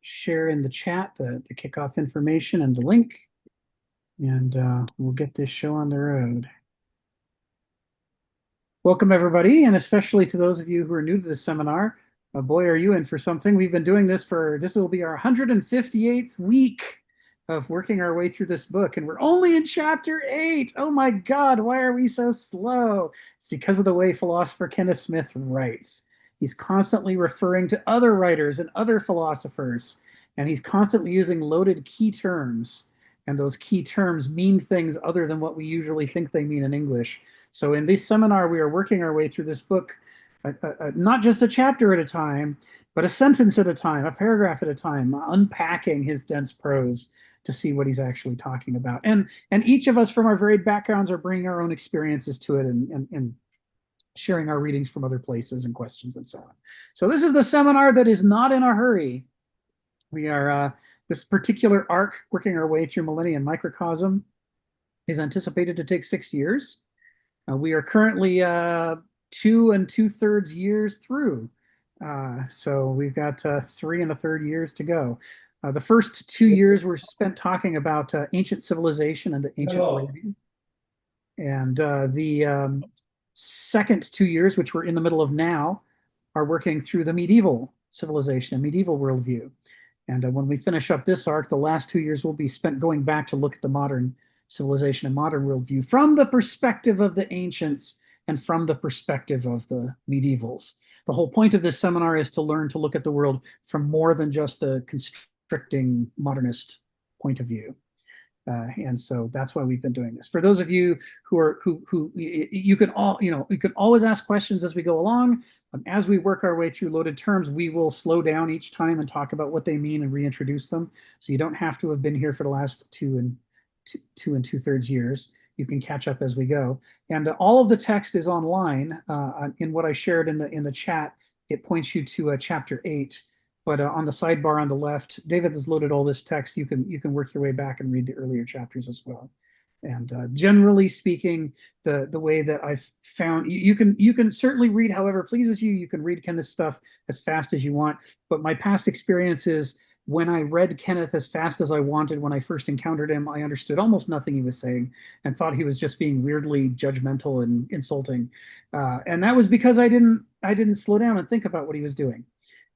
share in the chat the kickoff information and the link, and we'll get this show on the road. Welcome, everybody, and especially to those of you who are new to this seminar. Boy, are you in for something. We've been doing this this will be our 158th week of working our way through this book, and we're only in chapter 8. Oh my God, why are we so slow? It's because of the way philosopher Kenneth Smith writes. He's constantly referring to other writers and other philosophers, and he's constantly using loaded key terms. And those key terms mean things other than what we usually think they mean in English. So in this seminar, we are working our way through this book, not just a chapter at a time, but a sentence at a time, a paragraph at a time, unpacking his dense prose to see what he's actually talking about. And each of us from our varied backgrounds are bringing our own experiences to it and sharing our readings from other places and questions and so on. So this is the seminar that is not in a hurry. We are, this particular arc, working our way through Millennia and Microcosm, is anticipated to take 6 years. We are currently 2 2/3 years through. So we've got 3 1/3 years to go. The first 2 years were spent talking about ancient civilization and the ancient worldview. And the second 2 years, which we're in the middle of now, are working through the medieval civilization and medieval worldview. And when we finish up this arc, the last 2 years will be spent going back to look at the modern civilization and modern worldview from the perspective of the ancients and from the perspective of the medievals. The whole point of this seminar is to learn to look at the world from more than just the constricting modernist point of view. And so that's why we've been doing this. For those of you who you can always ask questions as we go along. As we work our way through loaded terms, we will slow down each time and talk about what they mean and reintroduce them. So you don't have to have been here for the last 2 2/3 years. You can catch up as we go. And all of the text is online. In what I shared in the chat, it points you to chapter 8. But on the sidebar on the left, David has loaded all this text. You can work your way back and read the earlier chapters as well. And generally speaking, the way that I've found, you can certainly read however pleases you. You can read Kenneth's stuff as fast as you want. But my past experience is when I read Kenneth as fast as I wanted when I first encountered him, I understood almost nothing he was saying and thought he was just being weirdly judgmental and insulting. And that was because I didn't slow down and think about what he was doing.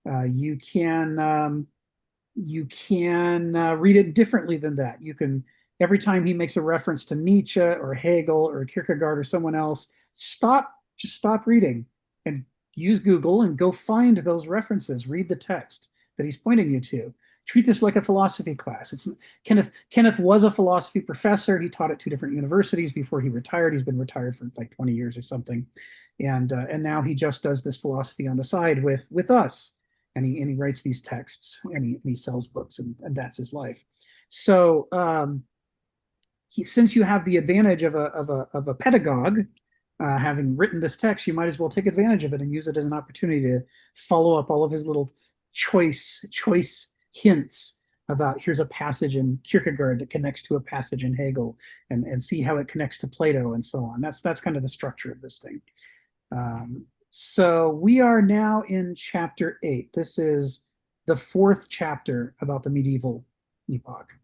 You can read it differently than that. You can, every time he makes a reference to Nietzsche or Hegel or Kierkegaard or someone else, just stop reading and use Google and go find those references. Read the text that he's pointing you to. Treat this like a philosophy class. Kenneth was a philosophy professor. He taught at 2 different universities before he retired. He's been retired for like 20 years or something, and now he just does this philosophy on the side with us. And he writes these texts and he sells books and that's his life. So since you have the advantage of a pedagogue, having written this text, you might as well take advantage of it and use it as an opportunity to follow up all of his little choice hints about here's a passage in Kierkegaard that connects to a passage in Hegel and see how it connects to Plato and so on. That's kind of the structure of this thing. So we are now in chapter 8. This is the 4th chapter about the medieval epoch.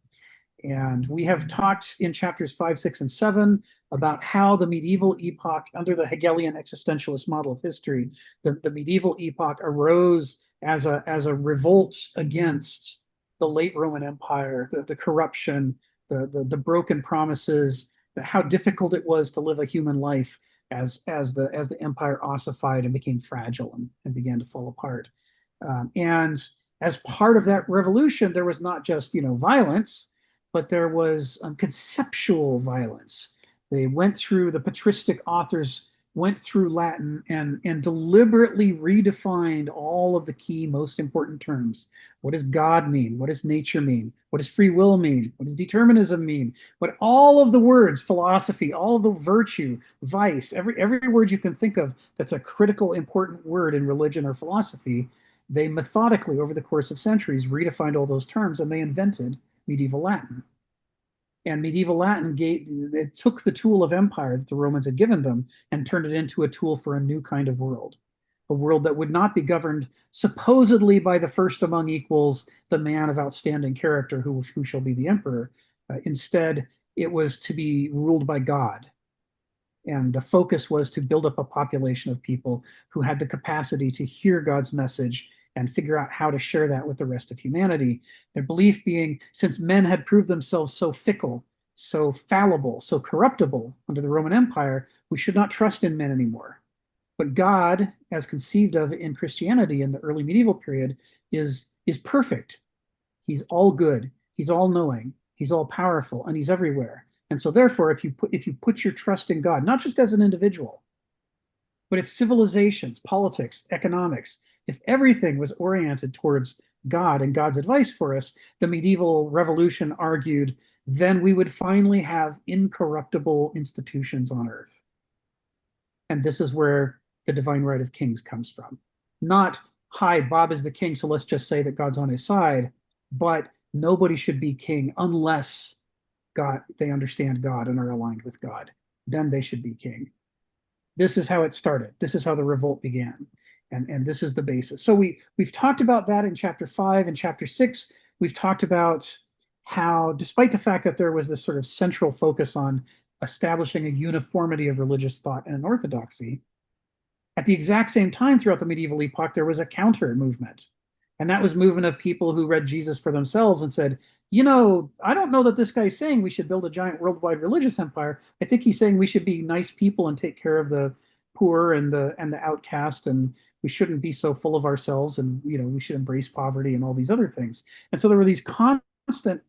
And we have talked in chapters 5, 6, and 7 about how the medieval epoch, under the Hegelian existentialist model of history, the medieval epoch arose as a revolt against the late Roman Empire, the corruption, the broken promises, how difficult it was to live a human life as the empire ossified and became fragile and began to fall apart. And as part of that revolution, there was not just violence, but there was conceptual violence. They went through, the patristic authors went through Latin and deliberately redefined all of the key, most important terms. What does God mean? What does nature mean? What does free will mean? What does determinism mean? What all of the words, philosophy, all of the virtue, vice, every word you can think of that's a critical, important word in religion or philosophy, they methodically, over the course of centuries, redefined all those terms and they invented medieval Latin. And medieval Latin it took the tool of empire that the Romans had given them and turned it into a tool for a new kind of world. a world that would not be governed supposedly by the first among equals, the man of outstanding character who shall be the emperor. Instead, it was to be ruled by God. And the focus was to build up a population of people who had the capacity to hear God's message and figure out how to share that with the rest of humanity. Their belief being, since men had proved themselves so fickle, so fallible, so corruptible under the Roman Empire, we should not trust in men anymore. But God, as conceived of in Christianity in the early medieval period, is perfect. He's all good. He's all knowing. He's all powerful, and he's everywhere. And so, therefore, if you put your trust in God, not just as an individual, but if civilizations, politics, economics, if everything was oriented towards God and God's advice for us, the medieval revolution argued, then we would finally have incorruptible institutions on earth. And this is where the divine right of kings comes from. Not, hi, Bob is the king, so let's just say that God's on his side, but nobody should be king unless they understand God and are aligned with God. Then they should be king. This is how it started. This is how the revolt began. And this is the basis. So we've talked about that in chapter 5 and chapter 6. We've talked about how, despite the fact that there was this sort of central focus on establishing a uniformity of religious thought and an orthodoxy, at the exact same time throughout the medieval epoch, there was a counter movement. And that was movement of people who read Jesus for themselves and said, you know, I don't know that this guy's saying we should build a giant worldwide religious empire. I think he's saying we should be nice people and take care of the poor and the outcast, and we shouldn't be so full of ourselves, and we should embrace poverty and all these other things. And so there were these constant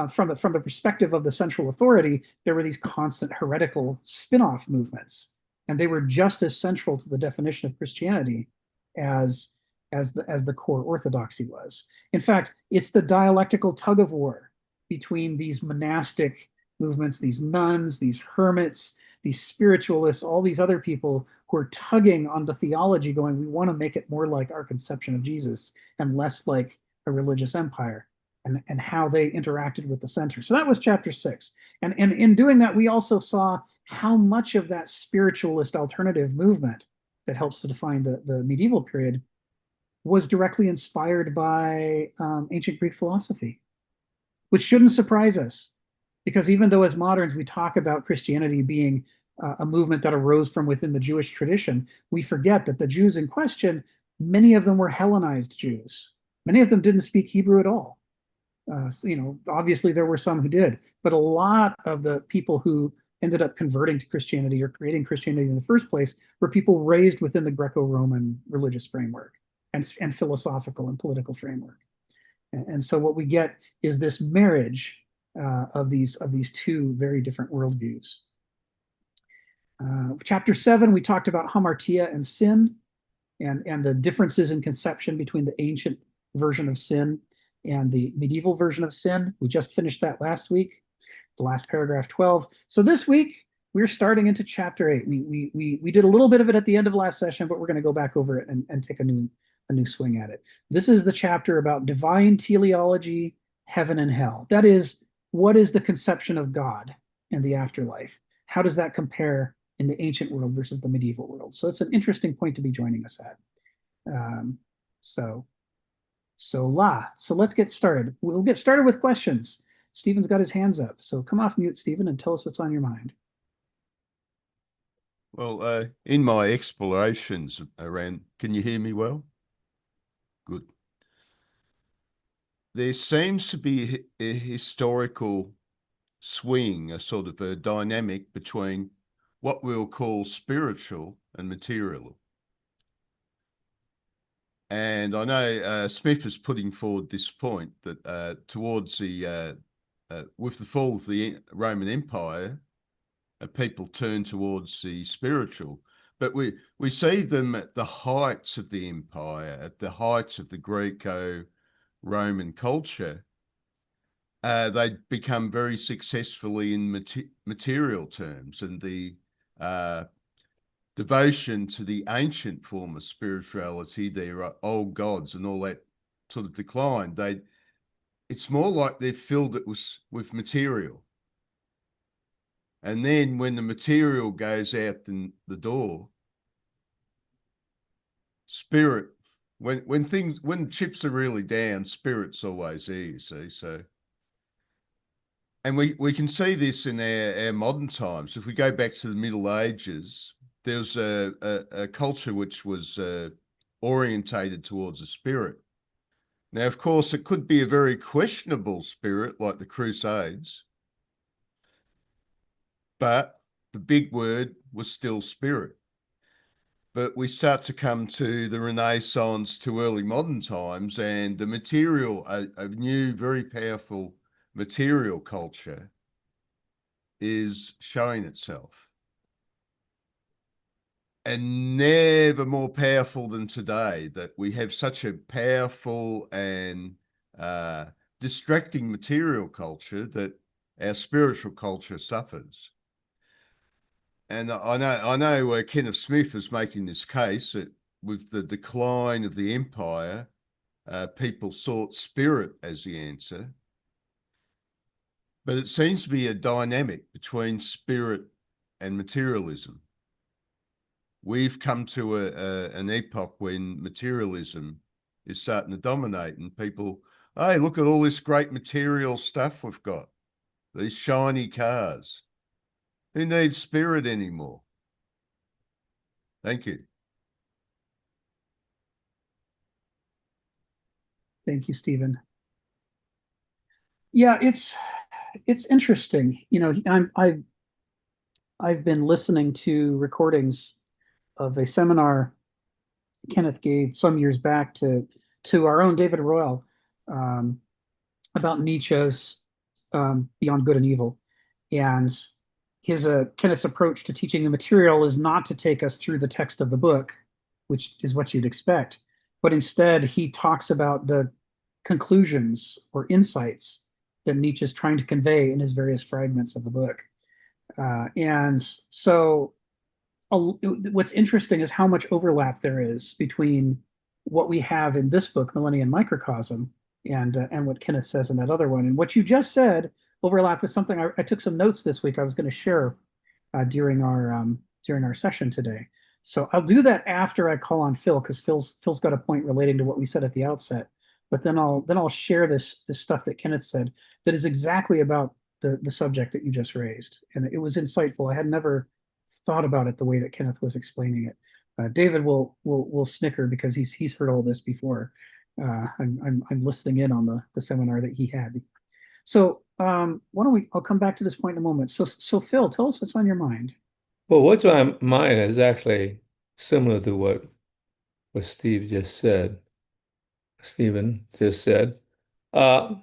from the perspective of the central authority, there were these constant heretical spin-off movements, and they were just as central to the definition of Christianity as the core orthodoxy was. In fact, it's the dialectical tug of war between these monastic movements, these nuns, these hermits, these spiritualists, all these other people who are tugging on the theology, going, we want to make it more like our conception of Jesus and less like a religious empire, and how they interacted with the center. So that was chapter 6. And in doing that, we also saw how much of that spiritualist alternative movement that helps to define the medieval period was directly inspired by ancient Greek philosophy, which shouldn't surprise us, because even though as moderns we talk about Christianity being a movement that arose from within the Jewish tradition, we forget that the Jews in question, many of them were Hellenized Jews. Many of them didn't speak Hebrew at all. Obviously there were some who did, but a lot of the people who ended up converting to Christianity or creating Christianity in the first place were people raised within the Greco-Roman religious framework and philosophical and political framework. And so what we get is this marriage of these two very different worldviews. Chapter 7, we talked about hamartia and sin, and the differences in conception between the ancient version of sin and the medieval version of sin. We just finished that last week, the last paragraph 12. So this week, we're starting into chapter 8. We did a little bit of it at the end of last session, but we're going to go back over it and take a new swing at it. This is the chapter about divine teleology, heaven and hell. That is, what is the conception of God and the afterlife? How does that compare in the ancient world versus the medieval world? So it's an interesting point to be joining us at. So let's get started. We'll get started with questions. Stephen's got his hands up, so come off mute, Stephen, and tell us what's on your mind. Well, in my explorations around, can you hear me well? Good. There seems to be a historical swing, a sort of a dynamic between what we'll call spiritual and material. And I know Smith is putting forward this point that towards with the fall of the Roman Empire, people turn towards the spiritual. But we see them at the heights of the empire, at the heights of the Greco-Roman culture. They become very successfully in material terms, and the devotion to the ancient form of spirituality, their old gods and all that, sort of declined. It's more like they've filled it with material. And then when the material goes out the door, spirit, when chips are really down, spirit's always there, you see. So, and we can see this in our modern times. If we go back to the Middle Ages, there's a culture which was orientated towards a spirit. Now, of course, it could be a very questionable spirit like the Crusades, but the big word was still spirit. But we start to come to the Renaissance, to early modern times, and the material, a new, very powerful material culture is showing itself. And never more powerful than today, that we have such a powerful and distracting material culture that our spiritual culture suffers. And I know Kenneth Smith is making this case that with the decline of the empire, people sought spirit as the answer. But it seems to be a dynamic between spirit and materialism. We've come to an epoch when materialism is starting to dominate, and people, hey, look at all this great material stuff we've got, these shiny cars. Who needs spirit anymore? Thank you. Thank you, Stephen. Yeah, it's interesting. You know, I've been listening to recordings of a seminar Kenneth gave some years back to our own David Royal, um, about Nietzsche's Beyond Good and Evil, and his Kenneth's approach to teaching the material is not to take us through the text of the book, which is what you'd expect, but instead he talks about the conclusions or insights that Nietzsche is trying to convey in his various fragments of the book. And so what's interesting is how much overlap there is between what we have in this book, Millennia and Microcosm, and what Kenneth says in that other one. And what you just said overlap with something I took some notes this week I was going to share during our session today. So I'll do that after I call on Phil, because Phil's got a point relating to what we said at the outset. But then I'll share this stuff that Kenneth said that is exactly about the subject that you just raised, and it was insightful. I had never thought about it the way that Kenneth was explaining it. David will snicker because he's heard all this before. I'm listening in on the seminar that he had. So why don't we? I'll come back to this point in a moment. So Phil, tell us what's on your mind. Well, what's on mine is actually similar to what Stephen just said. Uh,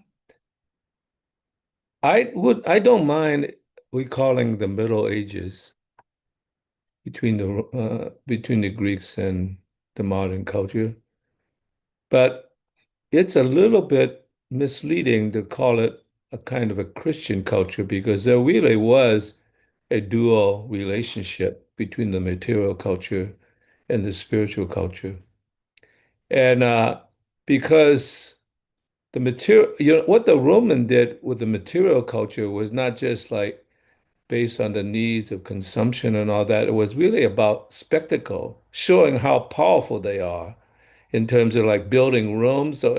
I don't mind recalling the Middle Ages between the Greeks and the modern culture, but it's a little bit misleading to call it a kind of a Christian culture, because there really was a dual relationship between the material culture and the spiritual culture. And because the material, what the Roman did with the material culture was not just like based on the needs of consumption and all that. It was really about spectacle, showing how powerful they are in terms of like building rooms. So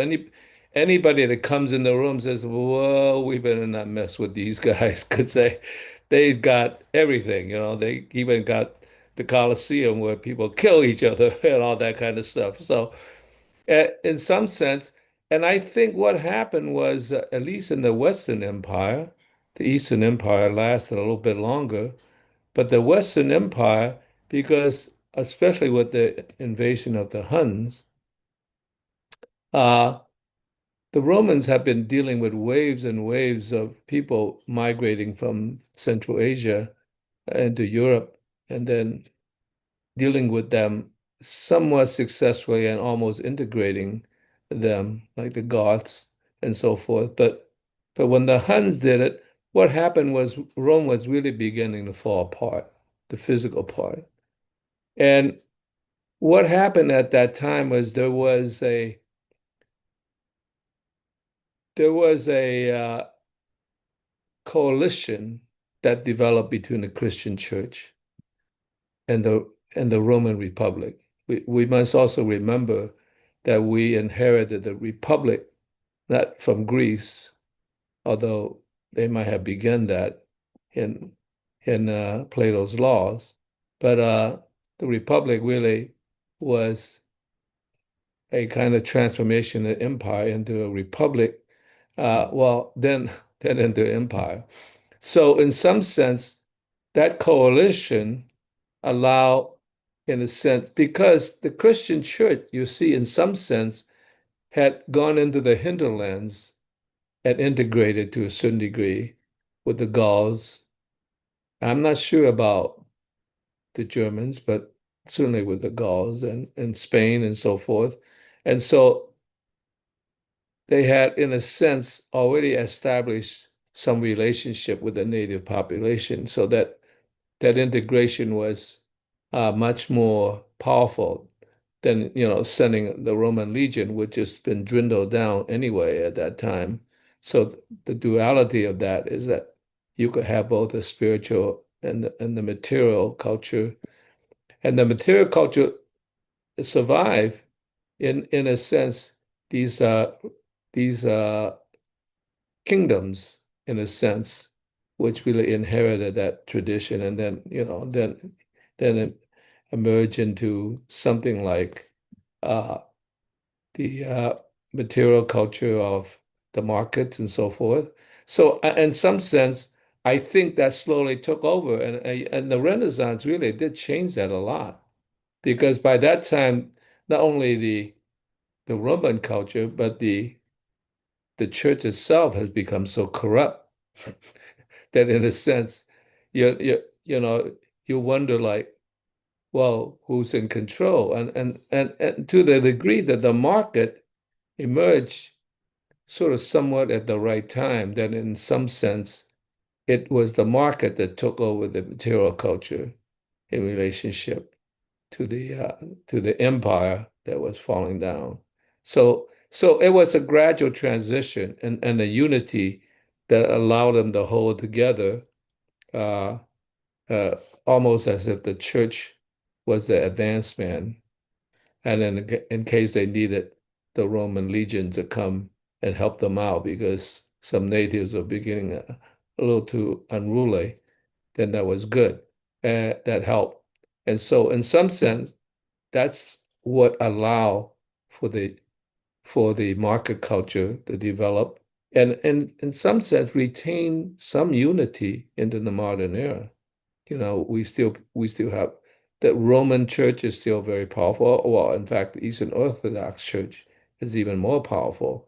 anybody that comes in the room says, "Whoa, we better not mess with these guys," because they got everything. They even got the Colosseum where people kill each other and all that kind of stuff. So in some sense, and I think what happened was, at least in the Western Empire, the Eastern Empire lasted a little bit longer, but the Western Empire, because especially with the invasion of the Huns, uh, the Romans have been dealing with waves and waves of people migrating from Central Asia into Europe, and then dealing with them somewhat successfully and almost integrating them, like the Goths and so forth. But when the Huns did it, what happened was Rome was really beginning to fall apart, the physical part. And what happened at that time was there was a coalition that developed between the Christian church and the Roman Republic, we must also remember that we inherited the republic, not from Greece, although they might have begun that in Plato's laws. But the republic really was a kind of transformation of empire into a republic. Well, then into empire. So in some sense, that coalition allow, in a sense, because the Christian church, you see, in some sense, had gone into the hinterlands and integrated to a certain degree with the Gauls. I'm not sure about the Germans, but certainly with the Gauls and Spain and so forth. And so they had, in a sense, already established some relationship with the native population, so that integration was much more powerful than sending the Roman legion, which has been dwindled down anyway at that time. So the duality of that is that you could have both the spiritual and the material culture, and the material culture survive in a sense these kingdoms, in a sense, which really inherited that tradition, and then it emerge into something like the material culture of the markets and so forth. So in some sense, I think that slowly took over, and the Renaissance really did change that a lot, because by that time, not only the Roman culture, but the church itself has become so corrupt that, in a sense, you wonder, like, well, who's in control? And to the degree that the market emerged sort of somewhat at the right time, that in some sense it was the market that took over the material culture in relationship to the empire that was falling down. So it was a gradual transition and a unity that allowed them to hold together, uh, uh, almost as if the church was the advance man, and in case they needed the Roman legion to come and help them out because some natives were beginning a little too unruly, then that was good. That helped. And so in some sense, that's what allowed for the market culture to develop and in some sense retain some unity into the modern era. We still have the Roman Church is still very powerful. Well, in fact, the Eastern Orthodox Church is even more powerful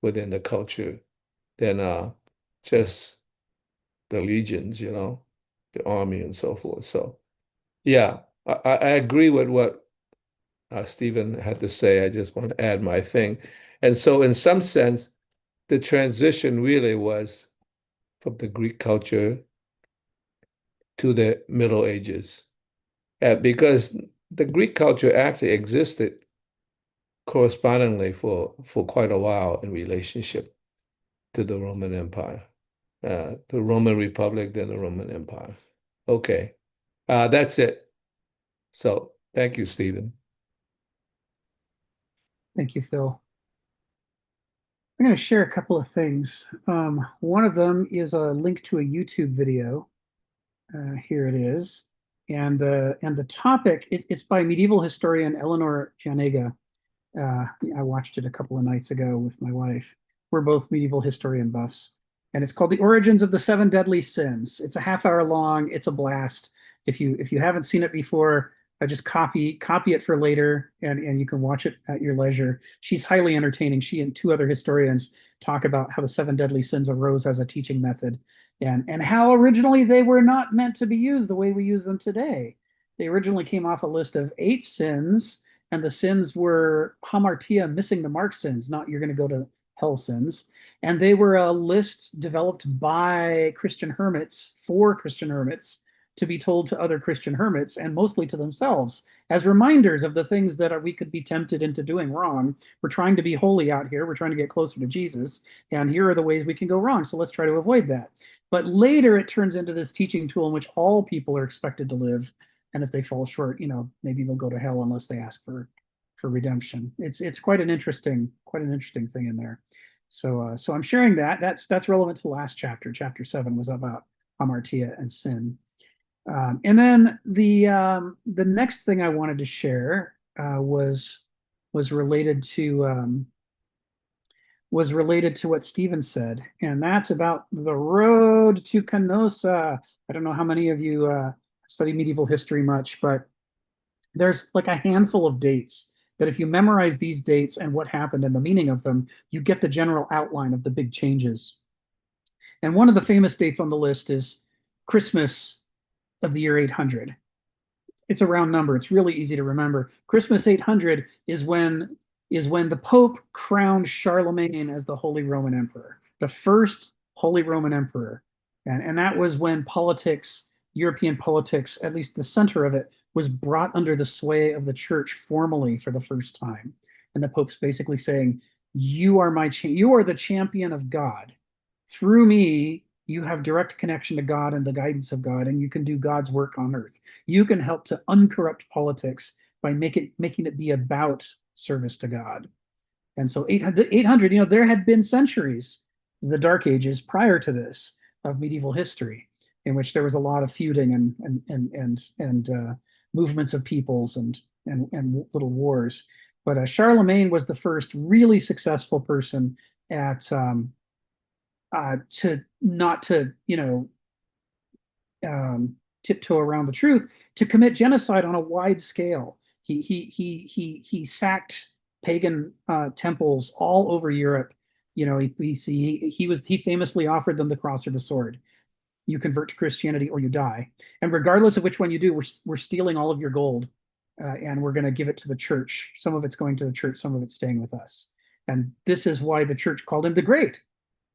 within the culture than just the legions, the army and so forth. So yeah, I agree with what Stephen had to say. I just want to add my thing. And so in some sense, the transition really was from the Greek culture to the Middle Ages. Because the Greek culture actually existed correspondingly for quite a while in relationship to the Roman Empire, the Roman Republic, then the Roman Empire. Okay, that's it. So thank you, Stephen. Thank you, Phil. I'm going to share a couple of things. One of them is a link to a YouTube video. Here it is. And the topic, it's by medieval historian Eleanor Janega. I watched it a couple of nights ago with my wife. We're both medieval historian buffs. And it's called The Origins of the Seven Deadly Sins. It's a half hour long. It's a blast. If you haven't seen it before, just copy it for later, and you can watch it at your leisure. She's highly entertaining. She and two other historians talk about how the seven deadly sins arose as a teaching method, and how originally they were not meant to be used the way we use them today. They originally came off a list of 8 sins, and the sins were hamartia, missing the mark sins, not you're going to go to hell sins. And they were a list developed by Christian hermits for Christian hermits to be told to other Christian hermits, and mostly to themselves, as reminders of the things that we could be tempted into doing wrong. We're trying to be holy out here. We're trying to get closer to Jesus. And here are the ways we can go wrong. So let's try to avoid that. But later it turns into this teaching tool in which all people are expected to live and if they fall short, maybe they'll go to hell unless they ask for redemption. It's quite an interesting thing in there. So I'm sharing that. That's relevant to the last chapter. Chapter 7 was about hamartia and sin. And then the next thing I wanted to share was related to what Stephen said, and that's about the road to Canossa. I don't know how many of you study medieval history much, but there's like a handful of dates that if you memorize these dates and what happened and the meaning of them, you get the general outline of the big changes. And one of the famous dates on the list is Christmas of the year 800. It's a round number. It's really easy to remember. Christmas 800 is when the Pope crowned Charlemagne as the Holy Roman Emperor, the first Holy Roman Emperor. And that was when politics, European politics, at least the center of it, was brought under the sway of the church formally for the first time. And the Pope's basically saying, you are the champion of God. Through me, you have direct connection to God and the guidance of God, and you can do God's work on earth. You can help to uncorrupt politics by making it be about service to God. And so 800, there had been centuries, the Dark Ages prior to this, of medieval history, in which there was a lot of feuding and movements of peoples and little wars. But Charlemagne was the first really successful person at tiptoe around the truth, to commit genocide on a wide scale. He sacked pagan temples all over Europe. He famously offered them the cross or the sword. You convert to Christianity or you die. And regardless of which one you do, we're stealing all of your gold, and we're going to give it to the church. Some of it's going to the church, some of it's staying with us. And this is why the church called him the Great,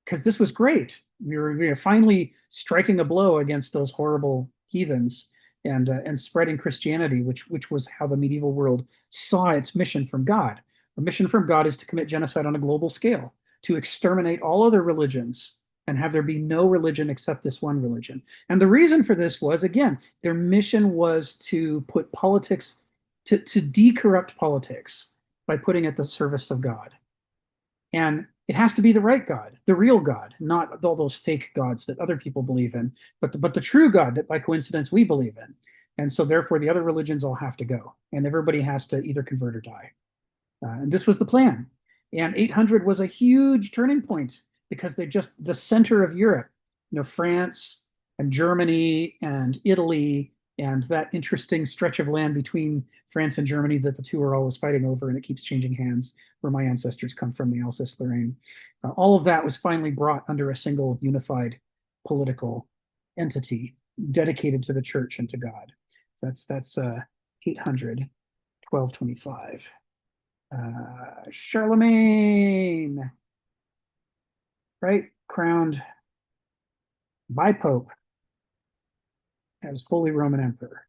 because this was great. We were finally striking a blow against those horrible heathens and spreading Christianity, which was how the medieval world saw its mission from God. The mission from God is to commit genocide on a global scale, to exterminate all other religions and have there be no religion except this one religion. And the reason for this was, again, their mission was to put politics, to decorrupt politics by putting it at the service of God. And it has to be the right God, the real God, not all those fake gods that other people believe in, but the true God that by coincidence we believe in. And so therefore the other religions all have to go, and everybody has to either convert or die. And this was the plan. And 800 was a huge turning point, because they're just the center of Europe, France and Germany and Italy, and that interesting stretch of land between France and Germany that the two are always fighting over, and it keeps changing hands, where my ancestors come from, the Alsace-Lorraine. All of that was finally brought under a single unified political entity dedicated to the church and to God. So that's 800, 1225. Charlemagne, right? Crowned by Pope as Holy Roman Emperor.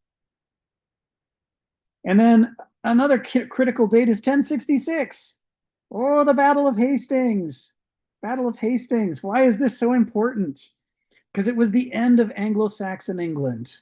And then another critical date is 1066. Oh, the Battle of Hastings. Battle of Hastings. Why is this so important? Because it was the end of Anglo-Saxon England.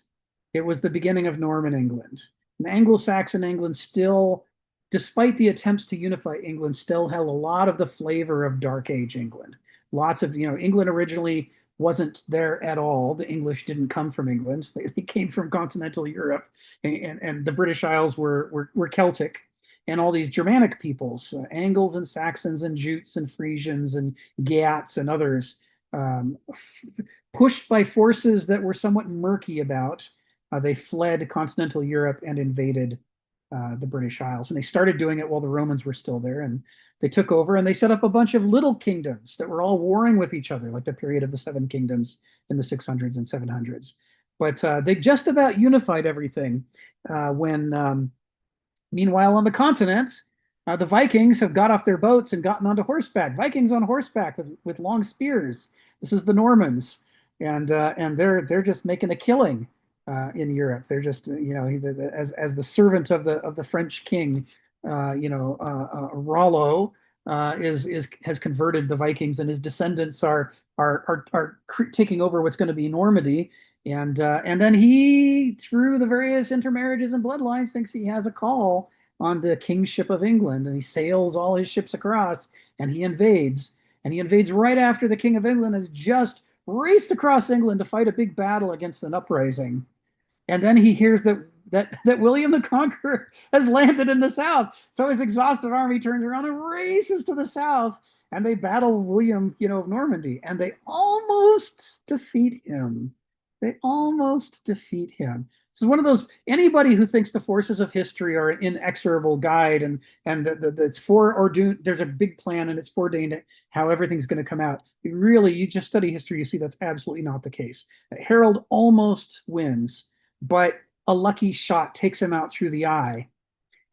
It was the beginning of Norman England. And Anglo-Saxon England still, despite the attempts to unify England, still held a lot of the flavor of Dark Age England. Lots of, England originally wasn't there at all. The English didn't come from England. They came from continental Europe, and the British Isles were Celtic, and all these Germanic peoples, Angles and Saxons and Jutes and Frisians and Geats and others, pushed by forces that were somewhat murky about, they fled continental Europe and invaded the British Isles. And they started doing it while the Romans were still there, and they took over and they set up a bunch of little kingdoms that were all warring with each other, like the period of the Seven Kingdoms in the 600s and 700s. But they just about unified everything when, meanwhile, on the continent, the Vikings have got off their boats and gotten onto horseback. Vikings on horseback with long spears. This is the Normans, and they're just making a killing in Europe. They're just, as the servant of the French king, Rollo has converted the Vikings, and his descendants are taking over what's going to be Normandy. And then he, through the various intermarriages and bloodlines, thinks he has a call on the kingship of England, and he sails all his ships across, and he invades. And he invades right after the King of England has just raced across England to fight a big battle against an uprising. And then he hears that William the Conqueror has landed in the south. So his exhausted army turns around and races to the south, and they battle William, of Normandy, and they almost defeat him. They almost defeat him. This is one of those, anybody who thinks the forces of history are an inexorable guide and that it's foreordained, there's a big plan and it's foreordained how everything's going to come out. You just study history, you see that's absolutely not the case. Harold almost wins, but a lucky shot takes him out through the eye.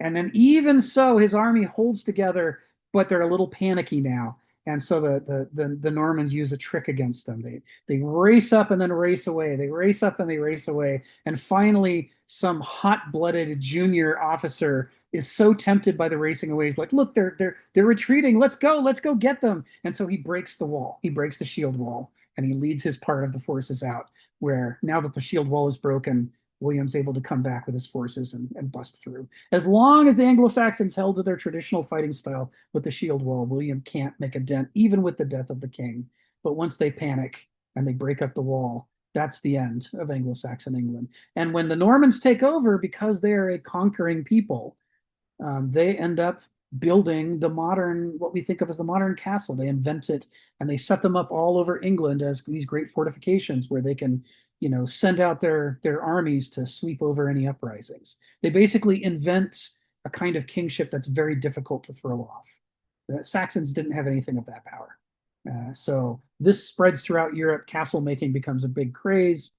And then even so, his army holds together, but they're a little panicky now. And so the Normans use a trick against them. They race up and then race away. They race up and they race away. And finally, some hot-blooded junior officer is so tempted by the racing away. He's like, look, they're retreating. Let's go get them. And so he breaks the wall. He breaks the shield wall, and he leads his part of the forces out, where now that the shield wall is broken, William's able to come back with his forces and bust through. As long as the Anglo-Saxons held to their traditional fighting style with the shield wall, William can't make a dent, even with the death of the king. But once they panic and they break up the wall, that's the end of Anglo-Saxon England. And when the Normans take over, because they are a conquering people, they end up building what we think of as the modern castle. They invent it and they set them up all over England as these great fortifications where they can, send out their armies to sweep over any uprisings. They basically invent a kind of kingship that's very difficult to throw off. The Saxons didn't have anything of that power. So this spreads throughout Europe. Castle making becomes a big craze,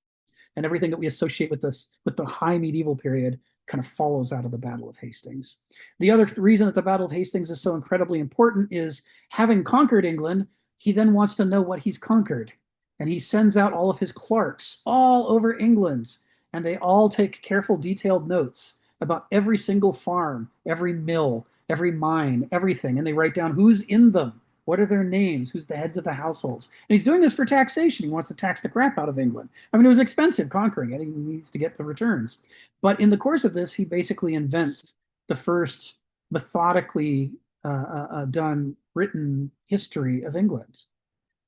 and everything that we associate with the high medieval period kind of follows out of the Battle of Hastings. The other reason that the Battle of Hastings is so incredibly important is, having conquered England, he then wants to know what he's conquered. And he sends out all of his clerks all over England, and they all take careful, detailed notes about every single farm, every mill, every mine, everything. And they write down who's in them, what are their names, who's the heads of the households. And he's doing this for taxation. He wants to tax the crap out of England. I mean, it was expensive conquering it. He needs to get the returns. But in the course of this, he basically invents the first methodically done written history of England.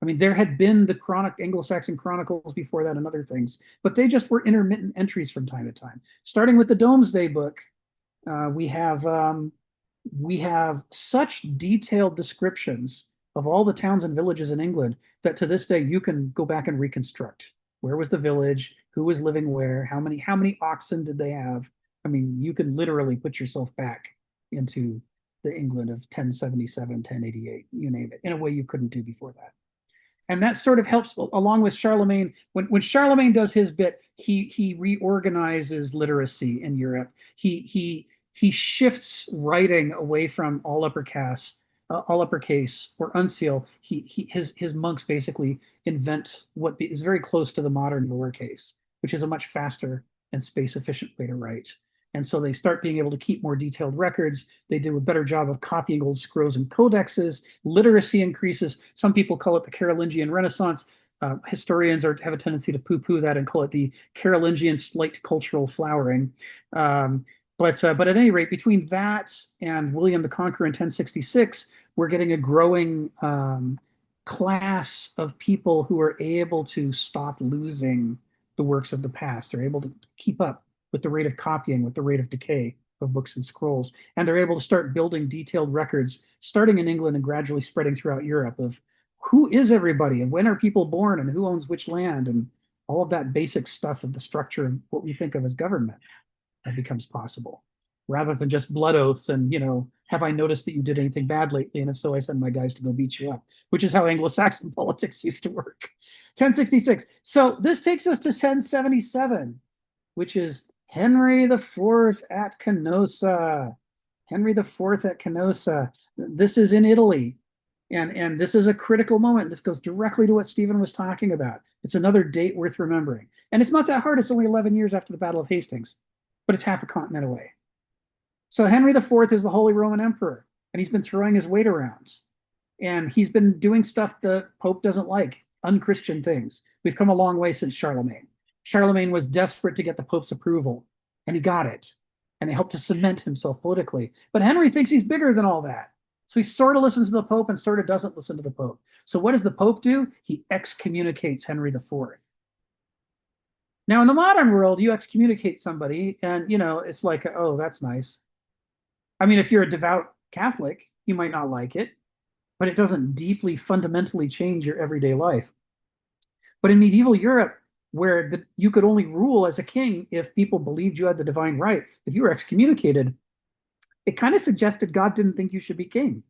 I mean, there had been the Anglo-Saxon chronicles before that and other things, but they just were intermittent entries from time to time. Starting with the Domesday Book, we have such detailed descriptions of all the towns and villages in England that to this day you can go back and reconstruct. Where was the village? Who was living where? How many oxen did they have? I mean, you could literally put yourself back into the England of 1077, 1088, you name it, in a way you couldn't do before that. And that sort of helps along with Charlemagne. When Charlemagne does his bit, he reorganizes literacy in Europe. He shifts writing away from all uppercase or uncial. His monks basically invent what is very close to the modern lowercase, which is a much faster and space efficient way to write. And so they start being able to keep more detailed records. They do a better job of copying old scrolls and codexes. Literacy increases. Some people call it the Carolingian Renaissance. Historians have a tendency to poo-poo that and call it the Carolingian slight cultural flowering. But at any rate, between that and William the Conqueror in 1066, we're getting a growing class of people who are able to stop losing the works of the past. They're able to keep up with the rate of copying, with the rate of decay of books and scrolls. And they're able to start building detailed records, starting in England and gradually spreading throughout Europe, of who is everybody and when are people born and who owns which land, and all of that basic stuff of the structure of what we think of as government that becomes possible, rather than just blood oaths and, have I noticed that you did anything bad lately? And if so, I send my guys to go beat you up, which is how Anglo-Saxon politics used to work. 1066. So this takes us to 1077, which is Henry IV at Canossa. Henry IV at Canossa. This is in Italy. And this is a critical moment. This goes directly to what Stephen was talking about. It's another date worth remembering. And it's not that hard. It's only 11 years after the Battle of Hastings, but it's half a continent away. So Henry IV is the Holy Roman Emperor, and he's been throwing his weight around. And he's been doing stuff the Pope doesn't like, unchristian things. We've come a long way since Charlemagne. Charlemagne was desperate to get the Pope's approval, and he got it. And it helped to cement himself politically. But Henry thinks he's bigger than all that. So he sort of listens to the Pope and sort of doesn't listen to the Pope. So what does the Pope do? He excommunicates Henry IV. Now, in the modern world, you excommunicate somebody, and it's like, oh, that's nice. I mean, if you're a devout Catholic, you might not like it, but it doesn't deeply, fundamentally change your everyday life. But in medieval Europe, where you could only rule as a king if people believed you had the divine right, if you were excommunicated, it kind of suggested God didn't think you should be king.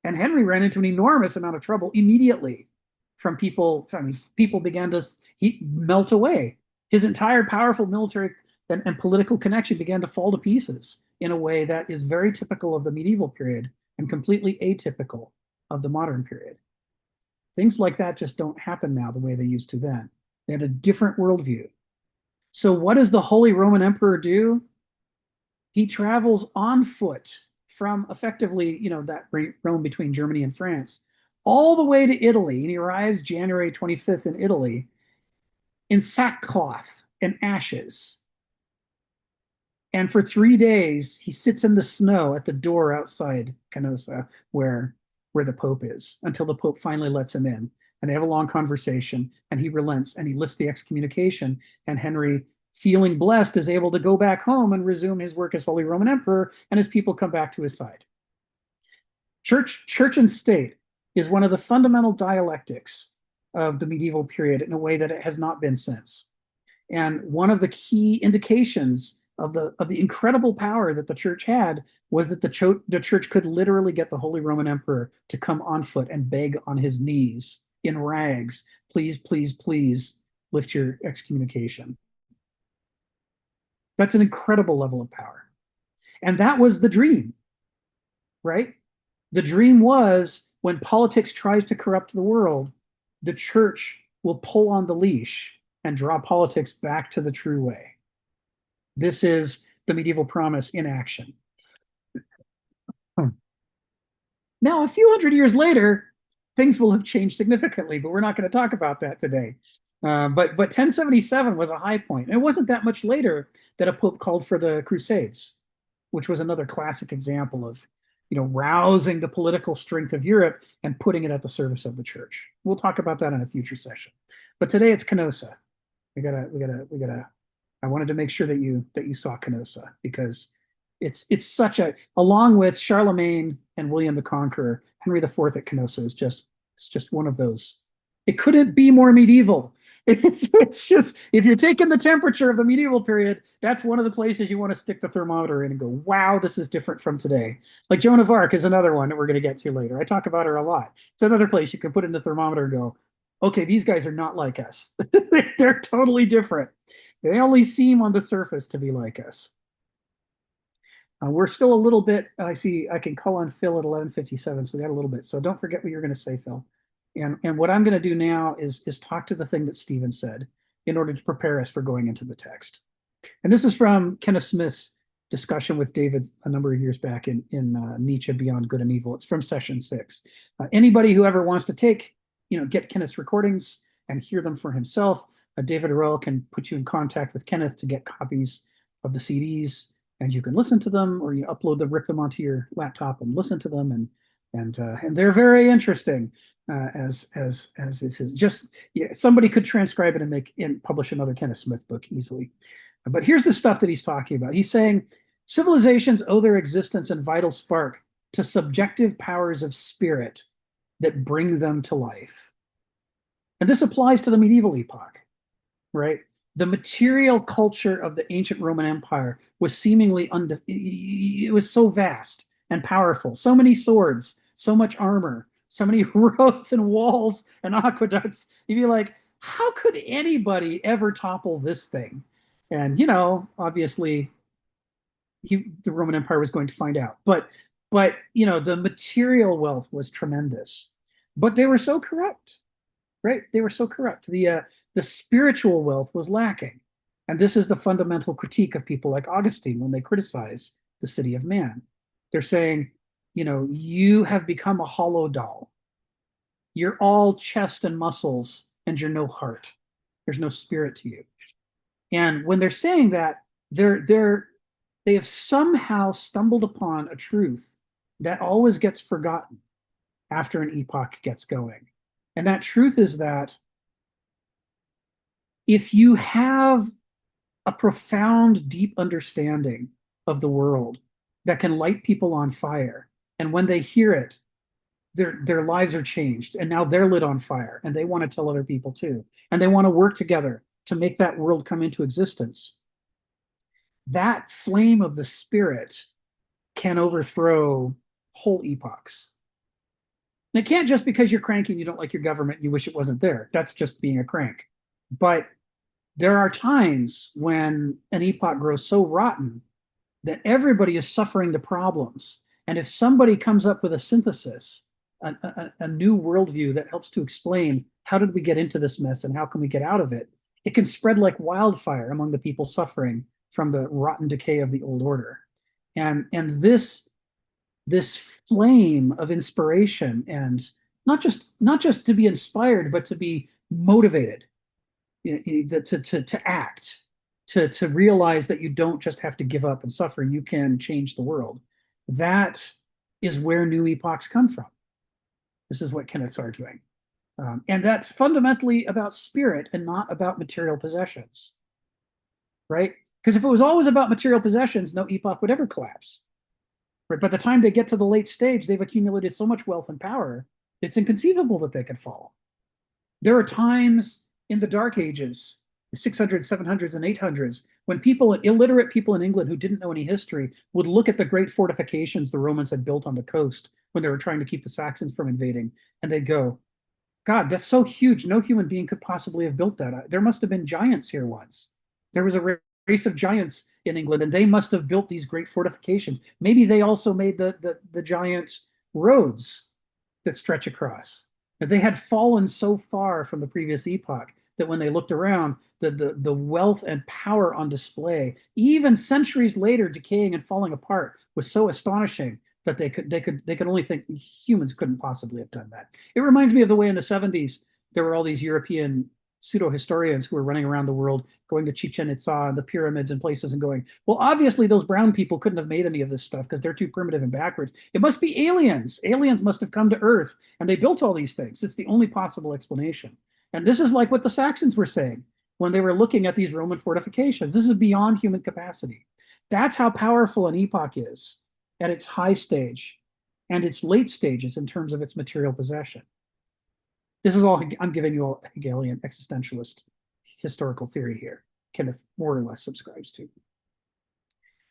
And Henry ran into an enormous amount of trouble immediately from people. I mean, people began to melt away. His entire powerful military and political connection began to fall to pieces in a way that is very typical of the medieval period and completely atypical of the modern period. Things like that just don't happen now the way they used to then. They had a different worldview. So what does the Holy Roman Emperor do? He travels on foot from effectively, that Rome between Germany and France, all the way to Italy. And he arrives January 25th in Italy in sackcloth and ashes. And for 3 days, he sits in the snow at the door outside Canossa, where the Pope is, until the Pope finally lets him in. And they have a long conversation, and he relents, and he lifts the excommunication. And Henry, feeling blessed, is able to go back home and resume his work as Holy Roman Emperor, and his people come back to his side. Church and state is one of the fundamental dialectics of the medieval period in a way that it has not been since. And one of the key indications of the incredible power that the church had was that the church could literally get the Holy Roman Emperor to come on foot and beg on his knees in rags, please, please, please lift your excommunication. That's an incredible level of power. And that was the dream, right? The dream was when politics tries to corrupt the world, the church will pull on the leash and draw politics back to the true way. This is the medieval promise in action. Now, a few hundred years later, things will have changed significantly, but we're not going to talk about that today. But 1077 was a high point. And it wasn't that much later that a pope called for the Crusades, which was another classic example of rousing the political strength of Europe and putting it at the service of the church. We'll talk about that in a future session. But today it's Canossa. I wanted to make sure that you saw Canossa, because it's such along with Charlemagne and William the Conqueror, Henry IV at Canossa is just one of those. It couldn't be more medieval. It's just, if you're taking the temperature of the medieval period, that's one of the places you want to stick the thermometer in and go, wow, this is different from today. Like Joan of Arc is another one that we're going to get to later. I talk about her a lot. It's another place you can put in the thermometer and go, okay, these guys are not like us. They're totally different. They only seem on the surface to be like us. We're still a little bit, I see, I can call on Phil at 11:57, so we got a little bit. So don't forget what you're going to say, Phil. And what I'm going to do now is talk to the thing that Stephen said in order to prepare us for going into the text. And this is from Kenneth Smith's discussion with David a number of years back in Nietzsche Beyond Good and Evil. It's from session 6. Anybody who ever wants to get Kenneth's recordings and hear them for himself, David Arell can put you in contact with Kenneth to get copies of the CDs, and you can listen to them, or you upload them, rip them onto your laptop and listen to them, and they're very interesting. As this is just, somebody could transcribe it and publish another Kenneth Smith book easily. But here's the stuff that he's talking about. He's saying civilizations owe their existence and vital spark to subjective powers of spirit that bring them to life. And this applies to the medieval epoch, right? The material culture of the ancient Roman Empire was seemingly it was so vast and powerful. So many swords, so much armor, so many roads and walls and aqueducts. You'd be like, how could anybody ever topple this thing? And, obviously, the Roman Empire was going to find out. But the material wealth was tremendous. But they were so corrupt, right? They were so corrupt. The spiritual wealth was lacking. And this is the fundamental critique of people like Augustine when they criticize the city of man. They're saying, you have become a hollow doll. You're all chest and muscles, and you're no heart. There's no spirit to you. And when they're saying that, they have somehow stumbled upon a truth that always gets forgotten after an epoch gets going. And that truth is that if you have a profound, deep understanding of the world that can light people on fire, and when they hear it, their lives are changed, and now they're lit on fire, and they want to tell other people too, and they want to work together to make that world come into existence. That flame of the spirit can overthrow whole epochs. And it can't just because you're cranky and you don't like your government and you wish it wasn't there. That's just being a crank. But there are times when an epoch grows so rotten that everybody is suffering the problems. And if somebody comes up with a synthesis, a new worldview that helps to explain how did we get into this mess and how can we get out of it, it can spread like wildfire among the people suffering from the rotten decay of the old order. And this flame of inspiration, and not just to be inspired, but to be motivated, to act, to realize that you don't just have to give up and suffer, you can change the world. That is where new epochs come from. This is what Kenneth's arguing. And that's fundamentally about spirit and not about material possessions, right? Because if it was always about material possessions, no epoch would ever collapse. Right? By the time they get to the late stage, they've accumulated so much wealth and power, it's inconceivable that they could fall. There are times in the Dark Ages, the 600s, 700s, and 800s, when illiterate people in England who didn't know any history would look at the great fortifications the Romans had built on the coast when they were trying to keep the Saxons from invading, and they'd go, God, that's so huge. No human being could possibly have built that. There must have been giants here once. There was a race of giants in England, and they must have built these great fortifications. Maybe they also made the giant roads that stretch across. And they had fallen so far from the previous epoch that when they looked around, the wealth and power on display, even centuries later, decaying and falling apart, was so astonishing that they could only think humans couldn't possibly have done that. It reminds me of the way in the 70s there were all these European pseudo-historians who were running around the world, going to Chichen Itza and the pyramids and places and going, well, obviously those brown people couldn't have made any of this stuff because they're too primitive and backwards. It must be aliens. Aliens must have come to Earth and they built all these things. It's the only possible explanation. And this is like what the Saxons were saying when they were looking at these Roman fortifications. This is beyond human capacity. That's how powerful an epoch is at its high stage and its late stages in terms of its material possession. This is all, I'm giving you all Hegelian existentialist historical theory here. Kenneth more or less subscribes to.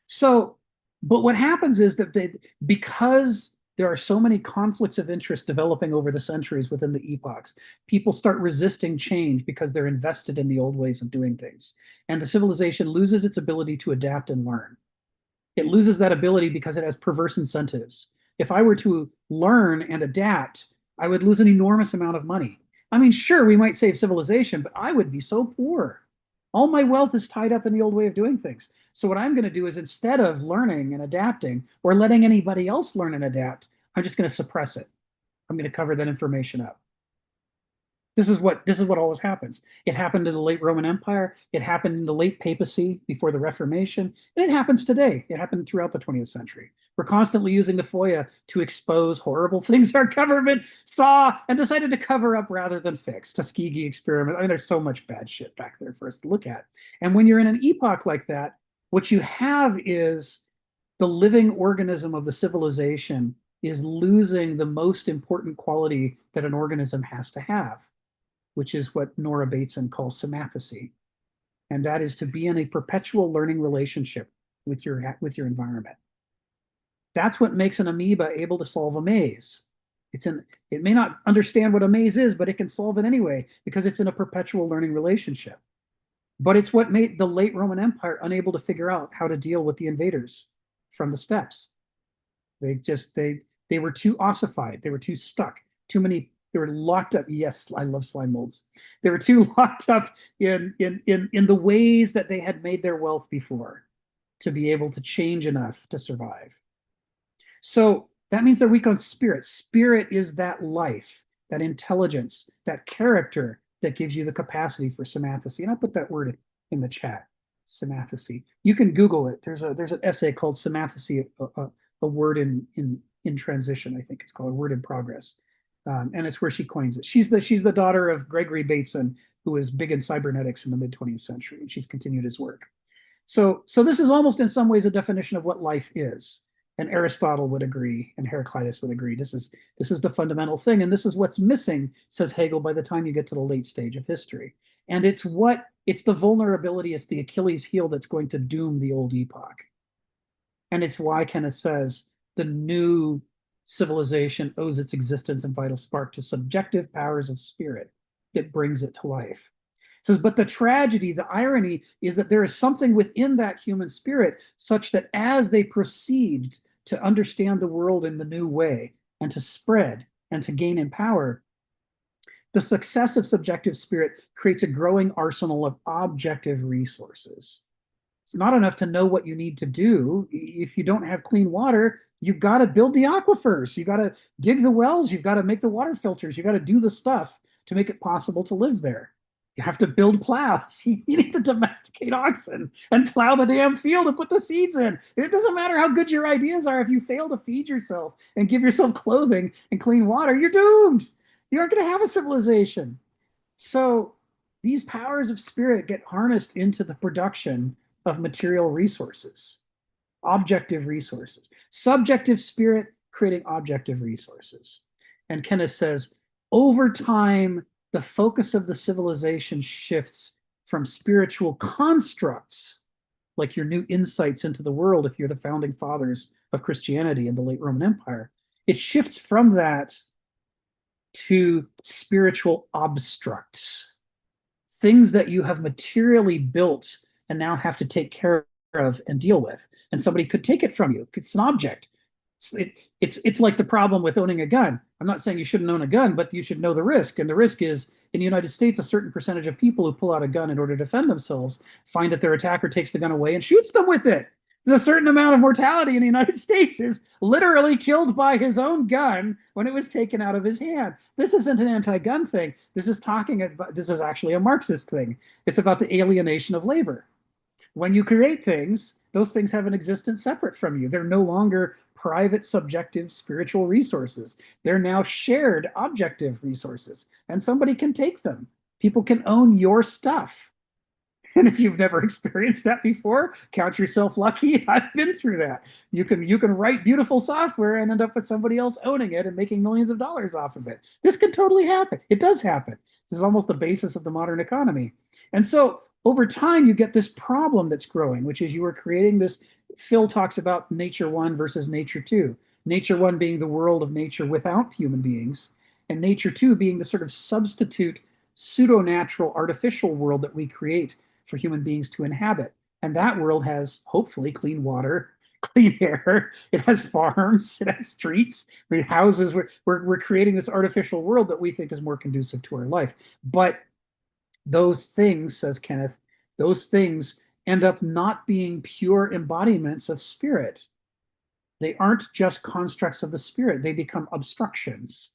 So, but what happens is that because there are so many conflicts of interest developing over the centuries within the epochs, people start resisting change because they're invested in the old ways of doing things. And the civilization loses its ability to adapt and learn. It loses that ability because it has perverse incentives. If I were to learn and adapt, I would lose an enormous amount of money. I mean, sure, we might save civilization, but I would be so poor. All my wealth is tied up in the old way of doing things. So what I'm going to do is, instead of learning and adapting or letting anybody else learn and adapt, I'm just going to suppress it. I'm going to cover that information up. This is what always happens. It happened in the late Roman Empire. It happened in the late papacy before the Reformation. And it happens today. It happened throughout the 20th century. We're constantly using the FOIA to expose horrible things our government saw and decided to cover up rather than fix. Tuskegee experiment. I mean, there's so much bad shit back there for us to look at. And when you're in an epoch like that, what you have is the living organism of the civilization is losing the most important quality that an organism has to have, which is what Nora Bateson calls somathesy. And that is to be in a perpetual learning relationship with your environment. That's what makes an amoeba able to solve a maze. It may not understand what a maze is, but it can solve it anyway because it's in a perpetual learning relationship. But it's what made the late Roman Empire unable to figure out how to deal with the invaders from the steppes. They were too ossified. They were too stuck. They were locked up. Yes, I love slime molds. They were too locked up in the ways that they had made their wealth before to be able to change enough to survive. So that means they're weak on spirit. Spirit is that life, that intelligence, that character that gives you the capacity for somathesy. And I'll put that word in the chat. Symathecy. You can Google it. There's an essay called Symathecy, a word in transition. I think it's called a word in progress, and it's where she coins it. She's the daughter of Gregory Bateson, who was big in cybernetics in the mid 20th century, and she's continued his work. So this is almost in some ways a definition of what life is. And Aristotle would agree, and Heraclitus would agree. This is the fundamental thing, and this is what's missing, says Hegel, by the time you get to the late stage of history. And it's the vulnerability, it's the Achilles heel that's going to doom the old epoch. And it's why Kenneth says the new civilization owes its existence and vital spark to subjective powers of spirit that brings it to life. It says, but the tragedy, the irony, is that there is something within that human spirit such that as they proceed to understand the world in the new way and to spread and to gain in power, the success of subjective spirit creates a growing arsenal of objective resources. It's not enough to know what you need to do. If you don't have clean water, you've got to build the aquifers. You've got to dig the wells. You've got to make the water filters. You've got to do the stuff to make it possible to live there. You have to build plows. You need to domesticate oxen and plow the damn field and put the seeds in. It doesn't matter how good your ideas are. If you fail to feed yourself and give yourself clothing and clean water, you're doomed. You aren't going to have a civilization. So these powers of spirit get harnessed into the production of material resources, objective resources. Subjective spirit creating objective resources. And Kenneth says, over time, the focus of the civilization shifts from spiritual constructs, like your new insights into the world, if you're the founding fathers of Christianity in the late Roman Empire. It shifts from that to spiritual obstructs, things that you have materially built and now have to take care of and deal with. And somebody could take it from you. It's an object. It's like the problem with owning a gun. I'm not saying you shouldn't own a gun, but you should know the risk. And the risk is, in the United States, a certain percentage of people who pull out a gun in order to defend themselves find that their attacker takes the gun away and shoots them with it. There's a certain amount of mortality in the United States is literally killed by his own gun when it was taken out of his hand. This isn't an anti-gun thing. This is actually a Marxist thing. It's about the alienation of labor. When you create things, those things have an existence separate from you. They're no longer private, subjective, spiritual resources. They're now shared, objective resources, and somebody can take them. People can own your stuff. And if you've never experienced that before, count yourself lucky. I've been through that. You can write beautiful software and end up with somebody else owning it and making millions of dollars off of it. This can totally happen. It does happen. This is almost the basis of the modern economy. And so over time, you get this problem that's growing, which is you are creating this. Phil talks about nature one versus nature two. Nature one being the world of nature without human beings, and nature two being the sort of substitute, pseudo-natural, artificial world that we create for human beings to inhabit. And that world has, hopefully, clean water, clean air. It has farms. It has streets. Houses. We're creating this artificial world that we think is more conducive to our life. But those things, says Kenneth, those things end up not being pure embodiments of spirit. They aren't just constructs of the spirit. They become obstructions.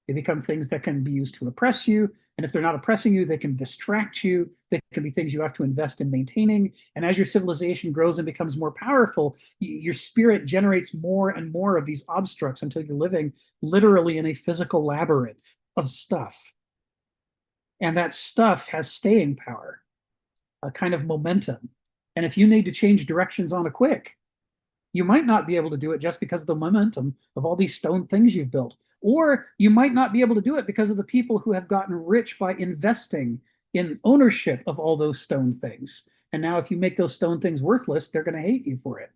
They become things that can be used to oppress you. And if they're not oppressing you, they can distract you. They can be things you have to invest in maintaining. And as your civilization grows and becomes more powerful, your spirit generates more and more of these obstructs until you're living literally in a physical labyrinth of stuff. And that stuff has staying power, a kind of momentum. And if you need to change directions on a quick, you might not be able to do it just because of the momentum of all these stone things you've built. Or you might not be able to do it because of the people who have gotten rich by investing in ownership of all those stone things. And now if you make those stone things worthless, they're going to hate you for it.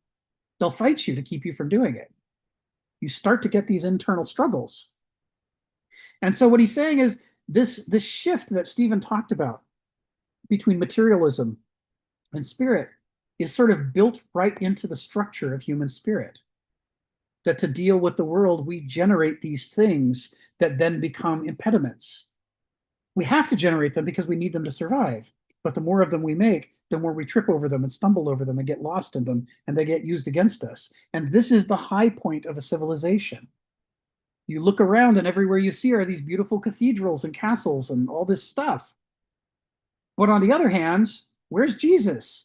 They'll fight you to keep you from doing it. You start to get these internal struggles. And so what he's saying is this shift that Stephen talked about between materialism and spirit is sort of built right into the structure of human spirit. That to deal with the world, we generate these things that then become impediments. We have to generate them because we need them to survive. But the more of them we make, the more we trip over them and stumble over them and get lost in them, and they get used against us. And this is the high point of a civilization. You look around and everywhere you see are these beautiful cathedrals and castles and all this stuff. But on the other hand, where's Jesus?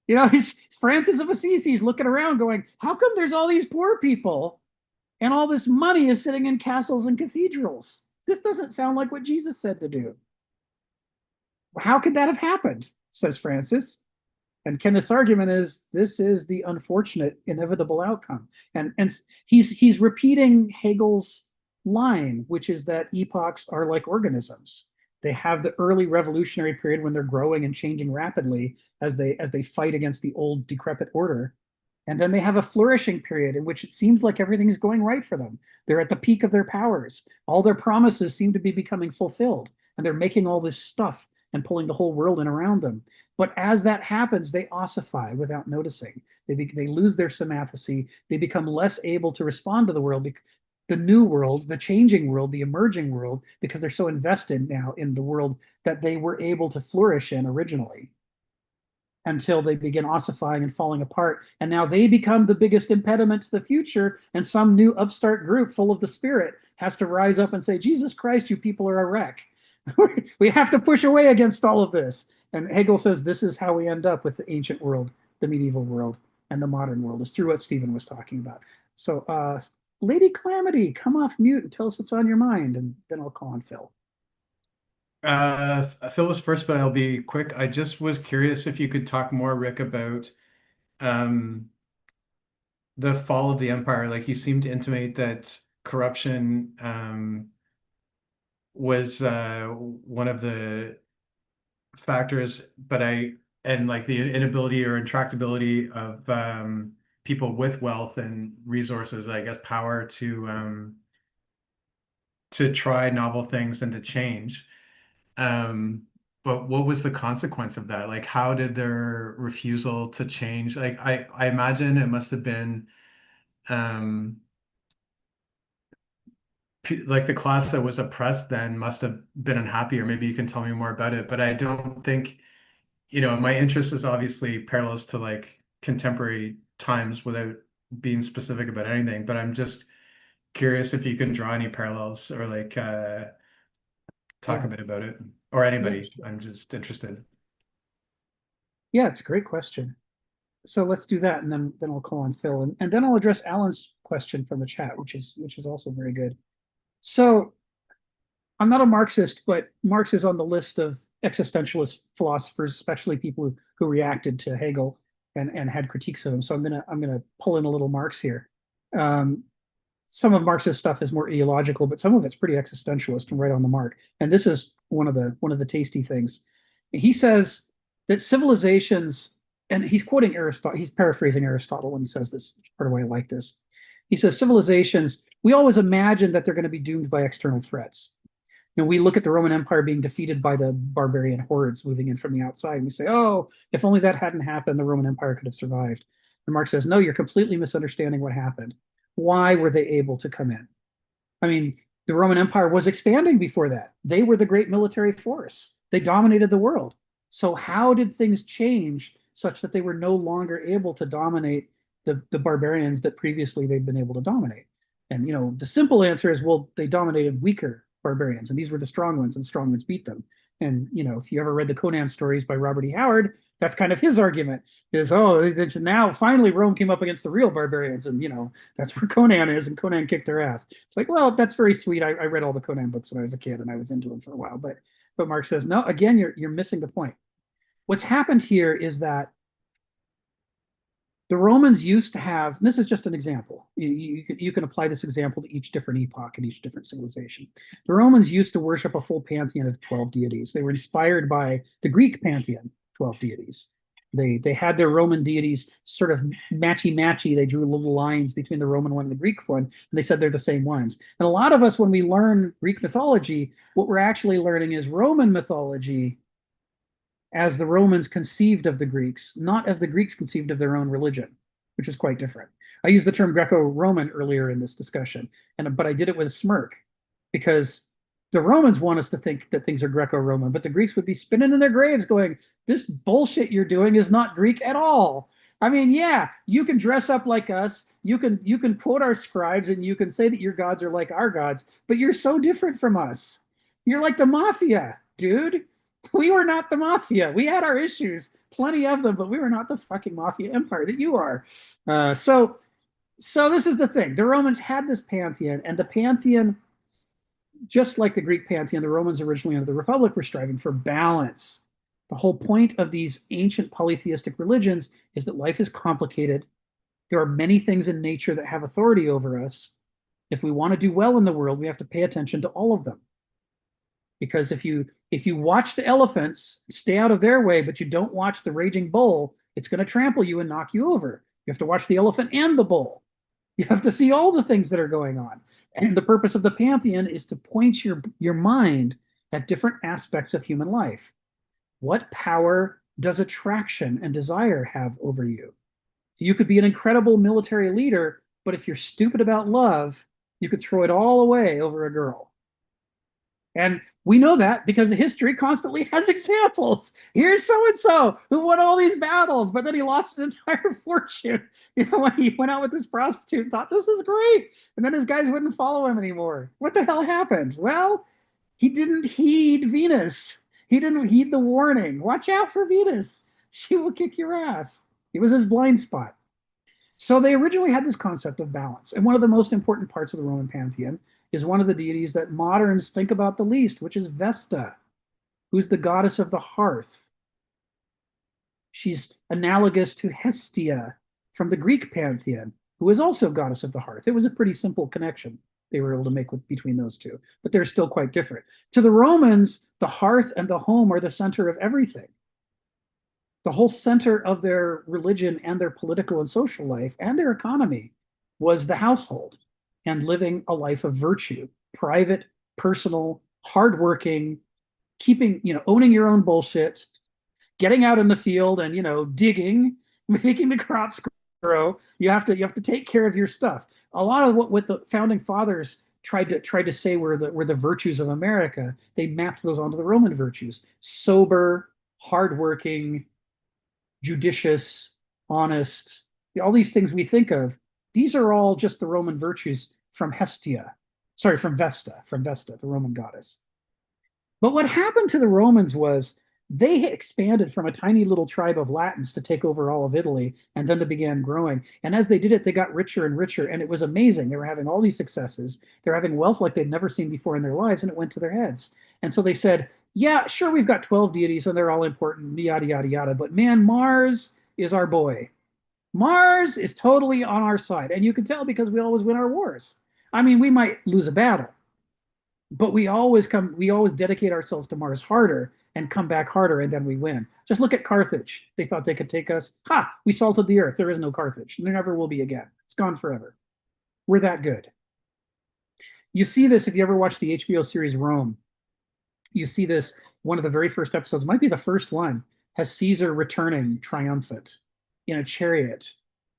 You know, he's Francis of Assisi's looking around going, how come there's all these poor people and all this money is sitting in castles and cathedrals? This doesn't sound like what Jesus said to do. How could that have happened? Says Francis. And Kenneth's argument is this is the unfortunate, inevitable outcome. And he's repeating Hegel's line, which is that epochs are like organisms. They have the early revolutionary period when they're growing and changing rapidly as they fight against the old decrepit order. And then they have a flourishing period in which it seems like everything is going right for them. They're at the peak of their powers. All their promises seem to be becoming fulfilled, and they're making all this stuff and pulling the whole world in around them. But as that happens, they ossify without noticing. They lose their sympathecy. They become less able to respond to the world, the new world, the changing world, the emerging world, because they're so invested now in the world that they were able to flourish in originally, until they begin ossifying and falling apart. And now they become the biggest impediment to the future. And some new upstart group full of the spirit has to rise up and say, Jesus Christ, you people are a wreck. We have to push away against all of this. And Hegel says this is how we end up with the ancient world, the medieval world, and the modern world, is through what Stephen was talking about. So, Lady Calamity, come off mute and tell us what's on your mind, and then I'll call on Phil. Phil was first, but I'll be quick. I just was curious if you could talk more, Rick, about um, the fall of the empire. Like you seemed to intimate that corruption was one of the factors, and like the inability or intractability of people with wealth and resources, I guess, power to try novel things and to change. But what was the consequence of that? Like, how did their refusal to change? Like, I imagine it must have been like the class that was oppressed then must have been unhappy, or maybe you can tell me more about it. But I don't think, my interest is obviously parallels to like contemporary times without being specific about anything. But I'm just curious if you can draw any parallels or like talk a bit about it, or anybody. Yeah, sure. I'm just interested. Yeah, it's a great question. So let's do that, and then I'll call on Phil, and then I'll address Alan's question from the chat, which is also very good. So I'm not a Marxist, but Marx is on the list of existentialist philosophers, especially people who reacted to Hegel and had critiques of him. So I'm gonna pull in a little Marx here. Some of Marx's stuff is more ideological, but some of it's pretty existentialist and right on the mark. And this is one of the tasty things. He says that civilizations, and he's quoting Aristotle, he's paraphrasing Aristotle when he says this, which is part of why I like this. He says civilizations, we always imagine that they're going to be doomed by external threats. We look at the Roman Empire being defeated by the barbarian hordes moving in from the outside, and we say, oh, if only that hadn't happened, the Roman Empire could have survived. And Marx says, no, you're completely misunderstanding what happened. Why were they able to come in? I mean, the Roman Empire was expanding before that. They were the great military force. They dominated the world. So how did things change such that they were no longer able to dominate the barbarians that previously they'd been able to dominate? And, the simple answer is, well, they dominated weaker barbarians, and these were the strong ones, and strong ones beat them. And, if you ever read the Conan stories by Robert E. Howard, that's kind of his argument is, now finally Rome came up against the real barbarians, and, that's where Conan is, and Conan kicked their ass. It's like, well, that's very sweet. I read all the Conan books when I was a kid, and I was into them for a while. But Marx says, no, again, you're missing the point. What's happened here is that the Romans used to have, and this is just an example, you can apply this example to each different epoch and each different civilization. The Romans used to worship a full pantheon of 12 deities. They were inspired by the Greek pantheon, 12 deities. They had their Roman deities sort of matchy-matchy. They drew little lines between the Roman one and the Greek one, and they said they're the same ones. And a lot of us, when we learn Greek mythology, what we're actually learning is Roman mythology as the Romans conceived of the Greeks, not as the Greeks conceived of their own religion, which is quite different. I used the term Greco-Roman earlier in this discussion, but I did it with a smirk, because the Romans want us to think that things are Greco-Roman, but the Greeks would be spinning in their graves going, this bullshit you're doing is not Greek at all. I mean, yeah, you can dress up like us, you can quote our scribes, and you can say that your gods are like our gods, but you're so different from us. You're like the mafia, dude. We were not the mafia. We had our issues, plenty of them, but we were not the fucking mafia empire that you are. So this is the thing. The Romans had this pantheon, and the pantheon, just like the Greek pantheon, the Romans originally under the Republic were striving for balance. The whole point of these ancient polytheistic religions is that life is complicated. There are many things in nature that have authority over us. If we want to do well in the world, we have to pay attention to all of them. Because if you watch the elephants, stay out of their way, but you don't watch the raging bull, it's going to trample you and knock you over. You have to watch the elephant and the bull. You have to see all the things that are going on. And the purpose of the pantheon is to point your mind at different aspects of human life. What power does attraction and desire have over you? So you could be an incredible military leader, but if you're stupid about love, you could throw it all away over a girl. And we know that because the history constantly has examples. Here's so-and-so who won all these battles, but then he lost his entire fortune. When he went out with this prostitute and thought, this is great. And then his guys wouldn't follow him anymore. What the hell happened? Well, he didn't heed Venus. He didn't heed the warning. Watch out for Venus. She will kick your ass. It was his blind spot. So they originally had this concept of balance. And one of the most important parts of the Roman pantheon is one of the deities that moderns think about the least, which is Vesta, who's the goddess of the hearth. She's analogous to Hestia from the Greek pantheon, who is also goddess of the hearth. It was a pretty simple connection they were able to make between those two, but they're still quite different. To the Romans, the hearth and the home are the center of everything. The whole center of their religion and their political and social life and their economy was the household and living a life of virtue, private, personal, hardworking, owning your own bullshit, getting out in the field and, digging, making the crops grow. You have to take care of your stuff. A lot of what the founding fathers tried to say were the virtues of America, they mapped those onto the Roman virtues: sober, hardworking, judicious, honest, all these things we think of. These are all just the Roman virtues from Vesta, the Roman goddess. But what happened to the Romans was they expanded from a tiny little tribe of Latins to take over all of Italy and then to began growing. And as they did it, they got richer and richer, and it was amazing. They were having all these successes. They're having wealth like they'd never seen before in their lives, and it went to their heads. And so they said, yeah, sure, we've got 12 deities and they're all important, yada, yada, yada. But man, Mars is our boy. Mars is totally on our side. And you can tell because we always win our wars. I mean, we might lose a battle, but we always dedicate ourselves to Mars harder and come back harder, and then we win. Just look at Carthage. They thought they could take us. Ha! We salted the earth. There is no Carthage. There never will be again. It's gone forever. We're that good. You see this if you ever watch the HBO series Rome. You see this, one of the very first episodes, might be the first one, has Caesar returning triumphant in a chariot,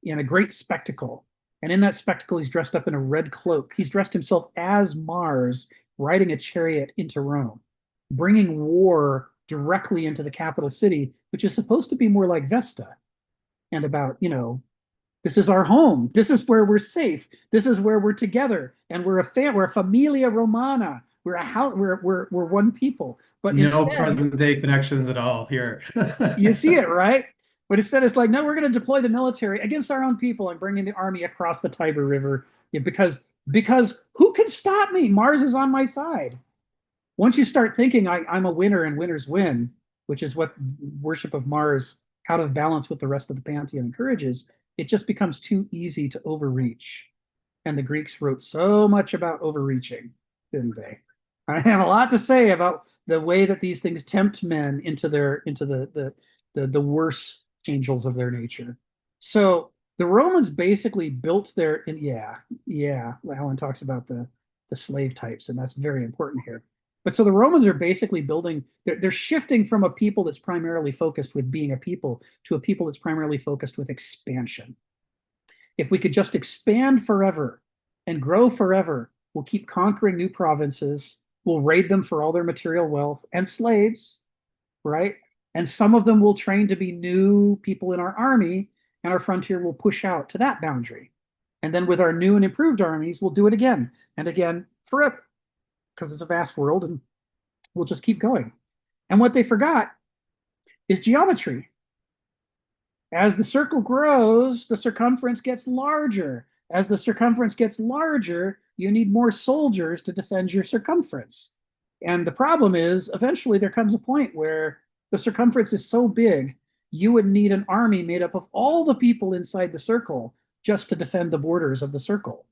in a great spectacle. And in that spectacle, he's dressed up in a red cloak. He's dressed himself as Mars, riding a chariot into Rome, bringing war directly into the capital city, which is supposed to be more like Vesta and about, this is our home. This is where we're safe. This is where we're together. And we're a familia romana. We're one people. But no instead, present day connections at all here. You see it, right? But instead, it's like, no, we're going to deploy the military against our own people and bringing the army across the Tiber River because who can stop me? Mars is on my side. Once you start thinking I'm a winner and winners win, which is what worship of Mars out of balance with the rest of the pantheon encourages, it just becomes too easy to overreach. And the Greeks wrote so much about overreaching, didn't they? I have a lot to say about the way that these things tempt men into the worse angels of their nature. So the Romans basically built their, Alan talks about the slave types, and that's very important here. But so the Romans are basically building, they're shifting from a people that's primarily focused with being a people to a people that's primarily focused with expansion. If we could just expand forever and grow forever, we'll keep conquering new provinces, we'll raid them for all their material wealth and slaves, right? And some of them will train to be new people in our army, and our frontier will push out to that boundary. And then with our new and improved armies, we'll do it again and again forever, because it's a vast world, and we'll just keep going. And what they forgot is geometry. As the circle grows, the circumference gets larger. As the circumference gets larger, you need more soldiers to defend your circumference. And the problem is, eventually there comes a point where the circumference is so big, you would need an army made up of all the people inside the circle just to defend the borders of the circle.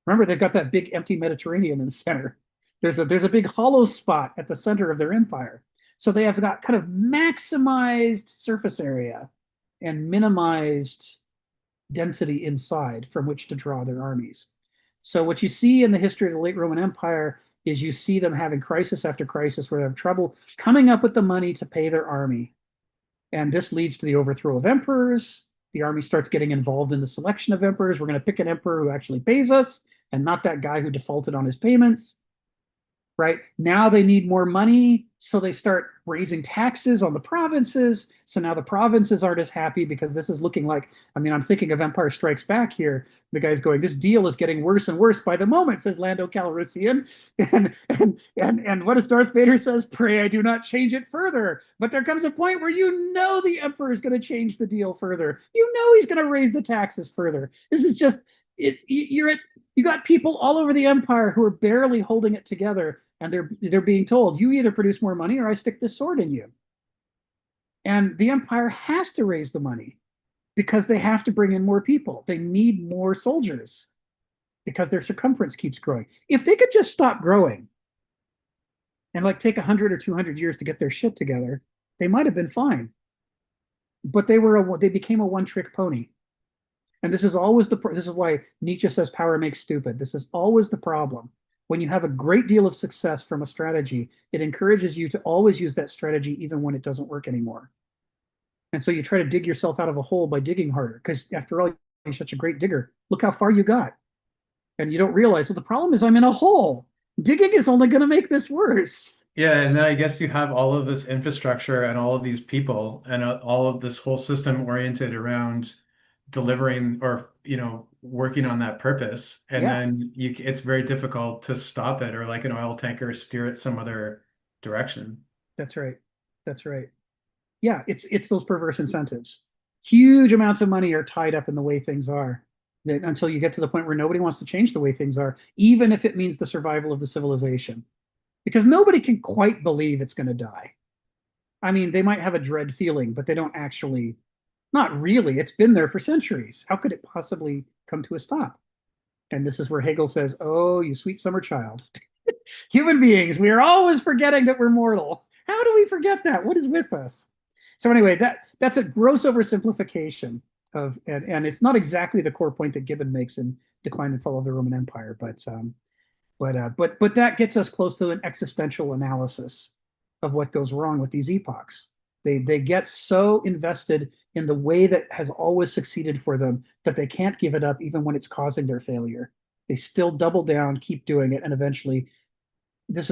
Remember, they've got that big empty Mediterranean in the center. There's a big hollow spot at the center of their empire. So they have got kind of maximized surface area and minimized density inside from which to draw their armies. So what you see in the history of the late Roman Empire is you see them having crisis after crisis where they have trouble coming up with the money to pay their army. And this leads to the overthrow of emperors. The army starts getting involved in the selection of emperors. We're going to pick an emperor who actually pays us and not that guy who defaulted on his payments. Right now they need more money, so they start raising taxes on the provinces. So now the provinces aren't as happy because this is looking like, I mean, I'm thinking of Empire Strikes Back here. The guy's going, this deal is getting worse and worse by the moment, says Lando Calrissian. And what does Darth Vader says? Pray I do not change it further. But there comes a point where you know the emperor is going to change the deal further. You know he's going to raise the taxes further. This is just, you got people all over the empire who are barely holding it together. And they're being told, you either produce more money or I stick this sword in you. And the empire has to raise the money because they have to bring in more people. They need more soldiers because their circumference keeps growing. If they could just stop growing and like take 100 or 200 years to get their shit together, they might have been fine. But they became a one-trick pony. And this is why Nietzsche says power makes stupid. This is always the problem. When you have a great deal of success from a strategy, it encourages you to always use that strategy even when it doesn't work anymore. And so you try to dig yourself out of a hole by digging harder, because after all, you're such a great digger. Look how far you got. And you don't realize, well, the problem is I'm in a hole. Digging is only going to make this worse. Yeah, and then I guess you have all of this infrastructure and all of these people and all of this whole system oriented around delivering or working on that purpose, and then it's very difficult to stop it, or like an oil tanker steer it some other direction. That's right. Yeah, it's those perverse incentives. Huge amounts of money are tied up in the way things are, that until you get to the point where nobody wants to change the way things are, even if it means the survival of the civilization, because nobody can quite believe it's going to die. I mean, they might have a dread feeling, but they don't actually. Not really. It's been there for centuries. How could it possibly come to a stop? And this is where Hegel says, oh, you sweet summer child. Human beings, we are always forgetting that we're mortal. How do we forget that? What is with us? So anyway, that's a gross oversimplification of, and it's not exactly the core point that Gibbon makes in Decline and Fall of the Roman Empire, but that gets us close to an existential analysis of what goes wrong with these epochs. They get so invested in the way that has always succeeded for them that they can't give it up even when it's causing their failure. They still double down, keep doing it, and eventually this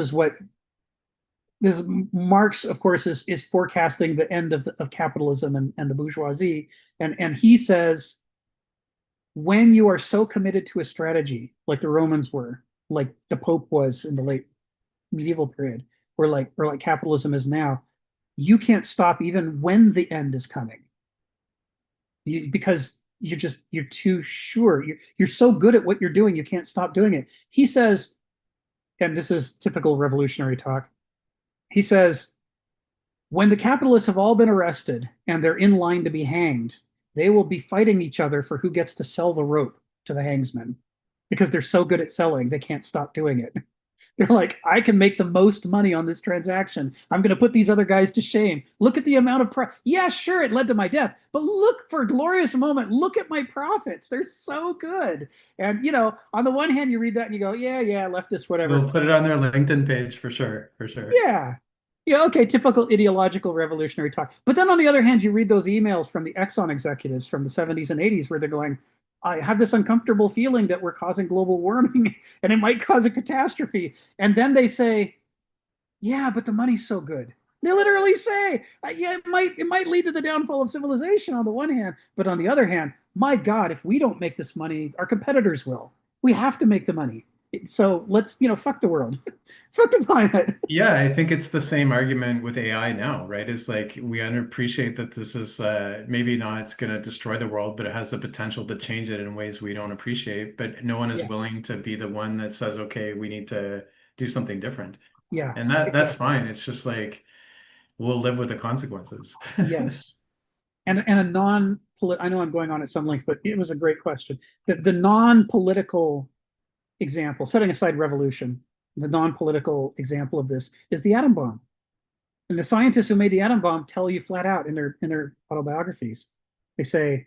Marx, of course, is forecasting the end of capitalism and the bourgeoisie. And he says, when you are so committed to a strategy, like the Romans were, like the Pope was in the late medieval period, or like capitalism is now, you can't stop even when the end is coming, because you're too sure. You're so good at what you're doing, you can't stop doing it. He says, and this is typical revolutionary talk, he says, when the capitalists have all been arrested and they're in line to be hanged, they will be fighting each other for who gets to sell the rope to the hangsman, because they're so good at selling, they can't stop doing it. They're like, I can make the most money on this transaction. I'm going to put these other guys to shame. Look at the amount of yeah, sure, it led to my death, but look, for a glorious moment, look at my profits. They're so good. And, on the one hand, you read that and you go, yeah, leftist, whatever. We'll put it on their LinkedIn page for sure. Yeah. Yeah, okay, typical ideological revolutionary talk. But then on the other hand, you read those emails from the Exxon executives from the 70s and 80s where they're going, I have this uncomfortable feeling that we're causing global warming and it might cause a catastrophe. And then they say, yeah, but the money's so good. They literally say, yeah, it might lead to the downfall of civilization on the one hand, but on the other hand, my God, if we don't make this money, our competitors will. We have to make the money. So let's, fuck the world, fuck the planet. Yeah, I think it's the same argument with AI now, right? It's like we underappreciate that this is maybe not it's going to destroy the world, but it has the potential to change it in ways we don't appreciate. But no one is Yeah, willing to be the one that says, okay, we need to do something different. yeah, And that's exactly. fine. It's just like we'll live with the consequences. Yes. And a I know I'm going on at some length, but it was a great question. The non-political example, setting aside revolution, the non-political example of this is the atom bomb. And the scientists who made the atom bomb tell you flat out in their autobiographies, they say,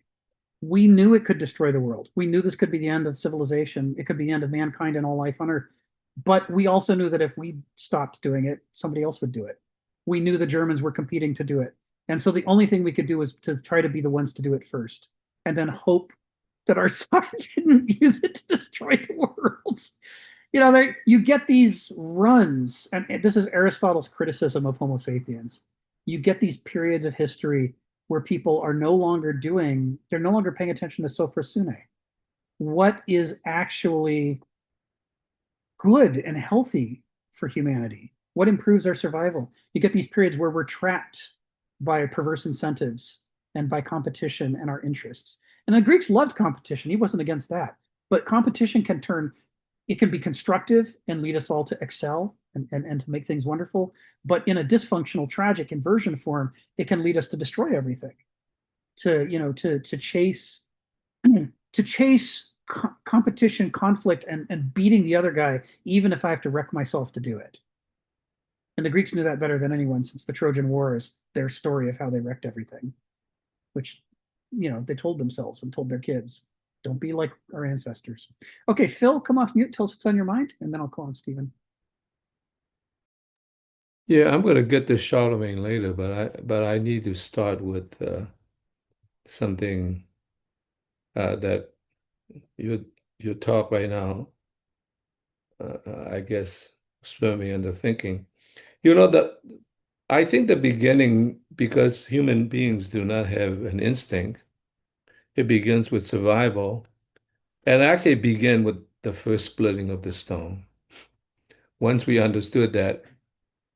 we knew it could destroy the world. We knew this could be the end of civilization. It could be the end of mankind and all life on Earth. But we also knew that if we stopped doing it, somebody else would do it. We knew the Germans were competing to do it. And so the only thing we could do was to try to be the ones to do it first and then hope that our side didn't use it to destroy the world. You get these runs, and this is Aristotle's criticism of Homo sapiens. You get these periods of history where people are they're no longer paying attention to sophrosune. What is actually good and healthy for humanity? What improves our survival? You get these periods where we're trapped by perverse incentives and by competition and our interests. And the Greeks loved competition. He wasn't against that. But competition it can be constructive and lead us all to excel and to make things wonderful. But in a dysfunctional, tragic inversion form, it can lead us to destroy everything, to chase competition, conflict, and beating the other guy, even if I have to wreck myself to do it. And the Greeks knew that better than anyone, since the Trojan War is their story of how they wrecked everything, which, they told themselves and told their kids. Don't be like our ancestors. Okay, Phil, come off mute. Tell us what's on your mind, and then I'll call on Stephen. Yeah, I'm going to get to Charlemagne later, but I need to start with something that your your talk right now, I guess, spur me into thinking. That I think the beginning, because human beings do not have an instinct, it begins with survival, and actually begin with the first splitting of the stone. Once we understood that,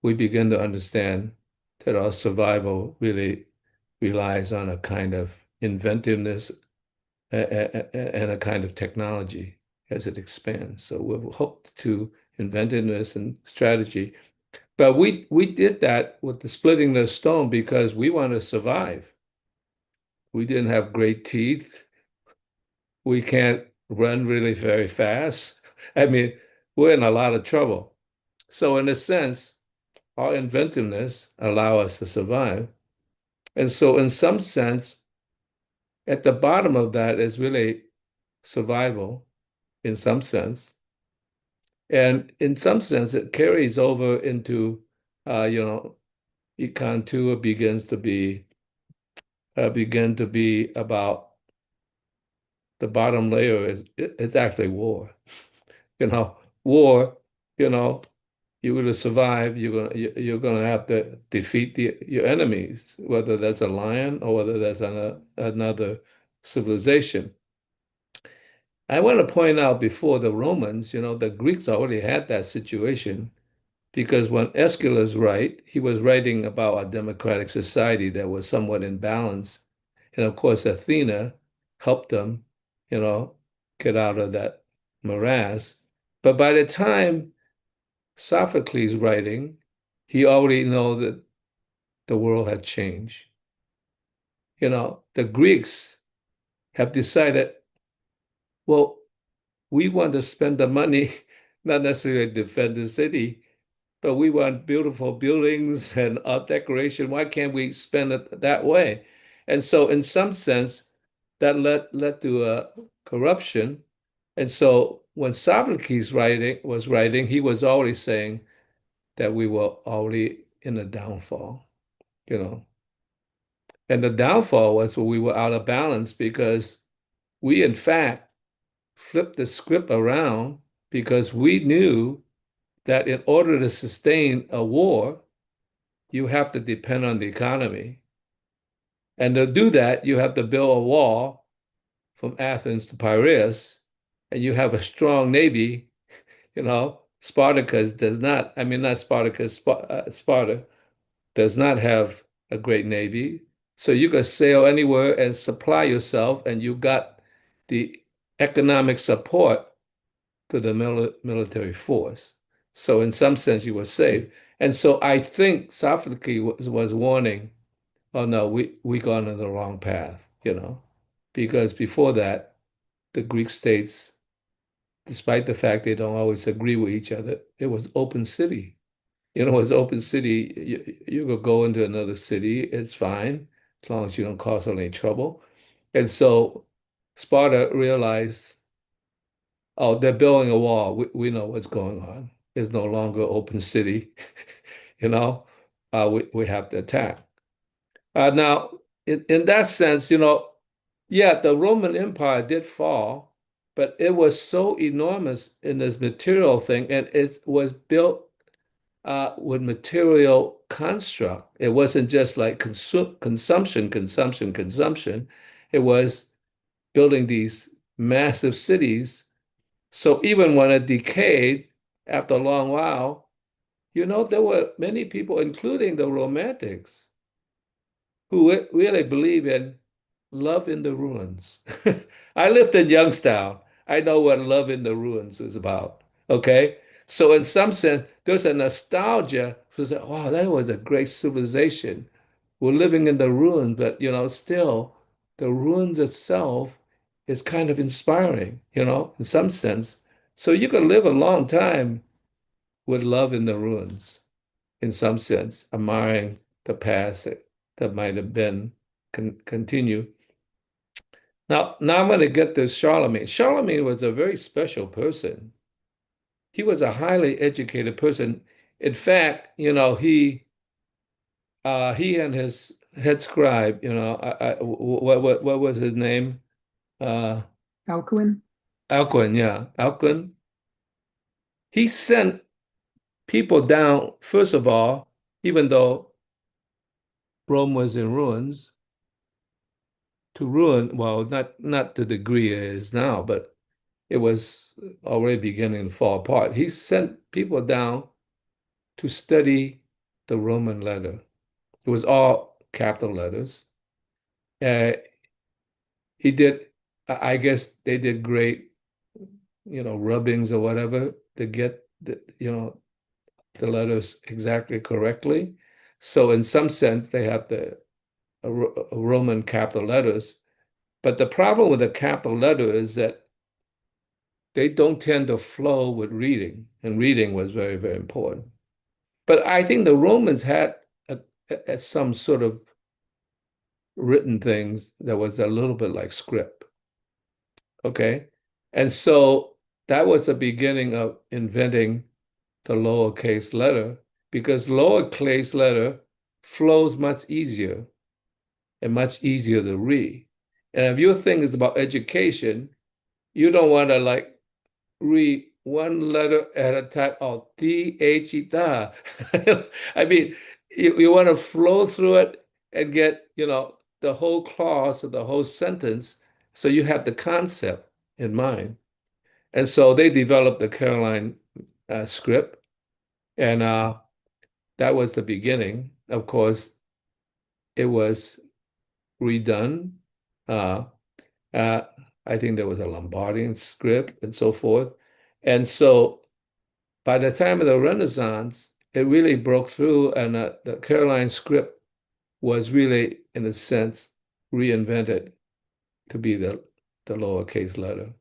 we begin to understand that our survival really relies on a kind of inventiveness and a kind of technology as it expands. So we've hooked to inventiveness and strategy. But we did that with the splitting the stone because we want to survive. We didn't have great teeth. We can't run really very fast. I mean, we're in a lot of trouble. So in a sense, our inventiveness allow us to survive. And so in some sense, at the bottom of that is really survival in some sense. And in some sense, it carries over into, Econ 2 begin to be about the bottom layer it's actually war. War, you know, you're going to survive, you're gonna have to defeat your enemies, whether that's a lion or whether that's another civilization. I want to point out before the Romans, the Greeks already had that situation because when Aeschylus he was writing about a democratic society that was somewhat in balance. And of course, Athena helped them, you know, get out of that morass. But by the time Sophocles writing, he already know that the world had changed. The Greeks have decided, well, we want to spend the money, not necessarily defend the city, but we want beautiful buildings and art decoration. Why can't we spend it that way? And so, in some sense, that led to corruption. And so, when Sophocles was writing, he was already saying that we were already in a downfall, you know. And the downfall was when we were out of balance because we, in fact, flipped the script around because we knew that in order to sustain a war, you have to depend on the economy. And to do that, you have to build a wall from Athens to Piraeus, and you have a strong navy Spartacus does not, I mean, not Spartacus, Sparta does not have a great navy. So you could sail anywhere and supply yourself, and you got the economic support to the military force. So in some sense, you were safe. And so I think Sophocles was warning, oh no, we gone on the wrong path, because before that, the Greek states, despite the fact they don't always agree with each other, it was open city. It was open city. You could go into another city, it's fine, as long as you don't cause any trouble. And so Sparta realized, oh, they're building a wall. We know what's going on. There's no longer open city, you know. We have to attack. Now, in that sense, yeah, the Roman Empire did fall, but it was so enormous in this material thing, and it was built with material construct. It wasn't just like consumption, consumption, consumption. It was building these massive cities. So even when it decayed after a long while, there were many people, including the Romantics, who really believe in love in the ruins. I lived in Youngstown. I know what love in the ruins is about. Okay. So in some sense, there's a nostalgia for saying, wow, that was a great civilization. We're living in the ruins, but still the ruins itself is kind of inspiring, in some sense. So you can live a long time with love in the ruins, in some sense, admiring the past that might have been, continue. Now I'm going to get to Charlemagne. Charlemagne was a very special person. He was a highly educated person. In fact, he and his head scribe, what was his name? Alcuin. Alcuin, yeah, Alcuin. He sent people down, first of all, even though Rome was in ruins, to ruin, well, not to the degree it is now, but it was already beginning to fall apart. He sent people down to study the Roman letter. It was all capital letters. Uh, he did, I guess they did great, rubbings or whatever to get the letters exactly correctly. So in some sense, they have the Roman capital letters. But the problem with the capital letter is that they don't tend to flow with reading, and reading was very, very important. But I think the Romans had some sort of written things that was a little bit like script. Okay. And so that was the beginning of inventing the lowercase letter, because lowercase letter flows much easier and much easier to read. And if your thing is about education, you don't want to like read one letter at a time. Oh, da. I mean, you want to flow through it and get, the whole clause or the whole sentence. So you have the concept in mind. And so they developed the Caroline script. And that was the beginning. Of course, it was redone. Uh, uh, I think there was a Lombardian script and so forth. And so by the time of the Renaissance, it really broke through, and the Caroline script was really, in a sense, reinvented to be the lowercase letter.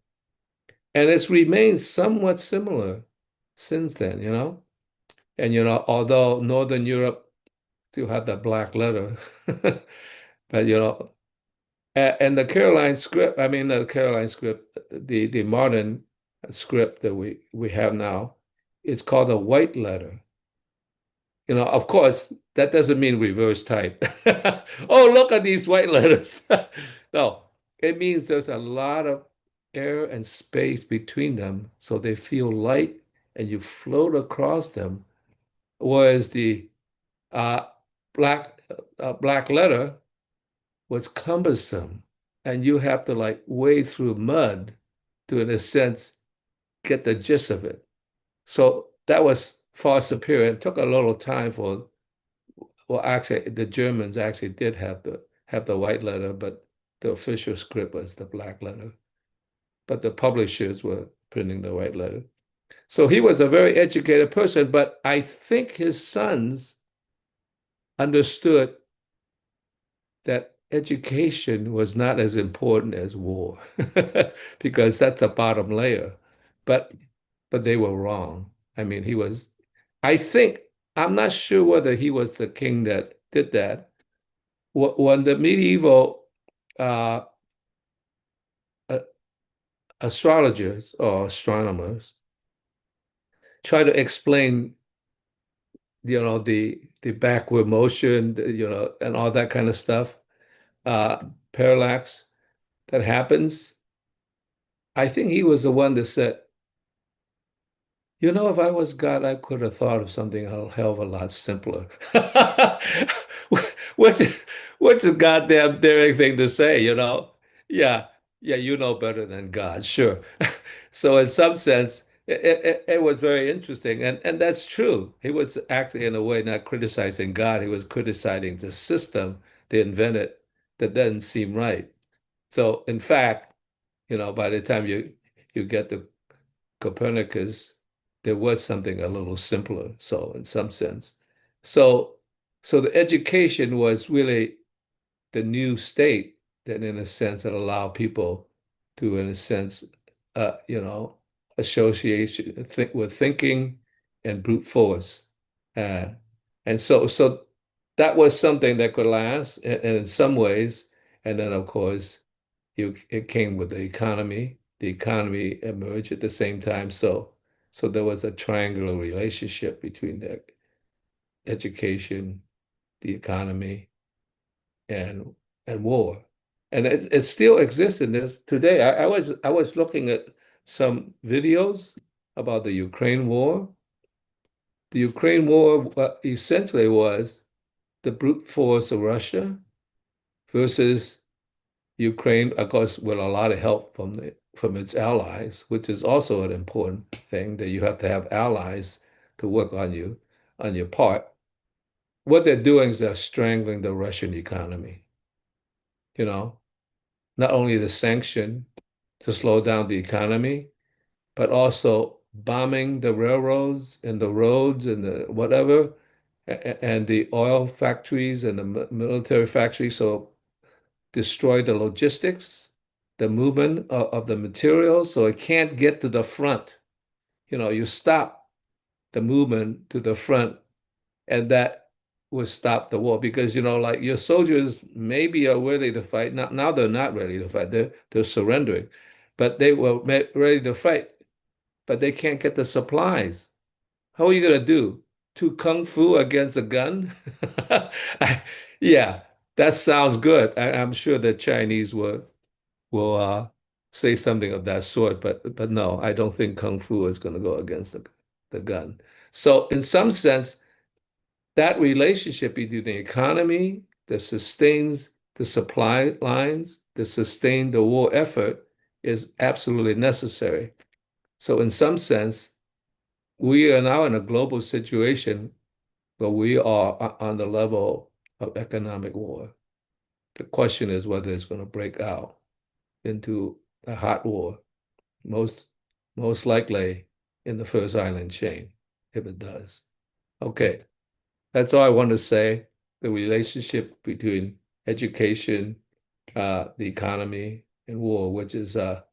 And it's remained somewhat similar since then, And, although Northern Europe still had the black letter, but, and the Caroline script, I mean, the Caroline script, the modern script that we have now, it's called a white letter. Of course, that doesn't mean reverse type. Oh, look at these white letters. No, it means there's a lot of air and space between them, so they feel light and you float across them. Whereas the uh, black letter was cumbersome, and you have to like wade through mud to, in a sense, get the gist of it. So that was far superior. It took a little time for, well, actually, the Germans actually did have the white letter, but the official script was the black letter. But the publishers were printing the white letter. So he was a very educated person, but I think his sons understood that education was not as important as war because that's a bottom layer. But they were wrong. I mean, I think, I'm not sure whether he was the king that did that. When the medieval uh, astrologers or astronomers try to explain, the backward motion, and all that kind of stuff, parallax that happens. I think he was the one that said, if I was God, I could have thought of something a hell of a lot simpler. What's what's a goddamn daring thing to say, Yeah, yeah, you know better than God, sure. So in some sense, it was very interesting, and that's true. He was actually, in a way, not criticizing God. He was criticizing the system they invented that doesn't seem right. So in fact, by the time you get to Copernicus, there was something a little simpler. So in some sense, so the education was really the new state that, in a sense, that allowed people to, in a sense, association with thinking and brute force, uh, and so that was something that could last, and in some ways, and then of course, it came with the economy. The economy emerged at the same time, so there was a triangular relationship between the education, the economy, and war. And it still exists in this today. I was looking at some videos about the Ukraine war. The Ukraine war essentially was the brute force of Russia versus Ukraine, of course, with a lot of help from its allies, which is also an important thing, that you have to have allies to work on your part. What they're doing is they're strangling the Russian economy. You know, Not only the sanction to slow down the economy, but also bombing the railroads and the roads and the whatever, and the oil factories and the military factories. So destroy the logistics, the movement of the materials, so it can't get to the front. You stop the movement to the front, and that would stop the war because, like, your soldiers maybe are ready to fight. Now they're not ready to fight. They're surrendering, but they were ready to fight, but they can't get the supplies. How are you going to do? Two kung fu against a gun? Yeah, that sounds good. I'm sure the Chinese will say something of that sort, but no, I don't think kung fu is going to go against the gun. So in some sense, that relationship between the economy that sustains the supply lines, that sustain the war effort, is absolutely necessary. So in some sense, we are now in a global situation where we are on the level of economic war. The question is whether it's going to break out into a hot war, most likely in the first island chain, if it does. Okay, that's all I want to say. The relationship between education, the economy, and war, which is the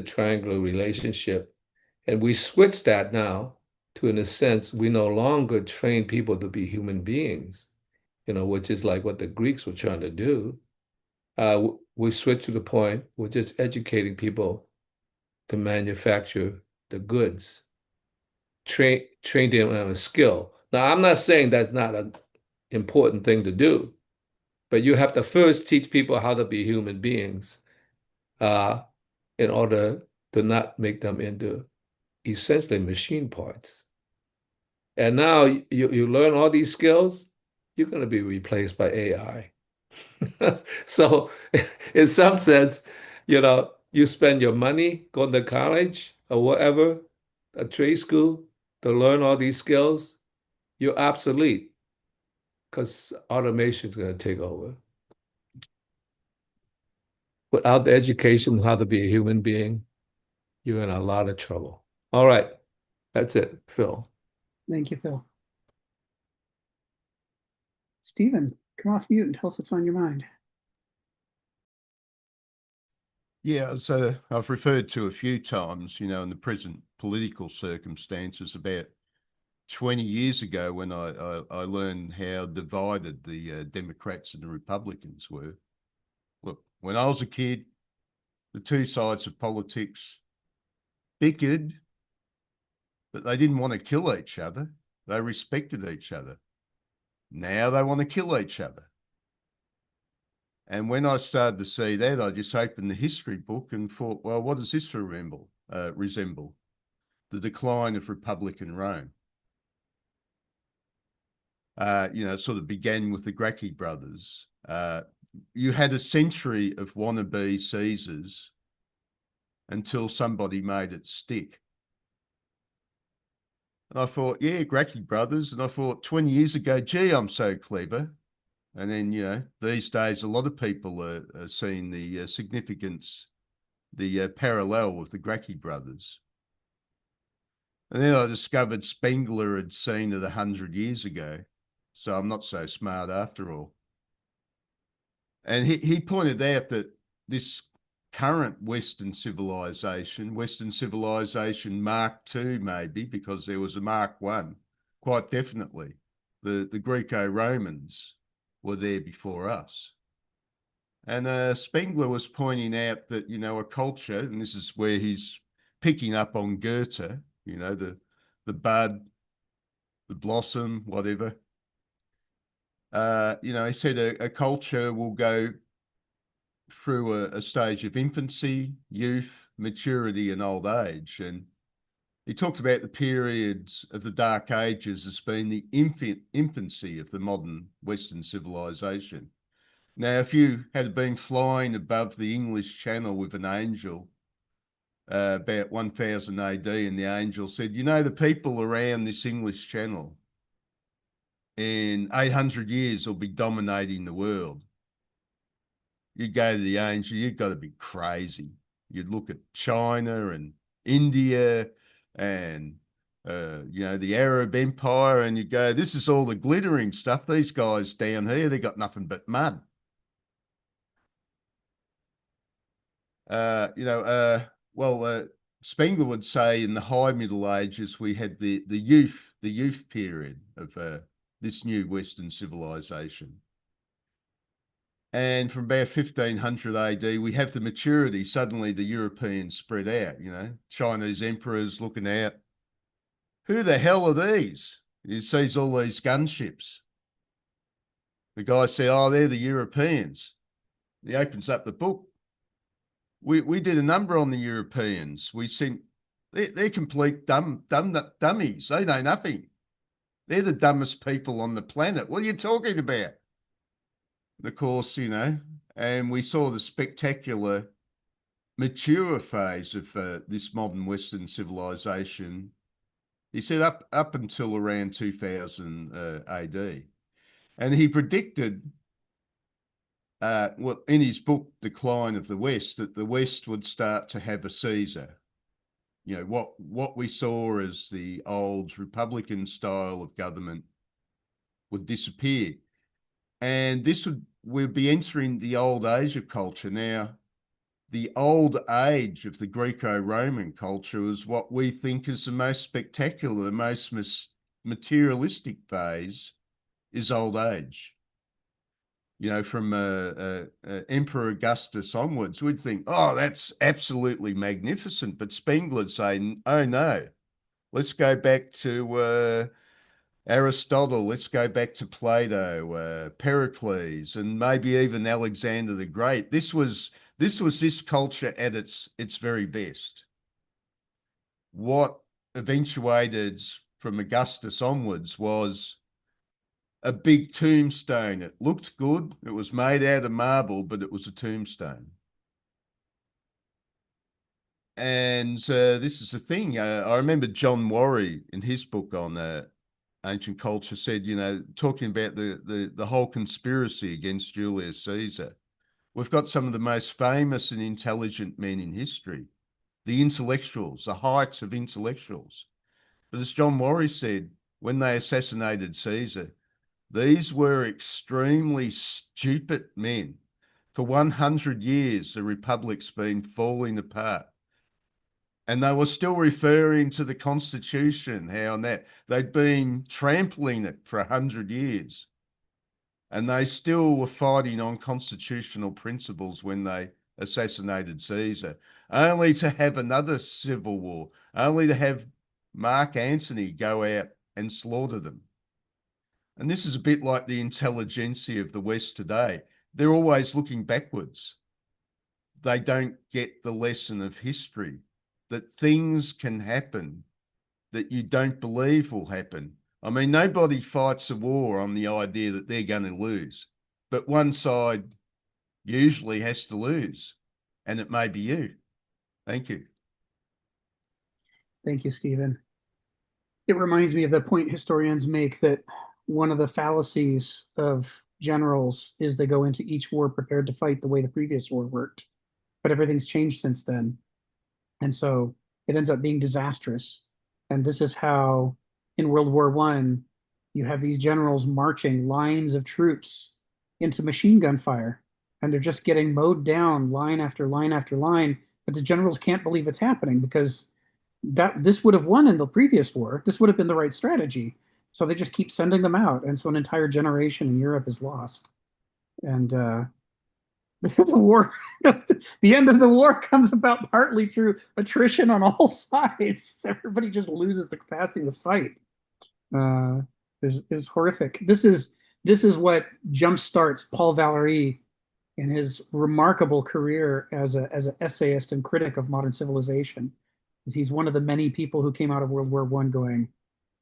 triangular relationship. And we switched that now to, in a sense, we no longer train people to be human beings, which is like what the Greeks were trying to do. We switched to the point we're just educating people to manufacture the goods, train them on a skill. Now, I'm not saying that's not an important thing to do, but you have to first teach people how to be human beings, uh, in order to not make them into essentially machine parts. And now you learn all these skills, you're going to be replaced by AI. So in some sense, you spend your money going to college or whatever, a trade school, to learn all these skills, you're obsolete because automation is going to take over. Without the education on how to be a human being, you're in a lot of trouble. All right, that's it, Phil. Thank you, Phil. Stephen, come off mute and tell us what's on your mind. Yeah, so I've referred to a few times, in the present political circumstances about 20 years ago when I learned how divided the Democrats and the Republicans were. Look, when I was a kid, the two sides of politics bickered, but they didn't want to kill each other. They respected each other. Now they want to kill each other. And when I started to see that, I just opened the history book and thought, well, what does this resemble? The decline of Republican Rome. It sort of began with the Gracchi brothers. You had a century of wannabe Caesars until somebody made it stick. And I thought, yeah, Gracchi brothers. And I thought 20 years ago, gee, I'm so clever. And then, these days, a lot of people are seeing the significance, the parallel with the Gracchi brothers. And then I discovered Spengler had seen it 100 years ago. So I'm not so smart after all. And he pointed out that this current Western civilization Mark II maybe, because there was a Mark I, quite definitely. The Greco-Romans were there before us. And Spengler was pointing out that, a culture, and this is where he's picking up on Goethe, the bud, the blossom, whatever. He said a culture will go through a stage of infancy, youth, maturity, and old age. And he talked about the periods of the Dark Ages as being the infancy of the modern Western civilization. Now, if you had been flying above the English Channel with an angel about 1000 AD, and the angel said, the people around this English Channel in 800 years will be dominating the world. You'd go to the angel, you've got to be crazy. You'd look at China and India and, the Arab Empire, and you go, this is all the glittering stuff. These guys down here, they got nothing but mud. Spengler would say in the high Middle Ages, we had the youth period of this new Western civilization. And from about 1500 AD, we have the maturity. Suddenly the Europeans spread out, Chinese emperors looking out. Who the hell are these? He sees all these gunships. The guy said, oh, they're the Europeans. He opens up the book. We did a number on the Europeans. We sent, they're complete dummies. They know nothing. They're the dumbest people on the planet. What are you talking about? And of course, and we saw the spectacular mature phase of this modern Western civilization. He said up until around 2000 AD. And he predicted, in his book, Decline of the West, that the West would start to have a Caesar. What we saw as the old Republican style of government would disappear. And we'll be entering the old age of culture. Now, the old age of the Greco-Roman culture is what we think is the most spectacular, the most materialistic phase is old age. From Emperor Augustus onwards, we'd think, oh, that's absolutely magnificent. But Spengler'd say, oh, no, let's go back to Aristotle, let's go back to Plato, Pericles, and maybe even Alexander the Great. This was this culture at its very best. What eventuated from Augustus onwards was a big tombstone. It looked good. It was made out of marble, but it was a tombstone. And this is the thing. I remember John Worry in his book on ancient culture said, you know, talking about the whole conspiracy against Julius Caesar. We've got some of the most famous and intelligent men in history, the intellectuals, the heights of intellectuals. But as John Worry said, when they assassinated Caesar, these were extremely stupid men. For 100 years, the Republic's been falling apart. And they were still referring to the Constitution, how on that they'd been trampling it for 100 years. And they still were fighting on constitutional principles when they assassinated Caesar, only to have another civil war, only to have Mark Antony go out and slaughter them. And this is a bit like the intelligentsia of the West today. They're always looking backwards. They don't get the lesson of history, that things can happen that you don't believe will happen. I mean, nobody fights a war on the idea that they're going to lose, but one side usually has to lose, and it may be you. Thank you. Thank you, Stephen. It reminds me of the point historians make that one of the fallacies of generals is they go into each war prepared to fight the way the previous war worked, but everything's changed since then. And so it ends up being disastrous. And this is how in World War I, you have these generals marching lines of troops into machine gun fire, and they're just getting mowed down line after line after line. But the generals can't believe it's happening because this would have won in the previous war. This would have been the right strategy. So they just keep sending them out. And so an entire generation in Europe is lost. And the war, the end of the war comes about partly through attrition on all sides. Everybody just loses the capacity to fight. Is horrific. This is what jumpstarts Paul Valéry in his remarkable career as an essayist and critic of modern civilization. He's one of the many people who came out of World War I going,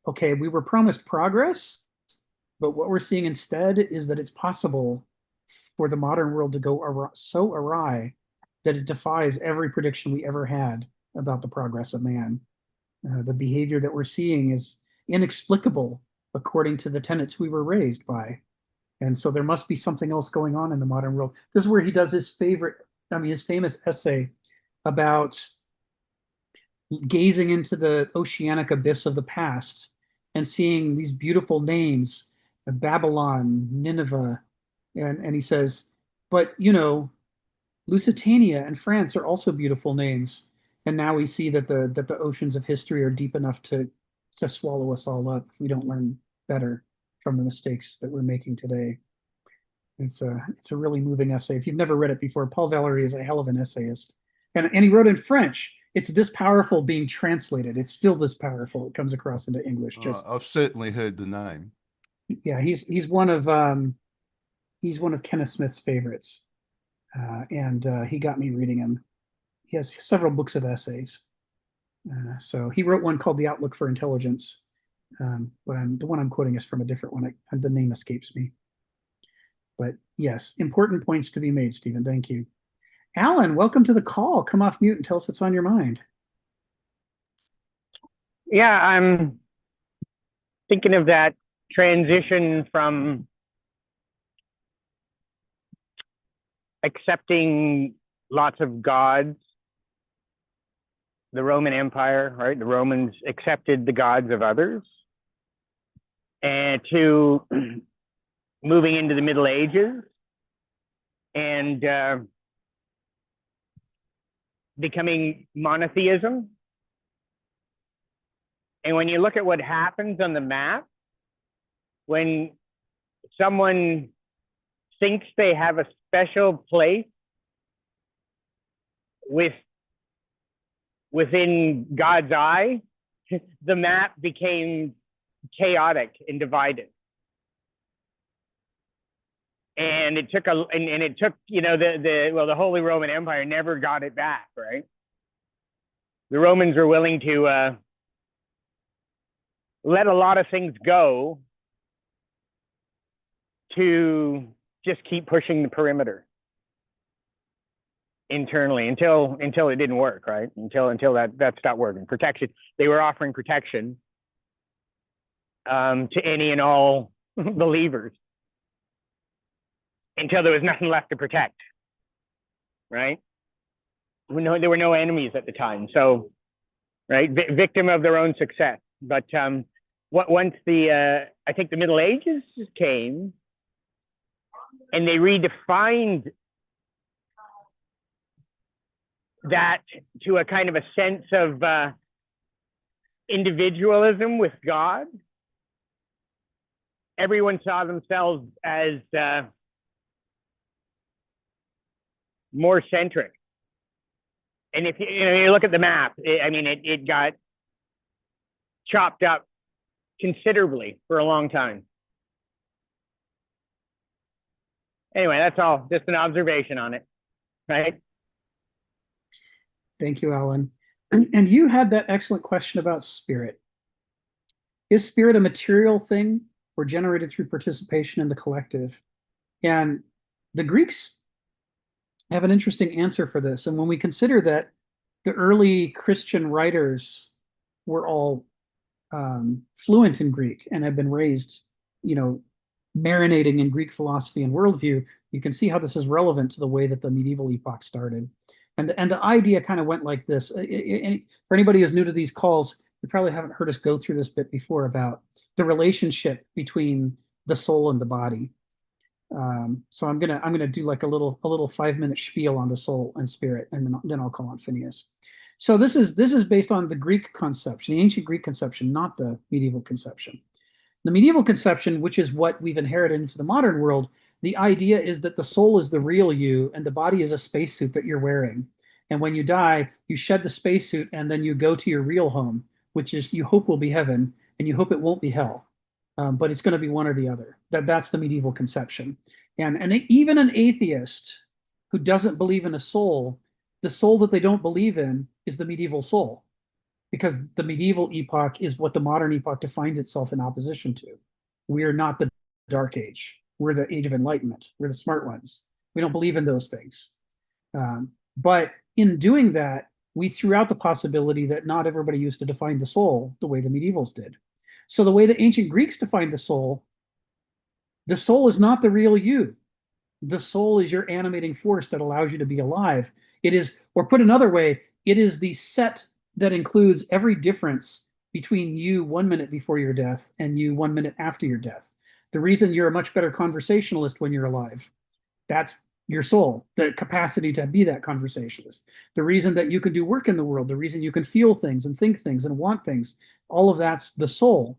okay, we were promised progress, but what we're seeing instead is that it's possible for the modern world to go so awry that it defies every prediction we ever had about the progress of man. The behavior that we're seeing is inexplicable according to the tenets we were raised by. And so there must be something else going on in the modern world. This is where he does his famous essay about gazing into the oceanic abyss of the past and seeing these beautiful names, Babylon, Nineveh, and he says, but you know, Lusitania and France are also beautiful names. And now we see that the oceans of history are deep enough to swallow us all up if we don't learn better from the mistakes that we're making today. It's a really moving essay. If you've never read it before, Paul Valéry is a hell of an essayist. And he wrote in French. It's this powerful being translated. It's still this powerful. It comes across into English. I've certainly heard the name. Yeah, he's one of Kenneth Smith's favorites, and he got me reading him. He has several books of essays. So he wrote one called The Outlook for Intelligence, but the one I'm quoting is from a different one. The name escapes me. But yes, important points to be made, Stephen. Thank you. Alan, welcome to the call. Come off mute and tell us what's on your mind. Yeah, I'm thinking of that transition from accepting lots of gods, the Roman Empire, right? The Romans accepted the gods of others, and to moving into the Middle Ages and becoming monotheism. And when you look at what happens on the map, when someone thinks they have a special place within God's eye, the map became chaotic and divided. And it took you know, the Holy Roman Empire never got it back, right? The Romans were willing to let a lot of things go to just keep pushing the perimeter. internally until it didn't work, right? Until that stopped working. Protection. They were offering protection to any and all believers until there was nothing left to protect, right? There were no enemies at the time, so right, victim of their own success. But once I think the Middle Ages came, and they redefined that to a kind of a sense of individualism with God. Everyone saw themselves as more centric. And if you look at the map, it got chopped up considerably for a long time. Anyway, that's all. Just an observation on it, right? Thank you, Alan. And you had that excellent question about spirit. Is spirit a material thing or generated through participation in the collective? And the Greeks have an interesting answer for this. And when we consider that the early Christian writers were all fluent in Greek and have been raised, marinating in Greek philosophy and worldview, you can see how this is relevant to the way that the medieval epoch started. And the idea kind of went like this. For anybody who's new to these calls, you probably haven't heard us go through this bit before about the relationship between the soul and the body. So I'm gonna do like a little 5-minute spiel on the soul and spirit, and then I'll call on Phineas. So this is based on the Greek conception, the ancient Greek conception, not the medieval conception. The medieval conception, which is what we've inherited into the modern world, the idea is that the soul is the real you and the body is a spacesuit that you're wearing. And when you die, you shed the spacesuit and then you go to your real home, which is you hope will be heaven, and you hope it won't be hell. But it's going to be one or the other. That's the medieval conception. And even an atheist who doesn't believe in a soul, the soul that they don't believe in is the medieval soul, because the medieval epoch is what the modern epoch defines itself in opposition to. We are not the dark age. We're the age of enlightenment. We're the smart ones. We don't believe in those things. But in doing that, we threw out the possibility that not everybody used to define the soul the way the medievals did. So the way the ancient Greeks defined the soul is not the real you. The soul is your animating force that allows you to be alive. It is, or put another way, it is the set that includes every difference between you 1 minute before your death and you 1 minute after your death. The reason you're a much better conversationalist when you're alive, that's your soul, the capacity to be that conversationalist. The reason that you can do work in the world, the reason you can feel things and think things and want things, all of that's the soul.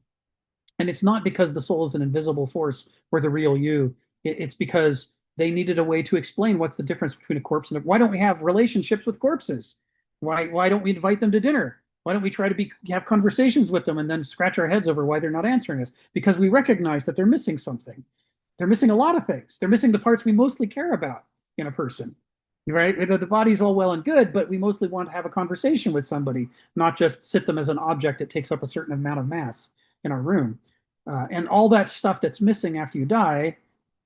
And it's not because the soul is an invisible force or the real you. It's because they needed a way to explain what's the difference between a corpse and why don't we have relationships with corpses? Why don't we invite them to dinner? Why don't we try to have conversations with them and then scratch our heads over why they're not answering us? Because we recognize that they're missing something. They're missing a lot of things. They're missing the parts we mostly care about in a person, right? The body's all well and good, but we mostly want to have a conversation with somebody, not just sit them as an object that takes up a certain amount of mass in our room. And all that stuff that's missing after you die,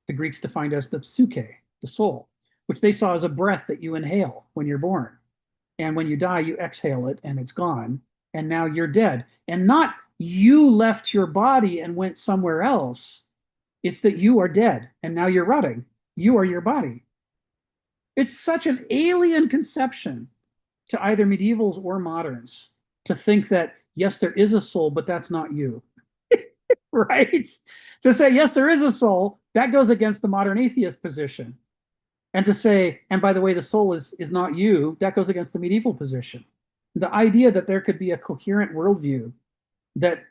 the Greeks defined as the psyche, the soul, which they saw as a breath that you inhale when you're born. And when you die, you exhale it and it's gone. And now you're dead. And not you left your body and went somewhere else. It's that you are dead and now you're rotting. You are your body. It's such an alien conception to either medievals or moderns to think that, yes, there is a soul, but that's not you. Right? To say, yes, there is a soul, that goes against the modern atheist position. And to say, and by the way, the soul is not you, that goes against the medieval position. The idea that there could be a coherent worldview that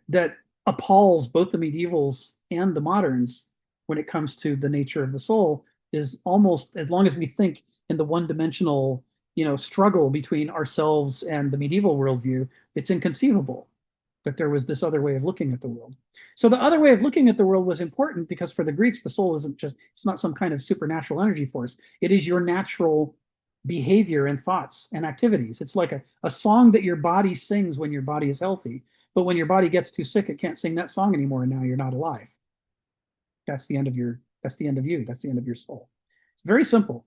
appalls both the medievals and the moderns when it comes to the nature of the soul is almost, as long as we think in the one-dimensional, struggle between ourselves and the medieval worldview, it's inconceivable that there was this other way of looking at the world. So the other way of looking at the world was important because for the Greeks, the soul it's not some kind of supernatural energy force. It is your natural behavior and thoughts and activities. It's like a song that your body sings when your body is healthy. But when your body gets too sick, it can't sing that song anymore, and now you're not alive. That's the end of you. That's the end of your soul. It's very simple.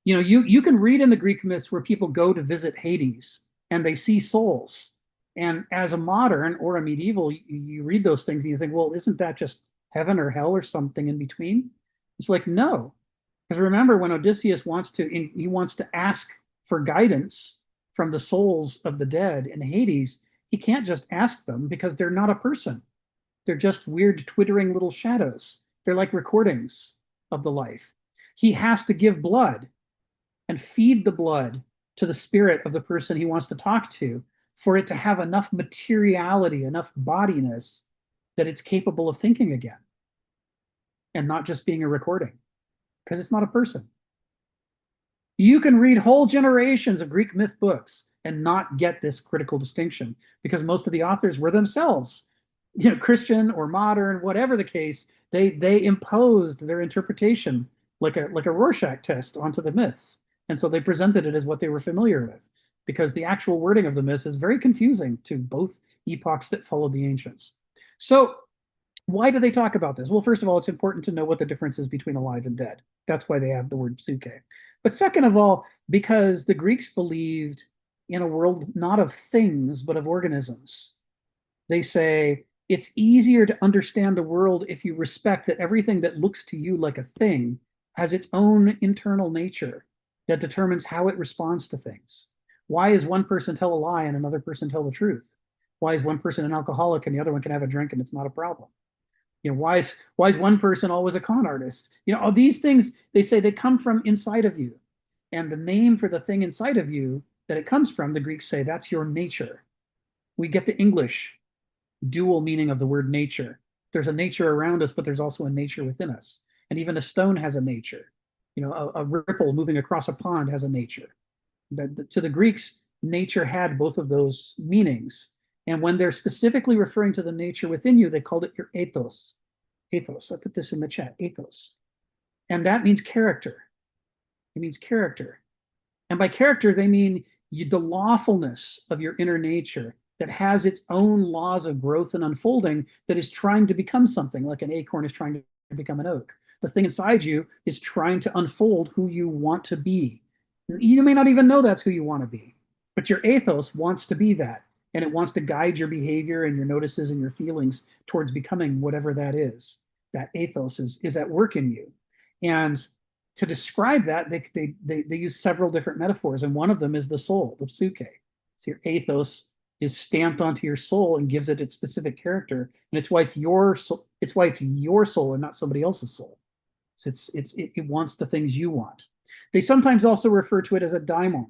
You know, you can read in the Greek myths where people go to visit Hades and they see souls. And as a modern or a medieval, you read those things and you think, well, isn't that just heaven or hell or something in between? It's like, no. Because remember, when Odysseus wants to ask for guidance from the souls of the dead in Hades, he can't just ask them because they're not a person. They're just weird twittering little shadows. They're like recordings of the life. He has to give blood and feed the blood to the spirit of the person he wants to talk to for it to have enough materiality, enough bodiness that it's capable of thinking again and not just being a recording, because it's not a person. You can read whole generations of Greek myth books and not get this critical distinction because most of the authors were themselves, you know, Christian or modern, whatever the case. They imposed their interpretation like a Rorschach test onto the myths, and so they presented it as what they were familiar with, because the actual wording of the myths is very confusing to both epochs that followed the ancients. So why do they talk about this? Well, first of all, it's important to know what the difference is between alive and dead. That's why they have the word psyche. But second of all, because the Greeks believed in a world not of things, but of organisms. They say it's easier to understand the world if you respect that everything that looks to you like a thing has its own internal nature that determines how it responds to things. Why is one person tell a lie and another person tell the truth? Why is one person an alcoholic and the other one can have a drink and it's not a problem? You know, why is one person always a con artist? You know, all these things, they say they come from inside of you. And the name for the thing inside of you that it comes from, the Greeks say, that's your nature. We get the English dual meaning of the word nature. There's a nature around us, but there's also a nature within us. And even a stone has a nature. You know, a ripple moving across a pond has a nature. To the Greeks, nature had both of those meanings. And when they're specifically referring to the nature within you, they called it your ethos. Ethos. I put this in the chat. Ethos. And that means character. It means character. And by character, they mean the lawfulness of your inner nature that has its own laws of growth and unfolding, that is trying to become something, like an acorn is trying to become an oak. The thing inside you is trying to unfold who you want to be. You may not even know that's who you want to be, but your ethos wants to be that. And it wants to guide your behavior and your notices and your feelings towards becoming whatever that is. That ethos is at work in you. And to describe that, they use several different metaphors, and one of them is the soul, the psyche. So your ethos is stamped onto your soul and gives it its specific character, and it's why it's your soul. It's why it's your soul and not somebody else's soul. So it wants the things you want. They sometimes also refer to it as a daimon.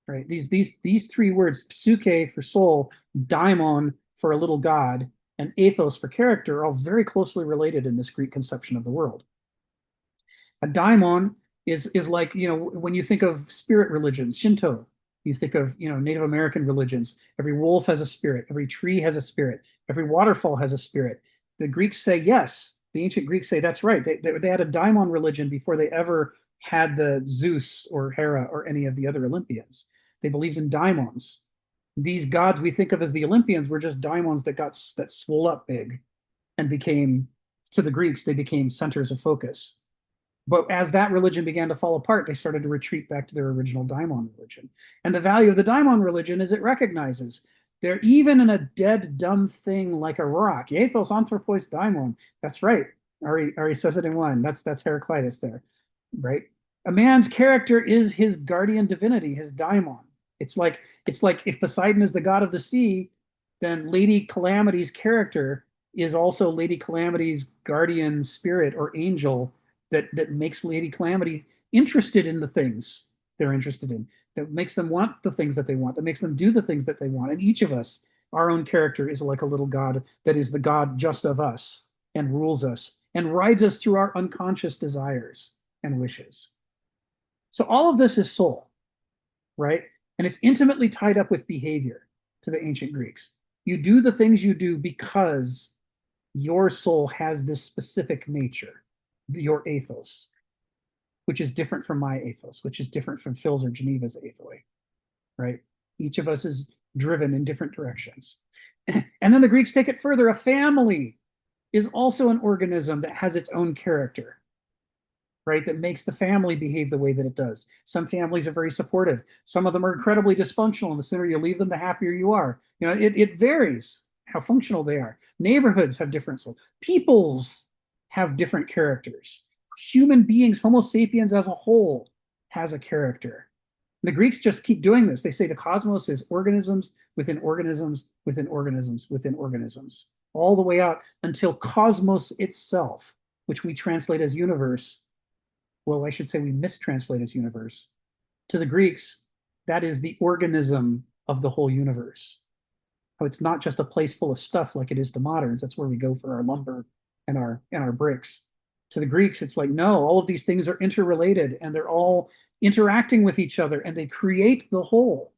Right? These three words, psyche for soul, daimon for a little god, and ethos for character, are all very closely related in this Greek conception of the world. A daimon is like, you know, when you think of spirit religions, Shinto, you think of, you know, Native American religions. Every wolf has a spirit. Every tree has a spirit. Every waterfall has a spirit. The Greeks say yes. The ancient Greeks say that's right. They had a daimon religion before they ever had the Zeus or Hera or any of the other Olympians. They believed in daimons. These gods we think of as the Olympians were just daimons that swole up big and became, to the Greeks, they became centers of focus. But as that religion began to fall apart, they started to retreat back to their original daimon religion. And the value of the daimon religion is it recognizes they're even in a dead, dumb thing like a rock. Ethos anthropos daimon. That's right. Ari says it in one. That's Heraclitus there, right? A man's character is his guardian divinity, his daimon. It's like if Poseidon is the god of the sea, then Lady Calamity's character is also Lady Calamity's guardian spirit or angel that makes Lady Calamity interested in the things they're interested in, that makes them want the things that they want, that makes them do the things that they want. And each of us, our own character is like a little god that is the god just of us and rules us and rides us through our unconscious desires and wishes. So all of this is soul, right? And it's intimately tied up with behavior to the ancient Greeks. You do the things you do because your soul has this specific nature, your ethos, which is different from my ethos, which is different from Phil's or Geneva's ethos, right? Each of us is driven in different directions. And then the Greeks take it further. A family is also an organism that has its own character, right? That makes the family behave the way that it does. Some families are very supportive. Some of them are incredibly dysfunctional, and the sooner you leave them, the happier you are. You know, it varies how functional they are. Neighborhoods have different, peoples have different characters. Human beings, Homo sapiens as a whole, has a character. The Greeks just keep doing this. They say the cosmos is organisms within organisms within organisms within organisms, all the way out until cosmos itself, which we translate as universe. Well, I should say we mistranslate as universe. To the Greeks, that is the organism of the whole universe. So it's not just a place full of stuff like it is to moderns. That's where we go for our lumber and our bricks. To the Greeks, it's like, no, all of these things are interrelated and they're all interacting with each other and they create the whole.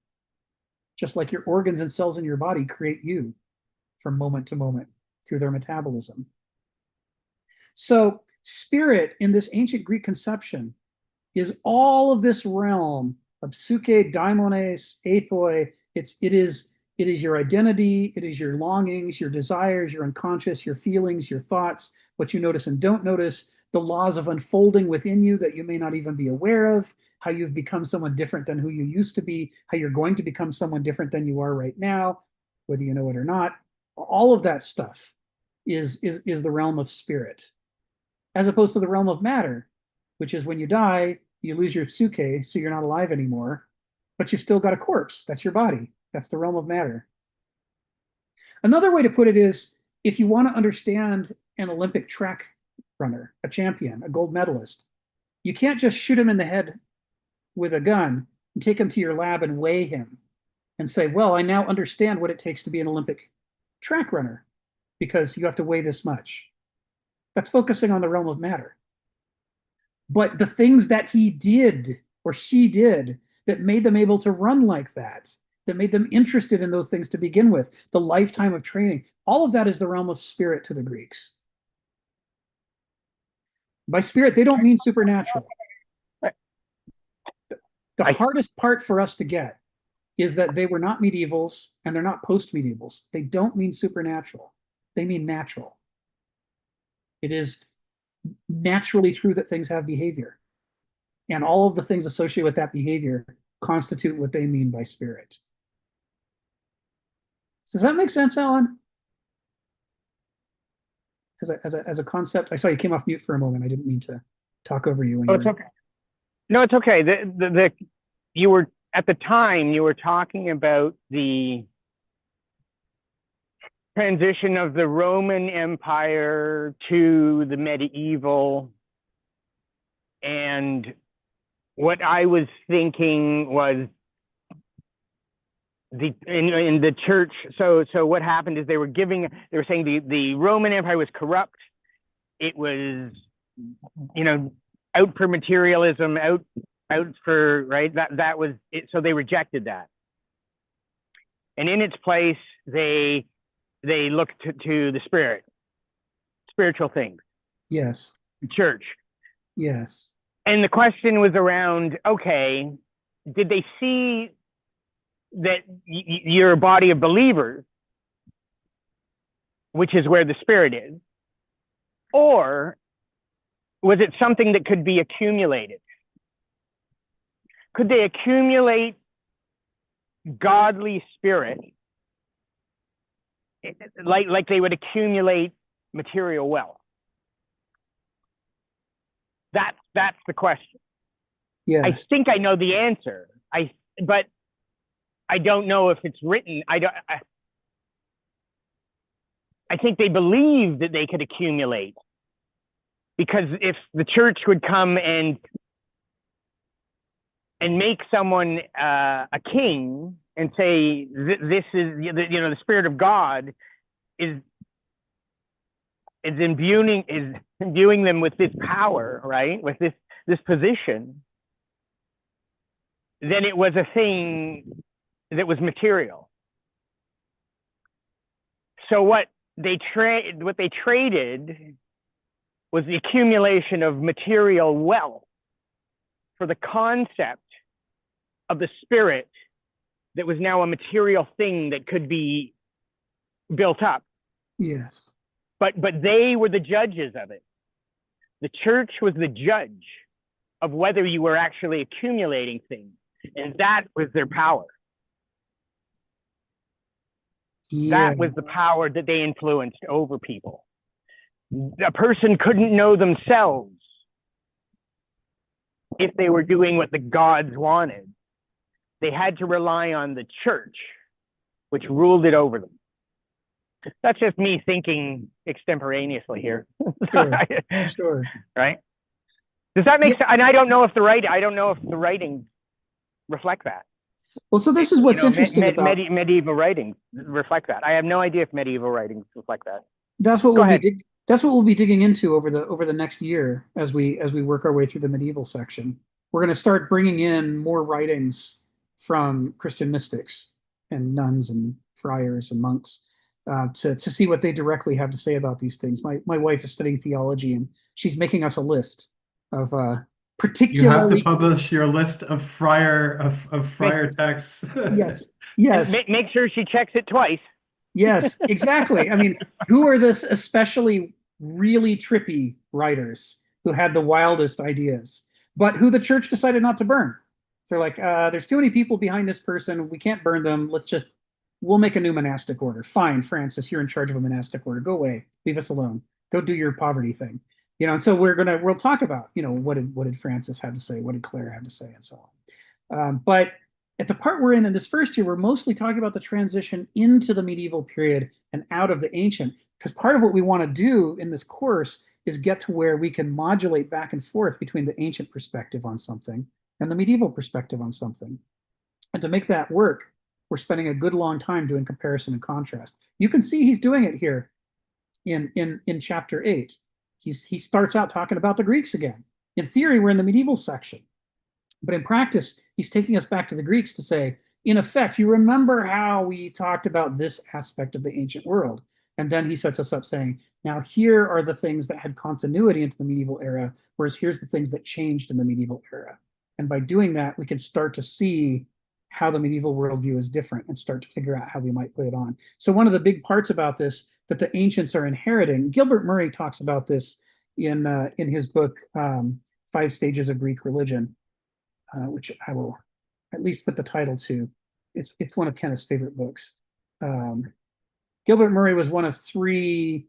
Just like your organs and cells in your body create you from moment to moment through their metabolism. So spirit in this ancient Greek conception is all of this realm of psyche, daimones, ethoi. It is your identity, it is your longings, your desires, your unconscious, your feelings, your thoughts, what you notice and don't notice, the laws of unfolding within you that you may not even be aware of, how you've become someone different than who you used to be, how you're going to become someone different than you are right now, whether you know it or not. All of that stuff is the realm of spirit, as opposed to the realm of matter, which is when you die, you lose your psyche, so you're not alive anymore, but you've still got a corpse. That's your body. That's the realm of matter. Another way to put it is, if you want to understand an Olympic track runner, a champion, a gold medalist, you can't just shoot him in the head with a gun and take him to your lab and weigh him and say, well, I now understand what it takes to be an Olympic track runner because you have to weigh this much. That's focusing on the realm of matter. But the things that he did or she did that made them able to run like that made them interested in those things to begin with, the lifetime of training, all of that is the realm of spirit to the Greeks. By spirit, they don't mean supernatural. The hardest part for us to get is that they were not medievals and they're not post-medievals. They don't mean supernatural. They mean natural. It is naturally true that things have behavior. And all of the things associated with that behavior constitute what they mean by spirit. Does that make sense, Alan? As a concept, I saw you came off mute for a moment. I didn't mean to talk over you. Oh, it's okay. No, it's okay. You were at the time you were talking about the transition of the Roman Empire to the medieval, and what I was thinking was in the church. So what happened is they were saying the Roman Empire was corrupt. It was, out for materialism, out for, right? That was it. So they rejected that. And in its place, they looked to the spiritual things. Yes. The church. Yes. And the question was around, okay, did they see that you're a body of believers, which is where the spirit is, or was it something that could be accumulated? Could they accumulate godly spirit like they would accumulate material wealth? That's the question. Yes. I think I know the answer. But I don't know if it's written. I think they believed that they could accumulate, because if the church would come and make someone a king and say this is the Spirit of God is imbuing them with this power, right? With this position, then it was a thing that was material. So what they traded was the accumulation of material wealth for the concept of the spirit that was now a material thing that could be built up. Yes. But they were the judges of it. The church was the judge of whether you were actually accumulating things, and that was their power. Yeah. That was the power that they influenced over people. A person couldn't know themselves if they were doing what the gods wanted. They had to rely on the church, which ruled it over them. That's just me thinking extemporaneously here. Sure. Right? Does that make sense? And I don't know if the writings reflect that. Well, so this is what's interesting about medieval writings reflect that. I have no idea if medieval writings reflect that. That's what we'll be digging into over the next year as we work our way through the medieval section. We're going to start bringing in more writings from Christian mystics and nuns and friars and monks to see what they directly have to say about these things. My wife is studying theology, and she's making us a list of particularly. You have to publish your list of friar texts. Yes. Make sure she checks it twice. Yes, exactly. I mean, who are this especially really trippy writers who had the wildest ideas, but who the church decided not to burn? So they're like, there's too many people behind this person. We can't burn them. We'll make a new monastic order. Fine, Francis, you're in charge of a monastic order. Go away. Leave us alone. Go do your poverty thing. And so we'll talk about, what did Francis have to say? What did Clare have to say? And so on. But at the part we're in this first year, we're mostly talking about the transition into the medieval period and out of the ancient, because part of what we want to do in this course is get to where we can modulate back and forth between the ancient perspective on something and the medieval perspective on something. And to make that work, we're spending a good long time doing comparison and contrast. You can see he's doing it here in chapter 8. He starts out talking about the Greeks again. In theory, we're in the medieval section. But in practice, he's taking us back to the Greeks to say, in effect, you remember how we talked about this aspect of the ancient world. And then he sets us up saying, now here are the things that had continuity into the medieval era, whereas here's the things that changed in the medieval era. And by doing that, we can start to see how the medieval worldview is different and start to figure out how we might put it on. So one of the big parts about this that the ancients are inheriting, Gilbert Murray talks about this in his book, 5 Stages of Greek Religion, which I will at least put the title to. It's one of Kenneth's favorite books. Gilbert Murray was one of 3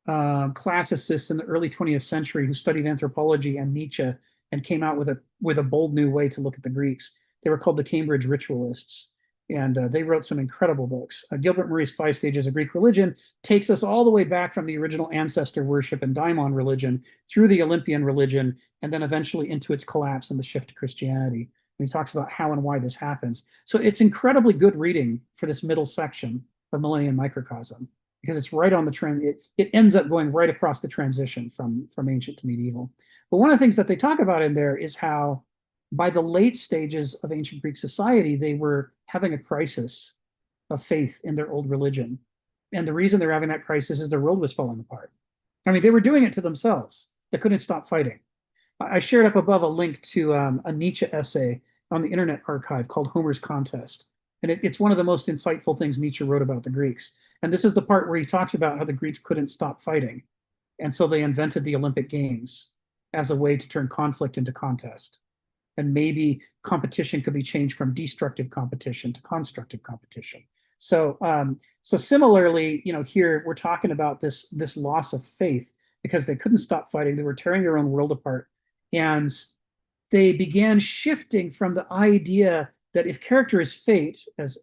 classicists in the early 20th century who studied anthropology and Nietzsche and came out with a bold new way to look at the Greeks. They were called the Cambridge Ritualists, and they wrote some incredible books. Gilbert Murray's 5 Stages of Greek Religion takes us all the way back from the original ancestor worship and daimon religion through the Olympian religion, and then eventually into its collapse and the shift to Christianity. And he talks about how and why this happens. So it's incredibly good reading for this middle section of Millennia and Microcosm, because it's right on the trend. It ends up going right across the transition from ancient to medieval. But one of the things that they talk about in there is how by the late stages of ancient Greek society, they were having a crisis of faith in their old religion. And the reason they're having that crisis is their world was falling apart. I mean, they were doing it to themselves. They couldn't stop fighting. I shared up above a link to a Nietzsche essay on the Internet Archive called Homer's Contest. And it's one of the most insightful things Nietzsche wrote about the Greeks. And this is the part where he talks about how the Greeks couldn't stop fighting. And so they invented the Olympic Games as a way to turn conflict into contest. And maybe competition could be changed from destructive competition to constructive competition. So similarly, here we're talking about this loss of faith because they couldn't stop fighting. They were tearing their own world apart. And they began shifting from the idea that if character is fate, as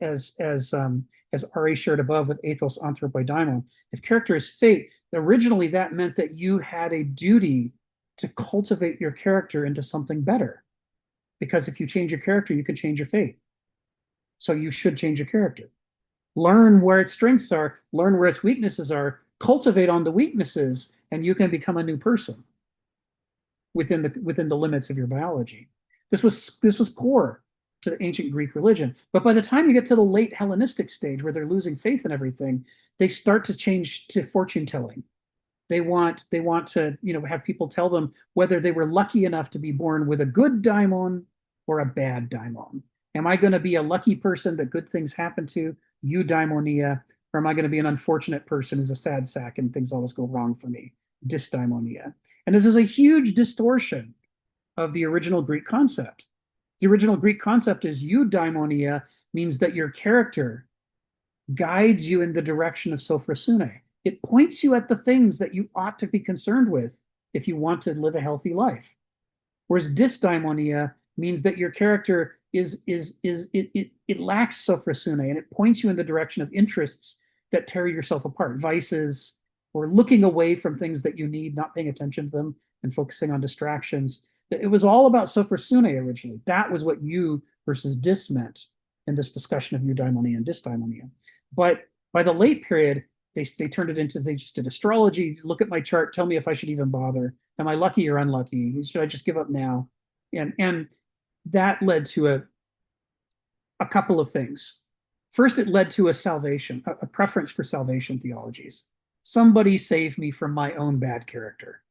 Ari shared above with ethos, anthropoi, daimon, if character is fate, originally that meant that you had a duty to cultivate your character into something better. Because if you change your character, you can change your fate. So you should change your character. Learn where its strengths are, learn where its weaknesses are, cultivate on the weaknesses, and you can become a new person within the limits of your biology. This was core to the ancient Greek religion. But by the time you get to the late Hellenistic stage where they're losing faith in everything, they start to change to fortune telling. They want to have people tell them whether they were lucky enough to be born with a good daimon or a bad daimon. Am I going to be a lucky person that good things happen to, you daimonia, or am I going to be an unfortunate person who's a sad sack and things always go wrong for me? dysdaimonia. And this is a huge distortion of the original Greek concept. The original Greek concept is eudaimonia, means that your character guides you in the direction of sophrosune. It points you at the things that you ought to be concerned with if you want to live a healthy life. Whereas dysdaimonia means that your character it lacks sophrosune, and it points you in the direction of interests that tear yourself apart, vices, or looking away from things that you need, not paying attention to them, and focusing on distractions. It was all about sophrosune originally. That was what eu versus dys meant in this discussion of eudaimonia and dysdaimonia. But by the late period, they turned it into, they just did astrology. Look at my chart, tell me if I should even bother. Am I lucky or unlucky? Should I just give up now? And that led to a couple of things. First, it led to a salvation, a preference for salvation theologies. Somebody save me from my own bad character.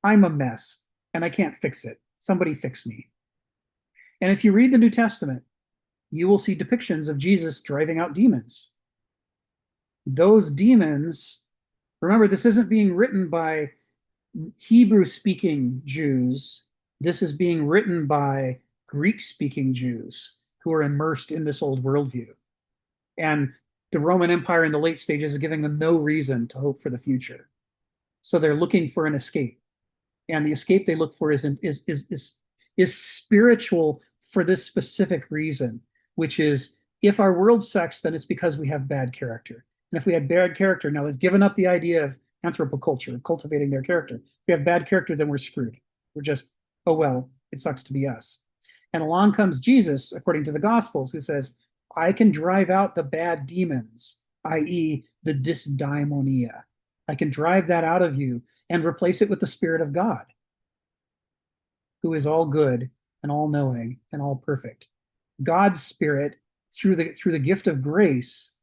I'm a mess and I can't fix it. Somebody fix me. And if you read the New Testament, you will see depictions of Jesus driving out demons. Those demons, remember, this isn't being written by Hebrew-speaking Jews. This is being written by Greek-speaking Jews who are immersed in this old worldview. And the Roman Empire in the late stages is giving them no reason to hope for the future. So they're looking for an escape. And the escape they look for is spiritual for this specific reason, which is, if our world sucks, then it's because we have bad character. And if we had bad character, now they've given up the idea of anthropoculture, of cultivating their character. If we have bad character, then we're screwed. We're just, oh, well, it sucks to be us. And along comes Jesus, according to the Gospels, who says, I can drive out the bad demons, i.e. the dysdaimonia. I can drive that out of you and replace it with the Spirit of God, who is all good and all knowing and all perfect. God's Spirit, through the gift of grace,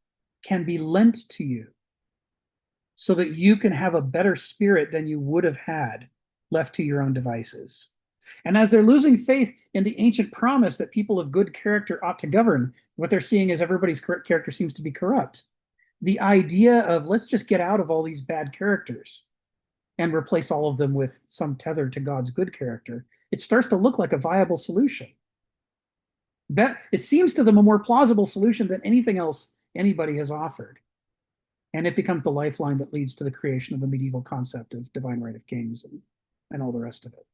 can be lent to you so that you can have a better spirit than you would have had left to your own devices. And as they're losing faith in the ancient promise that people of good character ought to govern, what they're seeing is everybody's character seems to be corrupt. The idea of, let's just get out of all these bad characters and replace all of them with some tether to God's good character, it starts to look like a viable solution. It seems to them a more plausible solution than anything else anybody has offered. And it becomes the lifeline that leads to the creation of the medieval concept of divine right of kings and all the rest of it.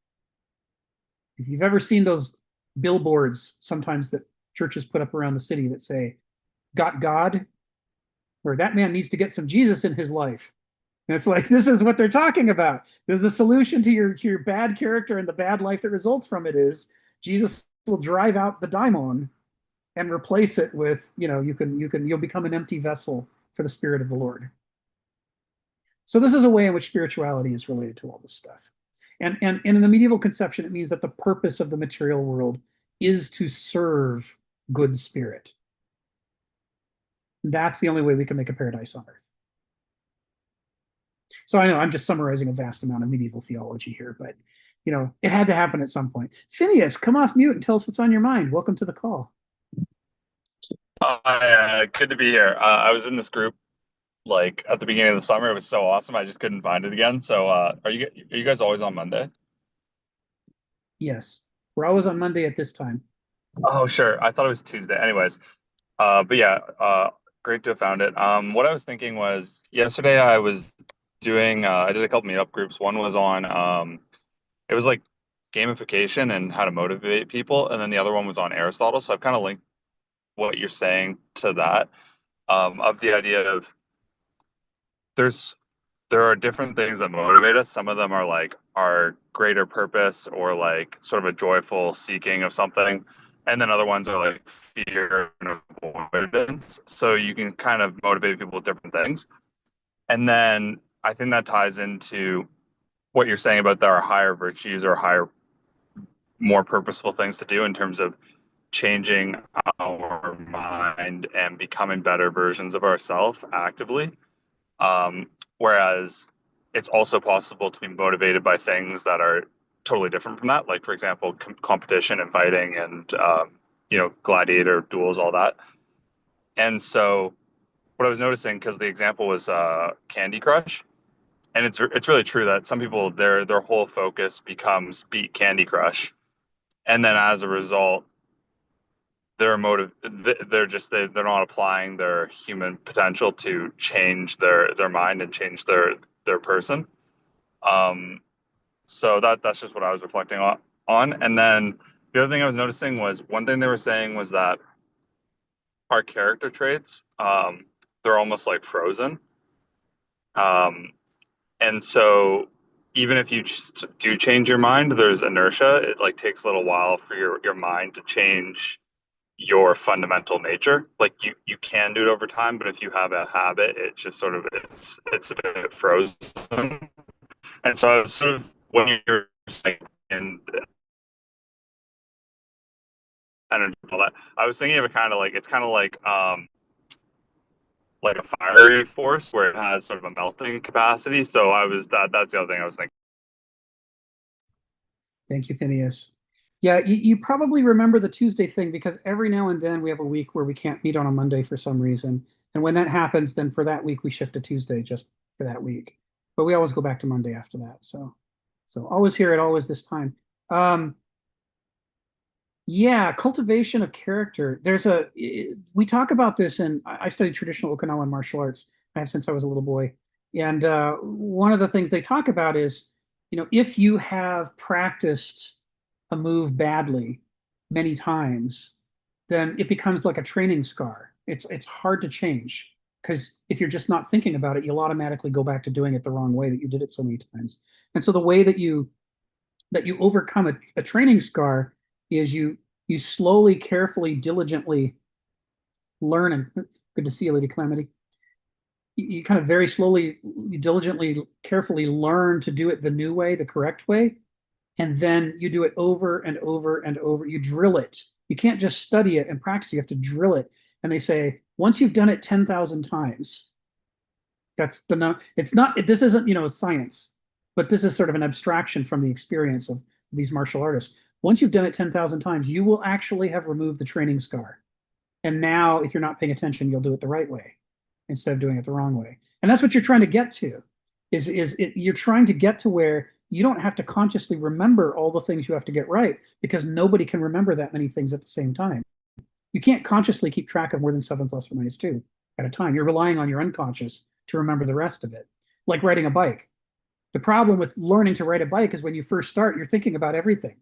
If you've ever seen those billboards sometimes that churches put up around the city that say, got God, or that man needs to get some Jesus in his life. And it's like, this is what they're talking about. The solution to your bad character and the bad life that results from it is Jesus will drive out the daimon and replace it with, you'll become an empty vessel for the Spirit of the Lord. So this is a way in which spirituality is related to all this stuff. And in the medieval conception, it means that the purpose of the material world is to serve good spirit. That's the only way we can make a paradise on earth. So I know I'm just summarizing a vast amount of medieval theology here, but it had to happen at some point. Phineas, come off mute and tell us what's on your mind. Welcome to the call. Good to be here. I was in this group like at the beginning of the summer. It was so awesome. I just couldn't find it again. So are you guys always on Monday? Yes, we're always on Monday at this time. Oh, sure. I thought it was Tuesday. Anyways, but yeah, great to have found it. What I was thinking was yesterday I was doing I did a couple meetup groups. One was on it was like gamification and how to motivate people, and then the other one was on Aristotle. So I've kind of linked what you're saying to that, of the idea of there are different things that motivate us. Some of them are like our greater purpose or like sort of a joyful seeking of something. And then other ones are like fear and avoidance. So you can kind of motivate people with different things. And then I think that ties into what you're saying about there are higher virtues or higher, more purposeful things to do in terms of changing our mind and becoming better versions of ourselves actively. Whereas it's also possible to be motivated by things that are totally different from that. Like, for example, competition and fighting and, gladiator duels, all that. And so what I was noticing, because the example was Candy Crush, and it's really true that some people their whole focus becomes beat Candy Crush, and then as a result, they're not applying their human potential to change their mind and change their person. So that's just what I was reflecting on. And then the other thing I was noticing was one thing they were saying was that our character traits, they're almost like frozen. And so even if you just do change your mind, there's inertia. It like takes a little while for your mind to change your fundamental nature. Like you can do it over time, but if you have a habit, it just sort of it's a bit frozen. And so I was sort of when you're saying and energy and all that, I was thinking of it kind of like it's kind of like a fiery force where it has sort of a melting capacity. So that's the other thing I was thinking. Thank you, Phineas. Yeah, you probably remember the Tuesday thing because every now and then we have a week where we can't meet on a Monday for some reason. And when that happens, then for that week, we shift to Tuesday just for that week. But we always go back to Monday after that. So always here at always this time. Yeah, cultivation of character. We talk about this, and I studied traditional Okinawan martial arts. I have since I was a little boy. And one of the things they talk about is, if you have practiced a move badly many times, then it becomes like a training scar. It's hard to change because if you're just not thinking about it, you'll automatically go back to doing it the wrong way that you did it so many times. And so the way that you overcome a training scar is you slowly, carefully, diligently learn. And good to see you, Lady Calamity. You kind of very slowly, diligently, carefully learn to do it the new way, the correct way. And then you do it over and over and over. You drill it. You can't just study it and practice. You have to drill it. And they say, once you've done it 10,000 times, that's the no. It's not. This isn't science, but this is sort of an abstraction from the experience of these martial artists. Once you've done it 10,000 times, you will actually have removed the training scar. And now, if you're not paying attention, you'll do it the right way instead of doing it the wrong way. And that's what you're trying to get to. You're trying to get to where you don't have to consciously remember all the things you have to get right because nobody can remember that many things at the same time. You can't consciously keep track of more than 7 plus or minus 2 at a time. You're relying on your unconscious to remember the rest of it. Like riding a bike. The problem with learning to ride a bike is when you first start, you're thinking about everything.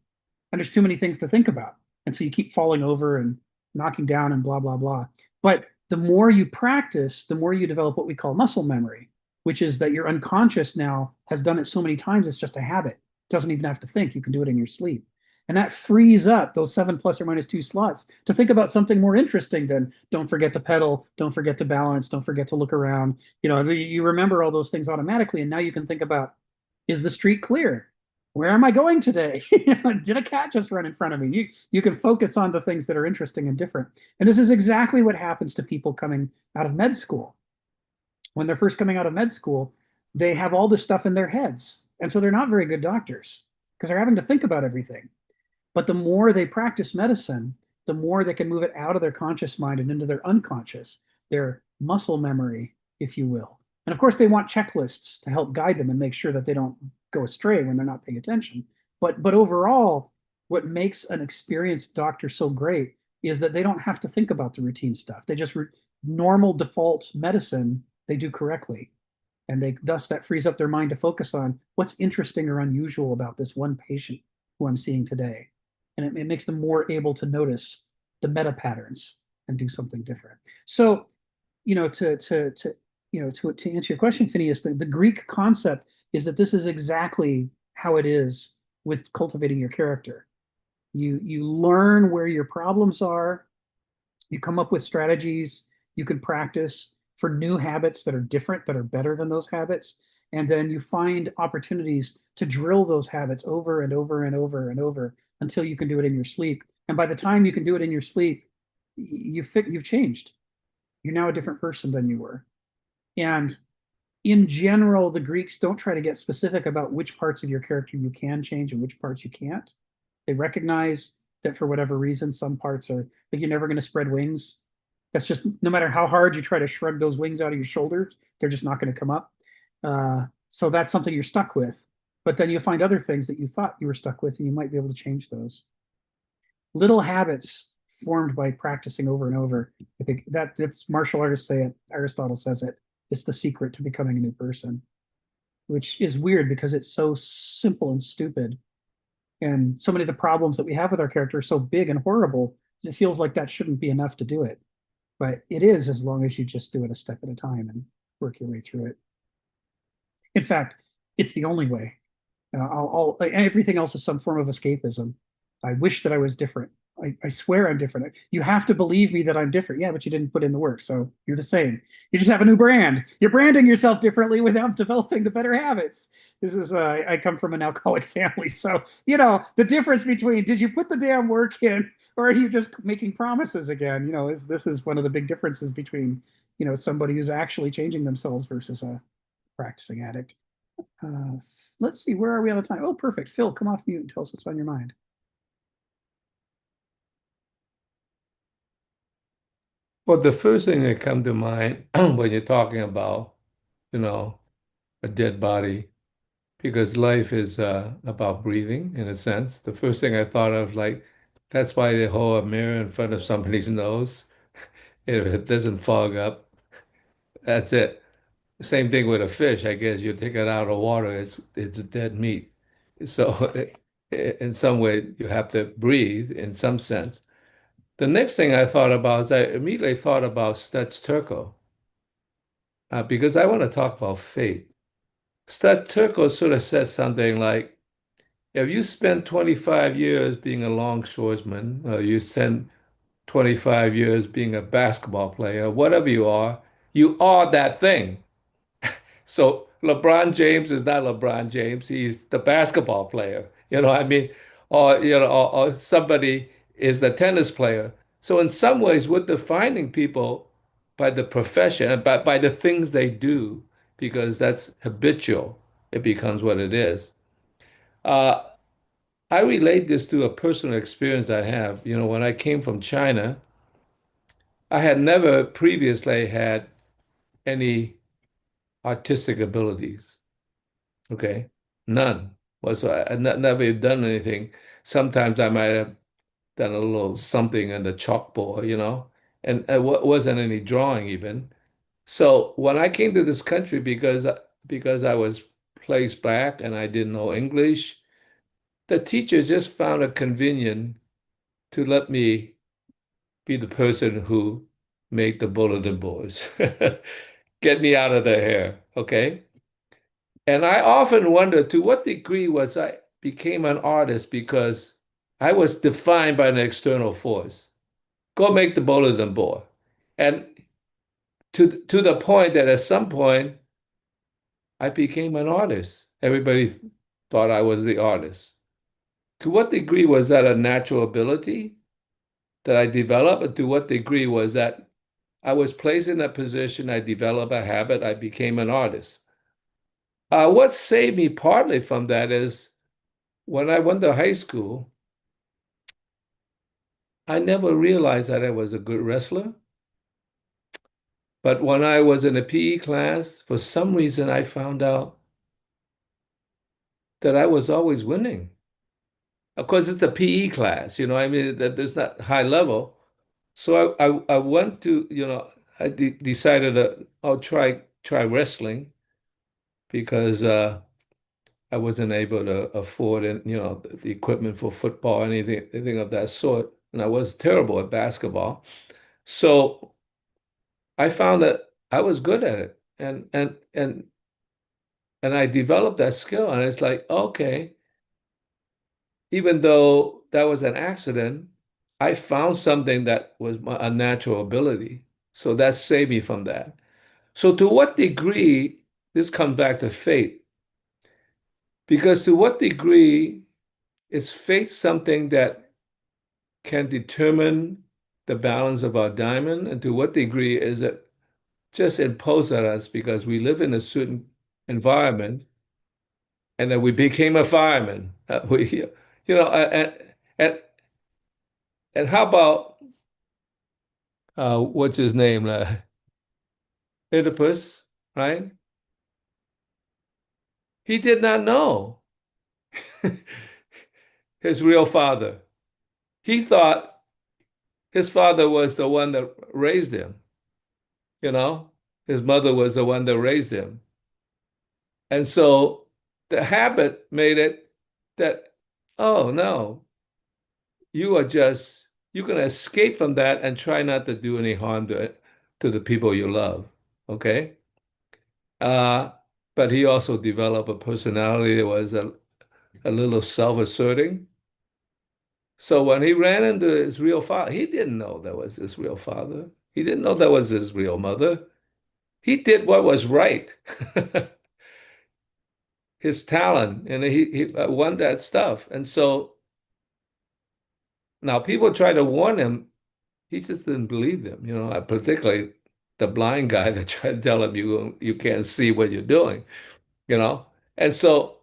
And there's too many things to think about. And so you keep falling over and knocking down and blah, blah, blah. But the more you practice, the more you develop what we call muscle memory, which is that your unconscious now has done it so many times, it's just a habit. It doesn't even have to think. You can do it in your sleep. And that frees up those 7 plus or minus 2 slots to think about something more interesting than don't forget to pedal, don't forget to balance, don't forget to look around. You remember all those things automatically. And now you can think about, is the street clear? Where am I going today? Did a cat just run in front of me? You can focus on the things that are interesting and different. And this is exactly what happens to people coming out of med school. When they're first coming out of med school, they have all this stuff in their heads. And so they're not very good doctors because they're having to think about everything. But the more they practice medicine, the more they can move it out of their conscious mind and into their unconscious, their muscle memory, if you will. And of course, they want checklists to help guide them and make sure that they don't go astray when they're not paying attention. But overall, what makes an experienced doctor so great is that they don't have to think about the routine stuff. They just normal default medicine they do correctly. And thus that frees up their mind to focus on what's interesting or unusual about this one patient who I'm seeing today. And it makes them more able to notice the meta patterns and do something different. So, to answer your question, Phineas, the Greek concept is that this is exactly how it is with cultivating your character. You learn where your problems are, you come up with strategies you can practice for new habits that are different, that are better than those habits, and then you find opportunities to drill those habits over and over and over and over until you can do it in your sleep. And by the time you can do it in your sleep, you've changed. You're now a different person than you were. And in general, the Greeks don't try to get specific about which parts of your character you can change and which parts you can't. They recognize that for whatever reason, some parts are like you're never going to spread wings. That's just no matter how hard you try to shrug those wings out of your shoulders, they're just not going to come up. So that's something you're stuck with. But then you find other things that you thought you were stuck with, and you might be able to change those. Little habits formed by practicing over and over. I think that's martial artists say it. Aristotle says it. It's the secret to becoming a new person, which is weird because it's so simple and stupid. And so many of the problems that we have with our character are so big and horrible, it feels like that shouldn't be enough to do it. But it is, as long as you just do it a step at a time and work your way through it. In fact, it's the only way. Everything else is some form of escapism. I wish that I was different. I swear I'm different. You have to believe me that I'm different. Yeah, but you didn't put in the work, so you're the same. You just have a new brand. You're branding yourself differently without developing the better habits. This is I come from an alcoholic family, so the difference between did you put the damn work in or are you just making promises again? This is one of the big differences between somebody who's actually changing themselves versus a practicing addict. Let's see, where are we out of time? Oh, perfect. Phil, come off mute and tell us what's on your mind. Well, the first thing that come to mind when you're talking about, a dead body, because life is about breathing in a sense. The first thing I thought of, like, that's why they hold a mirror in front of somebody's nose. If it doesn't fog up, that's it. Same thing with a fish. I guess you take it out of water, it's dead meat. So in some way, you have to breathe in some sense. The next thing I thought about is I immediately thought about Stutz Turco, because I want to talk about fate. Stutz Turco sort of says something like, if you spend 25 years being a longshoresman, or you spend 25 years being a basketball player, whatever you are that thing. So LeBron James is not LeBron James. He's the basketball player. You know what I mean? Or somebody is the tennis player. So in some ways, we're defining people by the profession, by the things they do, because that's habitual. It becomes what it is. Uh, I relate this to a personal experience I have. When I came from China, I had never previously had any artistic abilities. Okay, none. So I never done anything. Sometimes I might have done a little something on the chalkboard, and it wasn't any drawing even. So when I came to this country, because I was placed back and I didn't know English, the teacher just found it convenient to let me be the person who made the bulletin boards, get me out of their hair. Okay. And I often wonder to what degree was I became an artist because I was defined by an external force. Go make the bulletin board. And to the point that at some point I became an artist. Everybody thought I was the artist. To what degree was that a natural ability that I developed? And to what degree was that I was placed in a position, I developed a habit, I became an artist? What saved me partly from that is when I went to high school, I never realized that I was a good wrestler. But when I was in a PE class, for some reason, I found out that I was always winning. Of course, it's a PE class, I mean, that it's not high level. So I went to, I decided I'll try wrestling because I wasn't able to afford it, the equipment for football, anything of that sort. And I was terrible at basketball. So I found that I was good at it. And I developed that skill. And it's like, okay, even though that was an accident, I found something that was a natural ability. So that saved me from that. So to what degree, this comes back to fate, because to what degree is fate something that can determine the balance of our diamond, and to what degree is it just imposed on us because we live in a certain environment and then we became a fireman. And and how about what's his name, Oedipus, right? He did not know his real father. He thought his father was the one that raised him, you know? His mother was the one that raised him. And so the habit made it that, oh no, you can escape from that and try not to do any harm to the people you love. Okay? Uh, but he also developed a personality that was a little self-asserting. So when he ran into his real father, he didn't know that was his real father. He didn't know that was his real mother. He did what was right. His talent, and he won that stuff. And so now people try to warn him. He just didn't believe them, particularly the blind guy that tried to tell him you can't see what you're doing, you know. And so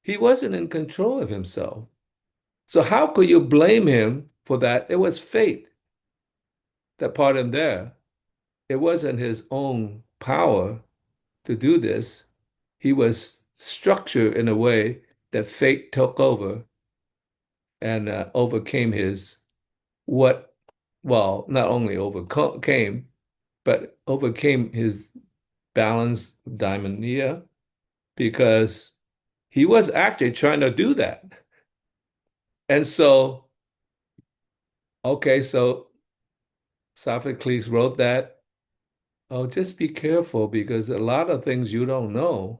he wasn't in control of himself. So how could you blame him for that? It was fate that put him there. It wasn't his own power to do this. He was structured in a way that fate took over and overcame well, not only overcame, but overcame his balance daimonia because he was actually trying to do that. And so, okay, so Sophocles wrote that, oh, just be careful because a lot of things you don't know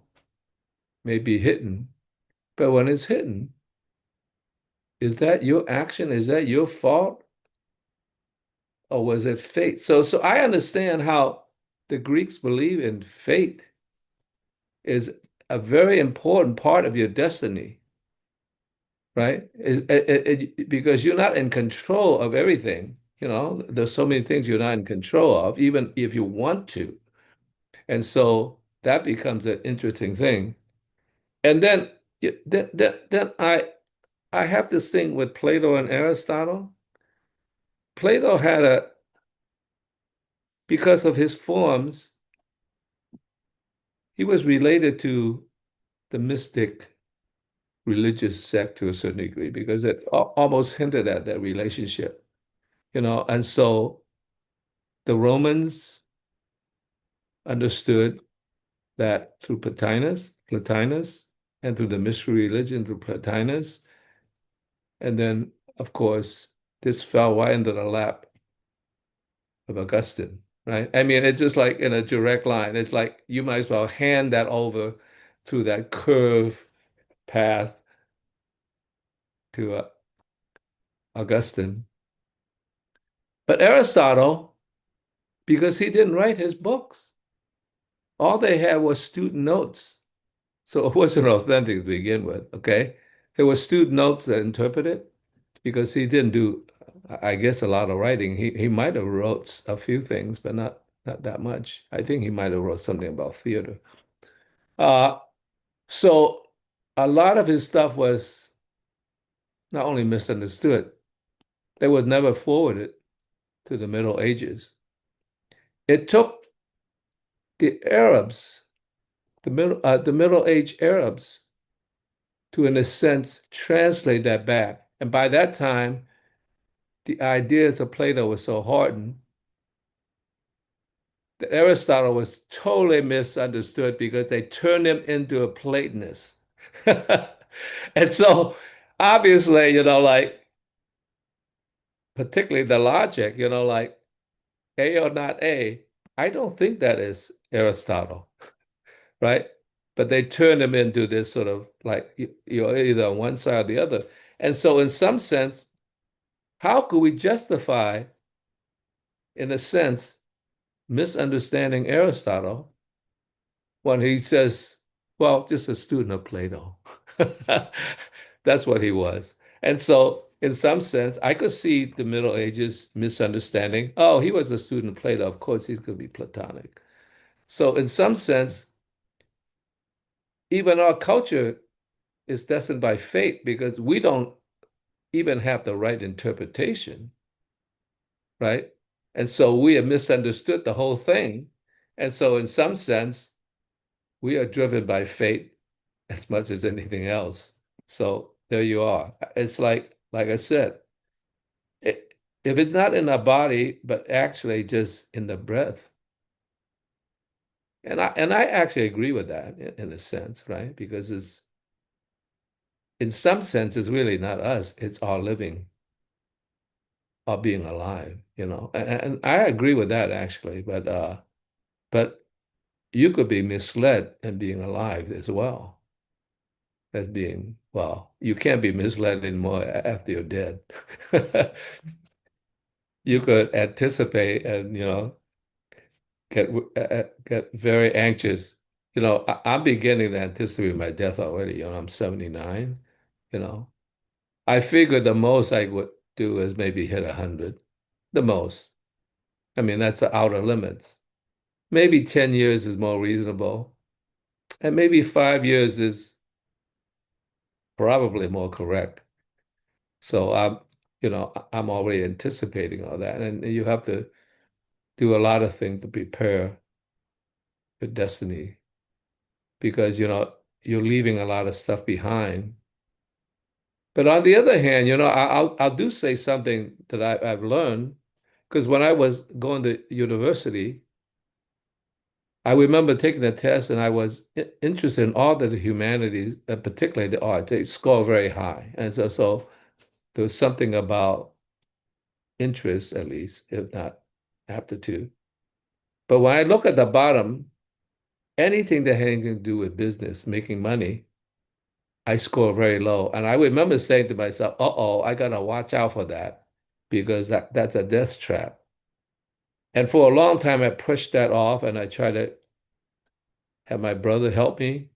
may be hidden. But when it's hidden, is that your action? Is that your fault? Or was it fate? So I understand how the Greeks believe in fate is a very important part of your destiny, right? Because you're not in control of everything. There's so many things you're not in control of, even if you want to. And so that becomes an interesting thing. And then I have this thing with Plato and Aristotle. Plato because of his forms, he was related to the mystic religious sect to a certain degree because it almost hinted at that relationship, and so the Romans understood that through Plotinus, and through the mystery religion through Plotinus, and then, of course, this fell right into the lap of Augustine, right? I mean, it's just like in a direct line. It's like you might as well hand that over through that curved path to Augustine. But Aristotle, because he didn't write his books, all they had was student notes. So it wasn't authentic to begin with, okay? There were student notes that interpreted because he didn't do, I guess, a lot of writing. He might have wrote a few things, but not that much. I think he might have wrote something about theater. Uh, so a lot of his stuff was not only misunderstood, they was never forwarded to the Middle Ages. It took the Arabs, the Middle Age Arabs, to, in a sense, translate that back. And by that time, the ideas of Plato were so hardened that Aristotle was totally misunderstood because they turned him into a Platonist. And so, obviously, like, particularly the logic, like A or not A, I don't think that is Aristotle, right? But they turned him into this sort of like you're either on one side or the other. And so, in some sense, how could we justify, in a sense, misunderstanding Aristotle when he says, well, just a student of Plato? That's what he was. And so, in some sense, I could see the Middle Ages misunderstanding. Oh, he was a student of Plato. Of course, he's going to be Platonic. So, in some sense, even our culture is destined by fate because we don't even have the right interpretation, right? And so we have misunderstood the whole thing. And so, in some sense, we are driven by fate as much as anything else. So there you are. It's like I said, if it's not in our body, but actually just in the breath. And I actually agree with that in a sense, right? Because it's in some sense it's really not us, it's our living, our being alive, you know. And I agree with that actually, but you could be misled in being alive as well as being, well, you can't be misled anymore after you're dead. You could anticipate and, you know, get very anxious. You know, I'm beginning to anticipate my death already. You know, I'm 79. You know, I figured the most I would do is maybe hit 100. The most. I mean, that's the outer limits. Maybe 10 years is more reasonable, and maybe 5 years is probably more correct. So you know, I'm already anticipating all that, and you have to do a lot of things to prepare your destiny because, you know, you're leaving a lot of stuff behind. But on the other hand, you know, I'll do say something that I've learned because when I was going to university, I remember taking a test and I was interested in all the humanities, particularly the art. They score very high. And so there was something about interest, at least, if not aptitude. But when I look at the bottom, anything that had anything to do with business, making money, I score very low. And I remember saying to myself, uh-oh, I gotta watch out for that because that's a death trap. And for a long time, I pushed that off and I tried to have my brother help me,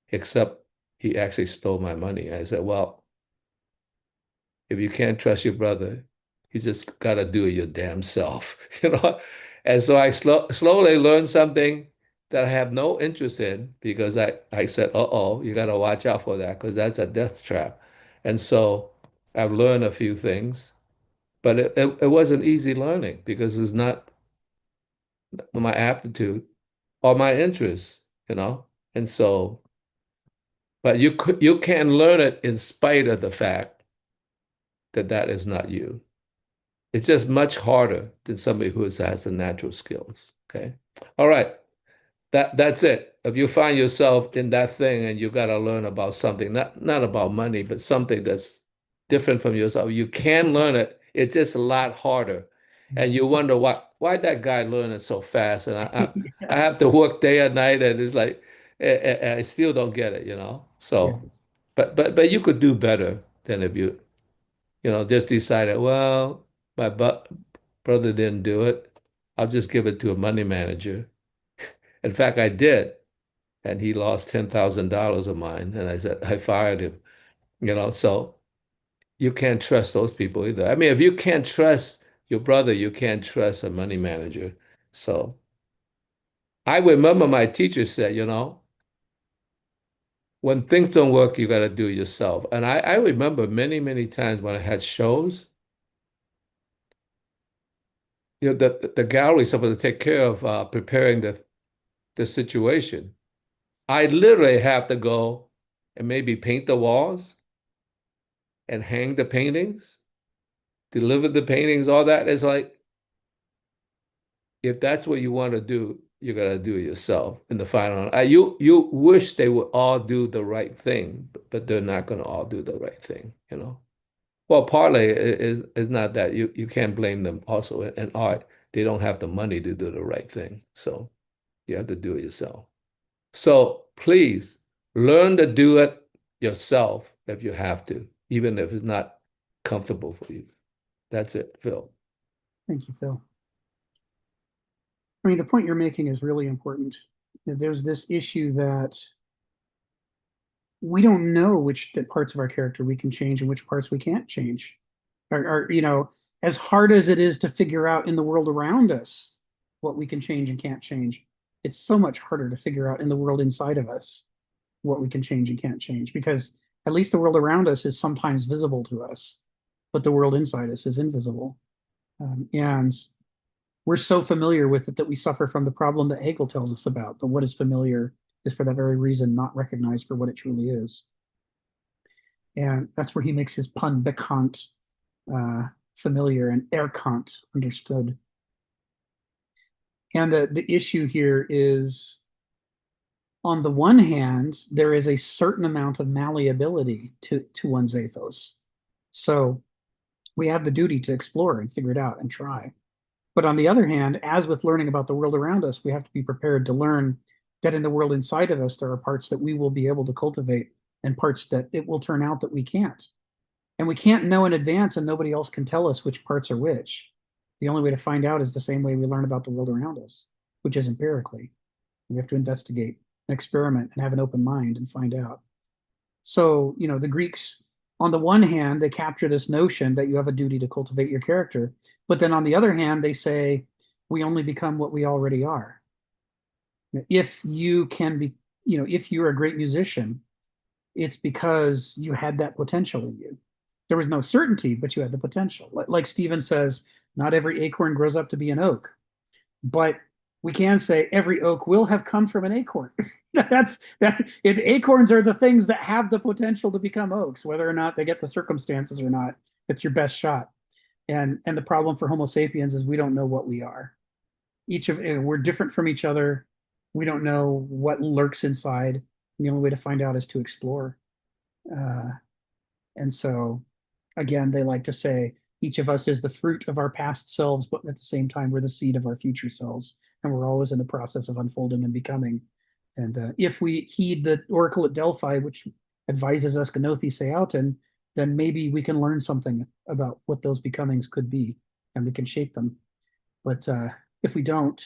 except he actually stole my money. I said, well, if you can't trust your brother, you just gotta do it your damn self, you know? And so I slowly learned something that I have no interest in because I said, uh-oh, you gotta watch out for that because that's a death trap. And so I've learned a few things, but it wasn't easy learning because it's not my aptitude or my interest, you know? And so, but you can learn it in spite of the fact that that is not you. It's just much harder than somebody who has the natural skills. Okay. All right. That's it. If you find yourself in that thing and you got to learn about something, not about money, but something that's different from yourself, you can learn it. It's just a lot harder. And you wonder why that guy learned it so fast. And I have to work day and night and it's like I still don't get it, you know. So Yes. but you could do better than if you know, just decided, well, my brother didn't do it. I'll just give it to a money manager. In fact, I did. And he lost $10,000 of mine. And I said, I fired him. You know, so you can't trust those people either. I mean, if you can't trust your brother, you can't trust a money manager. So I remember my teacher said, you know, when things don't work, you got to do it yourself. And I remember many, many times when I had shows, you know, the gallery is supposed to take care of preparing the situation. I literally have to go and maybe paint the walls and hang the paintings, deliver the paintings, all that. It's like, if that's what you want to do, you got to do it yourself in the final. You wish they would all do the right thing, but they're not going to all do the right thing, you know? Well, partly is not that. You can't blame them also in art. They don't have the money to do the right thing. So you have to do it yourself. So please learn to do it yourself if you have to, even if it's not comfortable for you. That's it, Phil. Thank you, Phil. I mean, the point you're making is really important. There's this issue that we don't know which parts of our character we can change and which parts we can't change. You know, as hard as it is to figure out in the world around us what we can change and can't change, it's so much harder to figure out in the world inside of us what we can change and can't change, because at least the world around us is sometimes visible to us, but the world inside us is invisible. And we're so familiar with it that we suffer from the problem that Hegel tells us about, the what is familiar is for that very reason not recognized for what it truly is. And that's where he makes his pun bekannt familiar and erkannt understood. And the issue here is, on the one hand, there is a certain amount of malleability to one's ethos. So we have the duty to explore and figure it out and try. But on the other hand, as with learning about the world around us, we have to be prepared to learn that in the world inside of us, there are parts that we will be able to cultivate and parts that it will turn out that we can't. And we can't know in advance, and nobody else can tell us which parts are which. The only way to find out is the same way we learn about the world around us, which is empirically. We have to investigate and experiment and have an open mind and find out. So, you know, the Greeks, on the one hand, they capture this notion that you have a duty to cultivate your character. But then on the other hand, they say, we only become what we already are. If you can be, you know, if you're a great musician, it's because you had that potential in you. There was no certainty, but you had the potential. Like Stephen says, not every acorn grows up to be an oak. But we can say every oak will have come from an acorn. Acorns are the things that have the potential to become oaks, whether or not they get the circumstances or not. It's your best shot. And the problem for Homo sapiens is we don't know what we are. We're different from each other. We don't know what lurks inside. And the only way to find out is to explore. And so, again, they like to say each of us is the fruit of our past selves, but at the same time, we're the seed of our future selves. And we're always in the process of unfolding and becoming. And if we heed the oracle at Delphi, which advises us Gnothi Seauton, then maybe we can learn something about what those becomings could be, and we can shape them. But if we don't,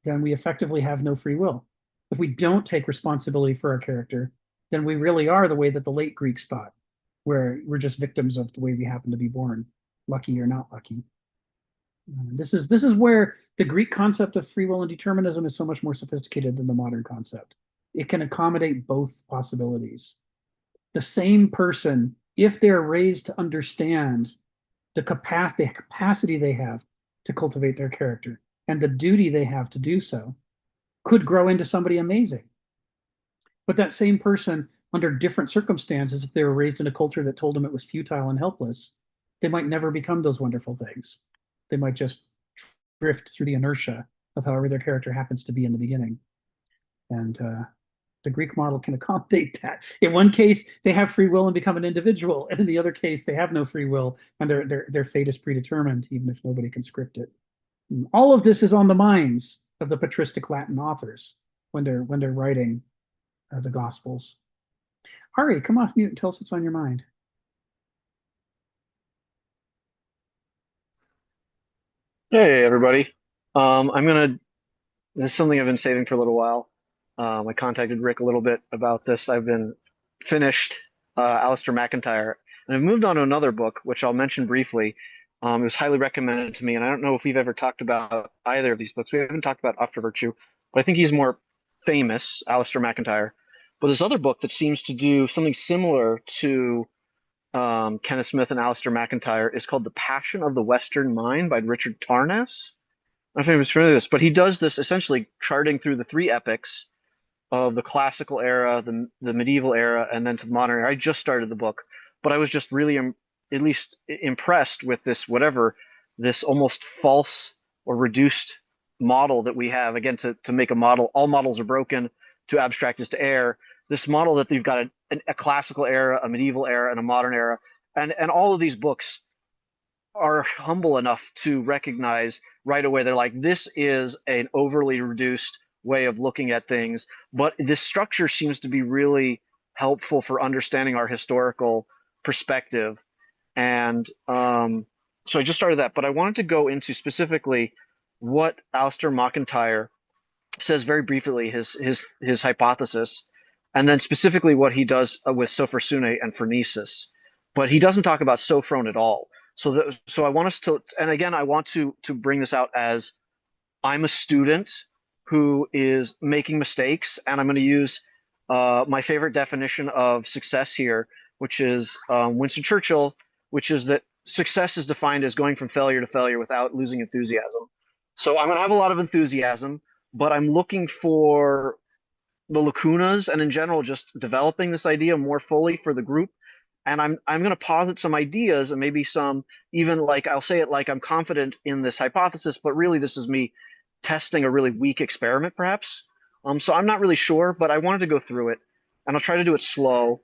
then we effectively have no free will. If we don't take responsibility for our character, then we really are the way that the late Greeks thought, where we're just victims of the way we happen to be born, lucky or not lucky. This is where the Greek concept of free will and determinism is so much more sophisticated than the modern concept. It can accommodate both possibilities. The same person, if they're raised to understand the capacity they have to cultivate their character and the duty they have to do so, could grow into somebody amazing. But that same person, under different circumstances, if they were raised in a culture that told them it was futile and helpless, they might never become those wonderful things. They might just drift through the inertia of however their character happens to be in the beginning. And the Greek model can accommodate that. In one case, they have free will and become an individual, and in the other case, they have no free will and their fate is predetermined, even if nobody can script it. And all of this is on the minds of the patristic Latin authors when they're writing the Gospels. Ari, come off mute and tell us what's on your mind. Hey, everybody. This is something I've been saving for a little while. I contacted Rick a little bit about this. I've been finished Alistair McIntyre, and I've moved on to another book, which I'll mention briefly. It was highly recommended to me, and I don't know if we've ever talked about either of these books. We haven't talked about After Virtue, but I think he's more famous, Alistair McIntyre. But this other book that seems to do something similar to Kenneth Smith and Alistair McIntyre is called The Passion of the Western Mind by Richard Tarnas. I don't know if anyone's familiar with this, but he does this essentially charting through the three epics of the classical era, the medieval era, and then to the modern era. I just started the book, but I was just really at least impressed with this almost false or reduced model that we have. Again, to make a model, all models are broken, to abstract is to err. This model that you've got a classical era, a medieval era, and a modern era, and all of these books are humble enough to recognize right away. They're like, this is an overly reduced way of looking at things, but this structure seems to be really helpful for understanding our historical perspective. And so I just started that, but I wanted to go into specifically what Alistair McIntyre says very briefly, his hypothesis, and then specifically what he does with sophrosune and phronesis. But he doesn't talk about sophrone at all. So I want us to, and again, I want to bring this out as I'm a student who is making mistakes, and I'm going to use my favorite definition of success here, which is Winston Churchill, which is that success is defined as going from failure to failure without losing enthusiasm. So I'm going to have a lot of enthusiasm, but I'm looking for the lacunas, and in general just developing this idea more fully for the group. And I'm going to posit some ideas, and maybe some, even like I'll say it like I'm confident in this hypothesis, but really this is me testing a really weak experiment, perhaps. So I'm not really sure, but I wanted to go through it, and I'll try to do it slow,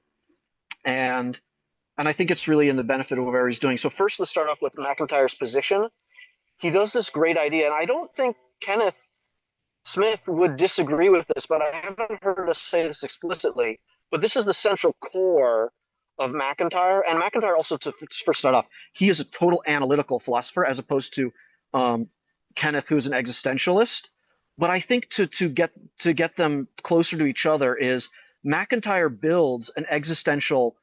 and I think it's really in the benefit of whatever he's doing. So first, let's start off with MacIntyre's position. He does this great idea, and I don't think Kenneth Smith would disagree with this, but I haven't heard us say this explicitly. But this is the central core of MacIntyre. And MacIntyre also, to first start off, he is a total analytical philosopher as opposed to Kenneth, who's an existentialist. But I think to get them closer to each other is MacIntyre builds an existential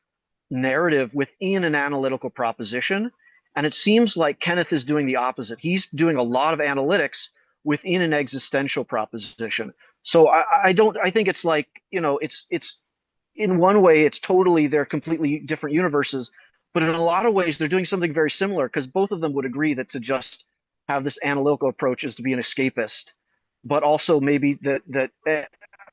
narrative within an analytical proposition. And it seems like Kenneth is doing the opposite. He's doing a lot of analytics within an existential proposition. So I think it's like, it's in one way, it's totally, they're completely different universes, but in a lot of ways, they're doing something very similar, because both of them would agree that to just have this analytical approach is to be an escapist, but also maybe that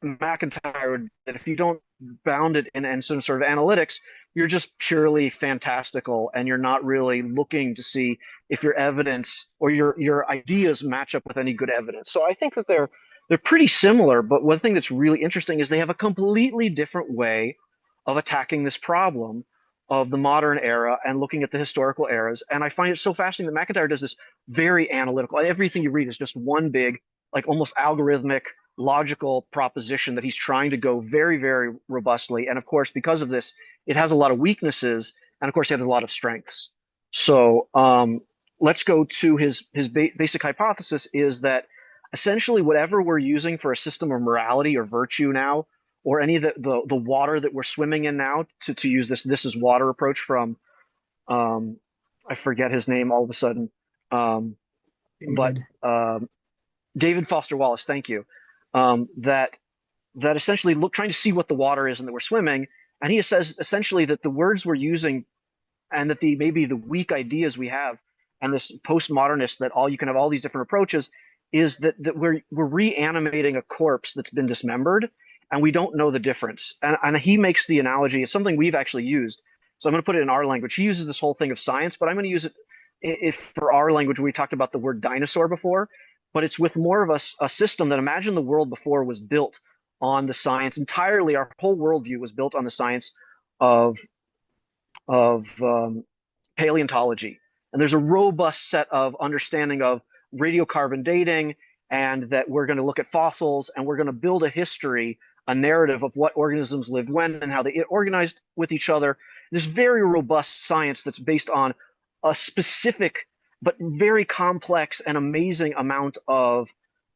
MacIntyre, that if you don't bound it in some sort of analytics, you're just purely fantastical, and you're not really looking to see if your evidence or your ideas match up with any good evidence. So I think that they're pretty similar, but one thing that's really interesting is they have a completely different way of attacking this problem of the modern era and looking at the historical eras. And I find it so fascinating that MacIntyre does this very analytical. Everything you read is just one big, like almost algorithmic, logical proposition that he's trying to go very, very robustly. And of course, because of this, it has a lot of weaknesses, and of course, it has a lot of strengths. So let's go to his basic hypothesis is that essentially whatever we're using for a system of morality or virtue now, or any of the water that we're swimming in now, to use this is water approach from I forget his name all of a sudden, but David Foster Wallace, thank you. That essentially trying to see what the water is and that we're swimming, and he says essentially that the words we're using, and that maybe the weak ideas we have, and this postmodernist that you can have all these different approaches, is that we're reanimating a corpse that's been dismembered, and we don't know the difference. And he makes the analogy, it's something we've actually used. So I'm going to put it in our language. He uses this whole thing of science, but I'm going to use it for our language. We talked about the word dinosaur before, but it's with more of a system that, imagine the world before was built on the science entirely. Our whole worldview was built on the science of paleontology. And there's a robust set of understanding of radiocarbon dating, and that we're going to look at fossils, and we're going to build a history, a narrative of what organisms lived when and how they organized with each other. This very robust science that's based on a specific but very complex and amazing amount of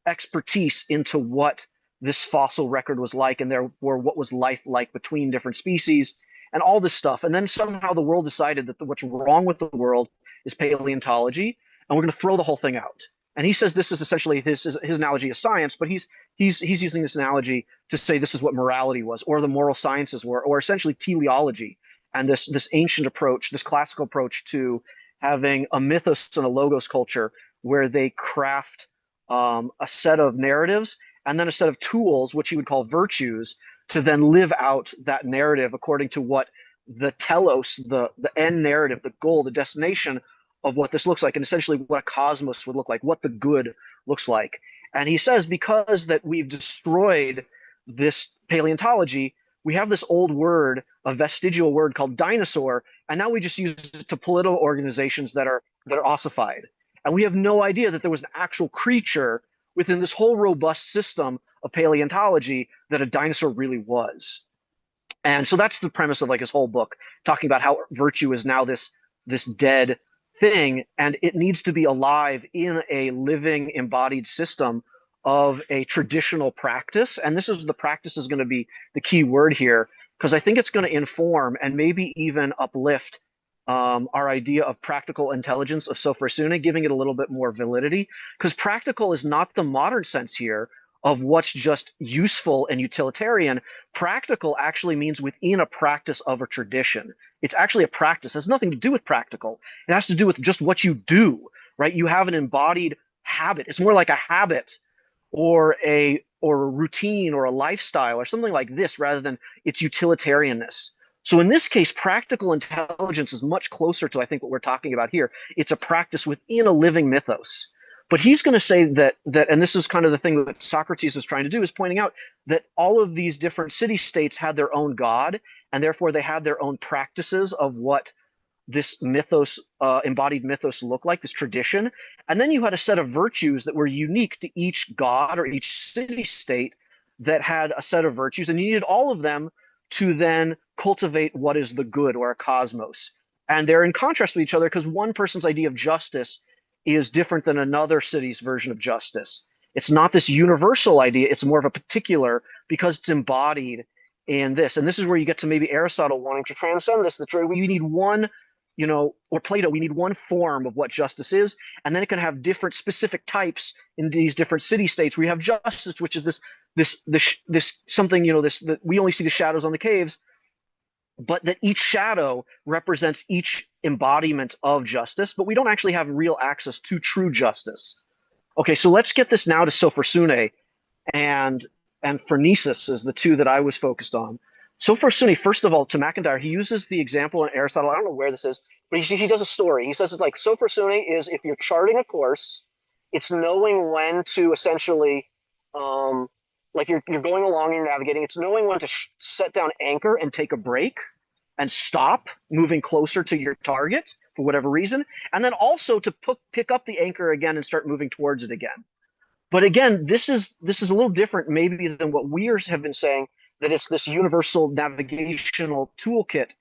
expertise into what this fossil record was like, and therefore what was life like between different species and all this stuff. And then somehow the world decided that what's wrong with the world is paleontology, and we're going to throw the whole thing out. And he says this is essentially his analogy of science, but he's using this analogy to say this is what morality was, or the moral sciences were, or essentially teleology, and this ancient approach, this classical approach to having a mythos and a logos culture, where they craft a set of narratives and then a set of tools, which he would call virtues, to then live out that narrative according to what the telos, the end narrative, the goal, the destination of what this looks like, and essentially what a cosmos would look like, what the good looks like. And he says, because that we've destroyed this paleontology, we have this old word, a vestigial word called dinosaur, and now we just use it to political organizations that are ossified. And we have no idea that there was an actual creature within this whole robust system of paleontology that a dinosaur really was. And so that's the premise of like his whole book, talking about how virtue is now this dead thing, and it needs to be alive in a living embodied system of a traditional practice. And the practice is going to be the key word here, because I think it's going to inform and maybe even uplift our idea of practical intelligence of Sofer Asuna, giving it a little bit more validity, because practical is not the modern sense here of what's just useful and utilitarian. Practical actually means within a practice of a tradition. It's actually a practice. It has nothing to do with practical. It has to do with just what you do, right? You have an embodied habit. It's more like a habit or a routine or a lifestyle or something like this, rather than its utilitarianness. So in this case, practical intelligence is much closer to, I think, what we're talking about here. It's a practice within a living mythos. But he's going to say that, and this is kind of the thing that Socrates is trying to do, is pointing out that all of these different city-states had their own god, and therefore they had their own practices of what this mythos, embodied mythos, looked like, this tradition. And then you had a set of virtues that were unique to each god or each city-state that had a set of virtues, and you needed all of them to then cultivate what is the good, or a cosmos. And they're in contrast to each other because one person's idea of justice is different than another city's version of justice. It's not this universal idea, it's more of a particular, because it's embodied in this. And this is where you get to maybe Aristotle wanting to transcend this, that you need one, or Plato, we need one form of what justice is, and then it can have different specific types in these different city-states where you have justice, which is this something, that we only see the shadows on the caves, but that each shadow represents each embodiment of justice, but we don't actually have real access to true justice. Okay, so let's get this now to Sophorsune and phronesis is the two that I was focused on. Sophorsune, first of all, to McIntyre, he uses the example in Aristotle. I don't know where this is, but he does a story. He says it's like Sophorsune is if you're charting a course, it's knowing when to essentially, like you're going along, you're navigating. It's knowing when to set down anchor and take a break and stop moving closer to your target for whatever reason, and then also to pick up the anchor again and start moving towards it again. But again, this is a little different maybe than what we have been saying, that it's this universal navigational toolkit,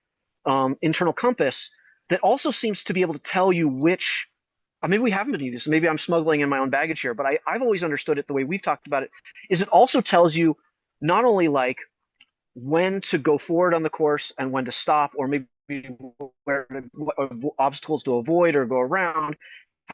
internal compass, that also seems to be able to tell you which, maybe we haven't been using this, maybe I'm smuggling in my own baggage here, but I've always understood it the way we've talked about it, is it also tells you not only like when to go forward on the course and when to stop, or maybe what obstacles to avoid or go around,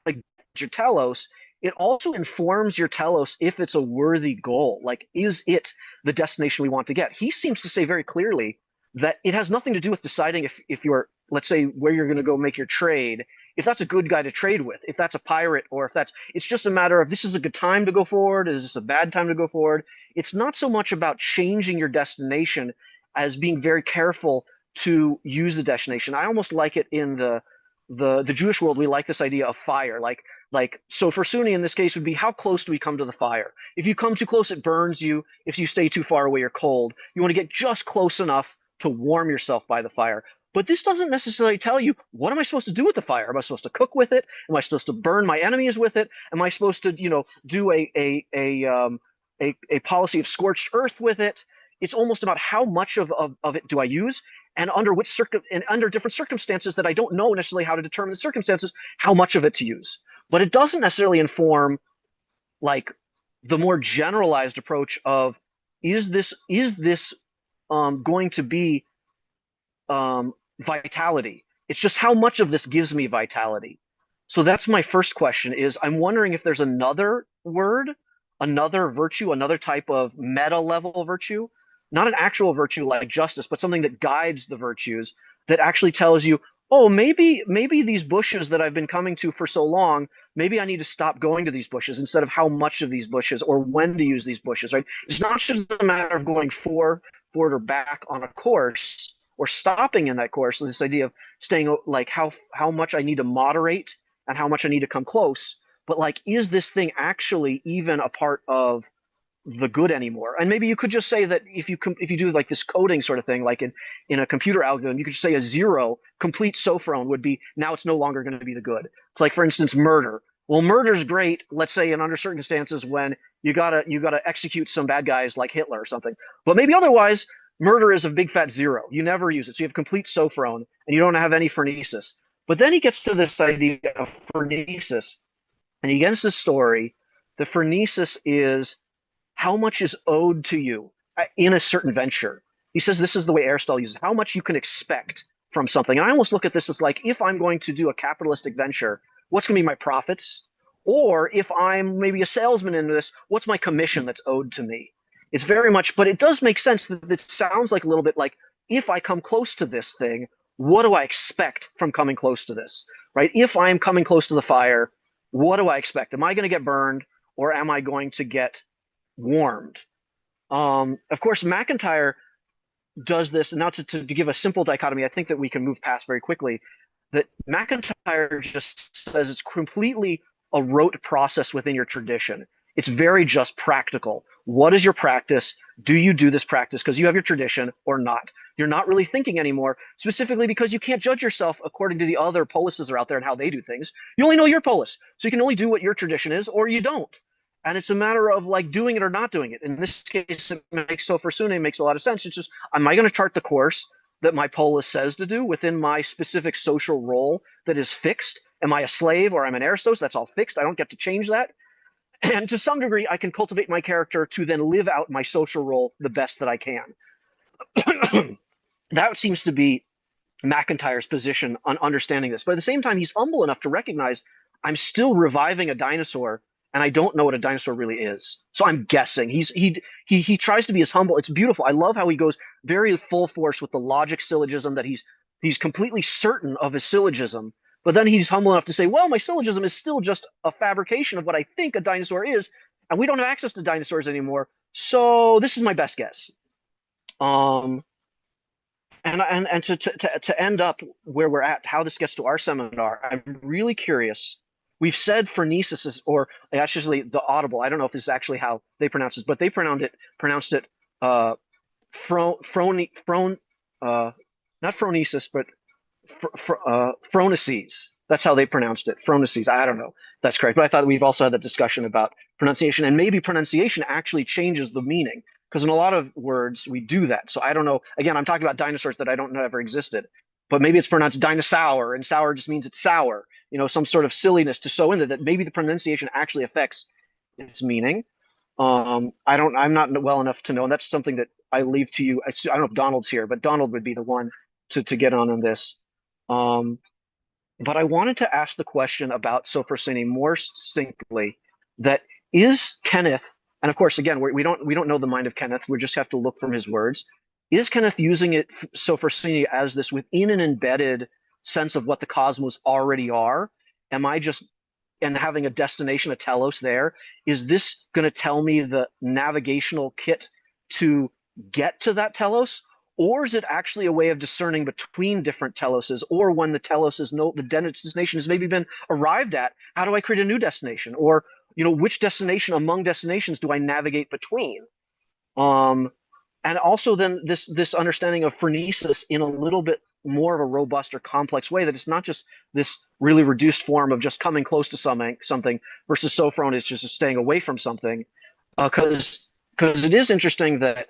like your telos. It also informs your telos if it's a worthy goal. Like, is it the destination we want to get? He seems to say very clearly that it has nothing to do with deciding if you're, let's say, where you're going to go make your trade, if that's a good guy to trade with, if that's a pirate, or if it's just a matter of this is a good time to go forward, is this a bad time to go forward? It's not so much about changing your destination as being very careful to use the destination. I almost like it in the Jewish world. We like this idea of fire. So for Sunni in this case would be, how close do we come to the fire? If you come too close, it burns you. If you stay too far away, you're cold. You want to get just close enough to warm yourself by the fire. But this doesn't necessarily tell you, what am I supposed to do with the fire? Am I supposed to cook with it? Am I supposed to burn my enemies with it? Am I supposed to, do a policy of scorched earth with it? It's almost about how much of it do I use, and under different circumstances that I don't know necessarily how to determine the circumstances, how much of it to use. But it doesn't necessarily inform like the more generalized approach of, is this going to be vitality? It's just how much of this gives me vitality. So that's my first question, is I'm wondering if there's another word, another virtue, another type of meta level virtue, not an actual virtue like justice, but something that guides the virtues, that actually tells you, oh, maybe these bushes that I've been coming to for so long, maybe I need to stop going to these bushes, instead of how much of these bushes or when to use these bushes, right? It's not just a matter of going forward or back on a course, or stopping in that course. So this idea of staying, like how much I need to moderate and how much I need to come close, but like, is this thing actually even a part of the good anymore? And maybe you could just say that if you do like this coding sort of thing, like in a computer algorithm, you could just say a 0 complete sophron would be, now it's no longer going to be the good. It's like, for instance, murder. Well, murder's great, let's say, in under circumstances when you gotta execute some bad guys like Hitler or something. But maybe otherwise, murder is a big fat 0. You never use it. So you have complete sophron and you don't have any phronesis. But then he gets to this idea of phronesis, and he gets this story. The phronesis is how much is owed to you in a certain venture. He says this is the way Aristotle uses it, how much you can expect from something. And I almost look at this as like, if I'm going to do a capitalistic venture, what's going to be my profits? Or if I'm maybe a salesman into this, what's my commission that's owed to me? It's very much, but it does make sense that it sounds like a little bit like, if I come close to this thing, what do I expect from coming close to this, right? If I'm coming close to the fire, what do I expect? Am I going to get burned? or am I going to get warmed? Of course, McIntyre does this, and now to give a simple dichotomy, I think that we can move past very quickly, that McIntyre just says it's completely a rote process within your tradition. It's very just practical. What is your practice? Do you do this practice because you have your tradition or not? You're not really thinking anymore, specifically because you can't judge yourself according to the other polises that are out there and how they do things. You only know your polis, so you can only do what your tradition is, or you don't. And it's a matter of like doing it or not doing it. In this case, it makes Sofer Sune makes a lot of sense. It's just, am I going to chart the course that my polis says to do within my specific social role that is fixed? Am I a slave or I'm an Aristos? That's all fixed. I don't get to change that. And to some degree, I can cultivate my character to then live out my social role the best that I can. That seems to be McIntyre's position on understanding this. But at the same time, he's humble enough to recognize I'm still reviving a dinosaur, and I don't know what a dinosaur really is. So I'm guessing. He tries to be as humble. It's beautiful. I love how he goes very full force with the logic syllogism, that he's completely certain of his syllogism. But then he's humble enough to say, well, my syllogism is still just a fabrication of what I think a dinosaur is, and we don't have access to dinosaurs anymore. So this is my best guess. And to end up where we're at, how this gets to our seminar, I'm really curious. We've said phronesis is, or actually the audible. I don't know if this is actually how they pronounce it, but they pronounced it not phronesis, but phroneses. That's how they pronounced it. Phroneses. I don't know if that's correct, but I thought we've also had that discussion about pronunciation, and maybe pronunciation actually changes the meaning, because in a lot of words we do that. So I don't know. Again, I'm talking about dinosaurs that I don't know ever existed, but maybe it's pronounced dinosaur, and sour just means it's sour. You know, some sort of silliness to sew in that maybe the pronunciation actually affects its meaning. I'm not well enough to know, and that's something that I leave to you. I don't know if Donald's here, but Donald would be the one to get on this. But I wanted to ask the question about Sofer Sune more succinctly. That is Kenneth, and of course, again, we don't know the mind of Kenneth. We just have to look from his words. Is Kenneth using it Sofer Sune as this within an embedded sense of what the cosmos already are? Am I just and having a destination, a telos there? Is this going to tell me the navigational kit to get to that telos? Or is it actually a way of discerning between different teloses? Or when the telos is the destination has maybe been arrived at, how do I create a new destination? Or, you know, which destination among destinations do I navigate between? And also then this understanding of phronesis in a little bit more of a robust or complex way, that it's not just this really reduced form of just coming close to something versus sophron is just staying away from something. Because it is interesting that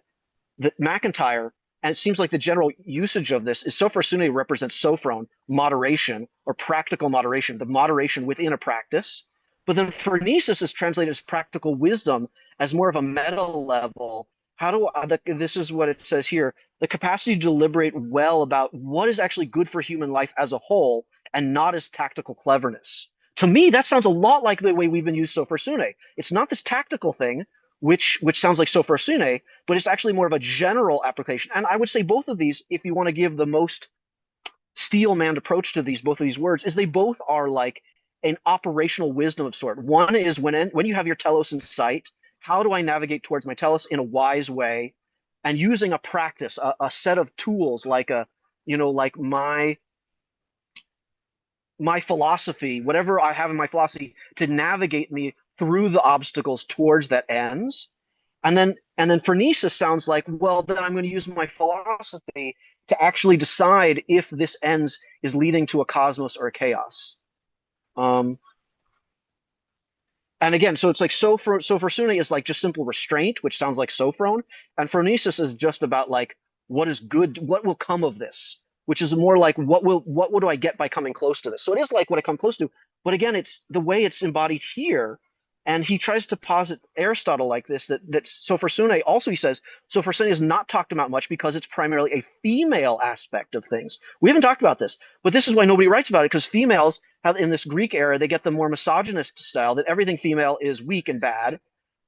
McIntyre, and it seems like the general usage of this is Sofer Sune represents sophron, moderation, or practical moderation, the moderation within a practice. But then phronesis is translated as practical wisdom, as more of a meta level. How do this is what it says here: the capacity to deliberate well about what is actually good for human life as a whole, and not as tactical cleverness. To me, that sounds a lot like the way we've been used Sofer Sune. It's not this tactical thing, which sounds like Sofer Sune, but it's actually more of a general application. And I would say both of these, if you want to give the most steel-manned approach to both of these words, is they both are like an operational wisdom of sort. One is when you have your telos in sight, how do I navigate towards my telos in a wise way, and using a practice, a set of tools like my philosophy, whatever I have in my philosophy, to navigate me through the obstacles towards that ends. And then phronesis sounds like, well, then I'm going to use my philosophy to actually decide if this ends is leading to a cosmos or a chaos. And again, so it's like Sofer Sune is like just simple restraint, which sounds like sophron, and phronesis is just about like what is good, what will come of this, which is more like what do I get by coming close to this. So it is like what I come close to, but again, it's the way it's embodied here. And he tries to posit Aristotle like this, that Sofer Sune also, he says, Sofer Sune is not talked about much because it's primarily a female aspect of things. We haven't talked about this, but this is why nobody writes about it, because females have, in this Greek era, they get the more misogynist style that everything female is weak and bad.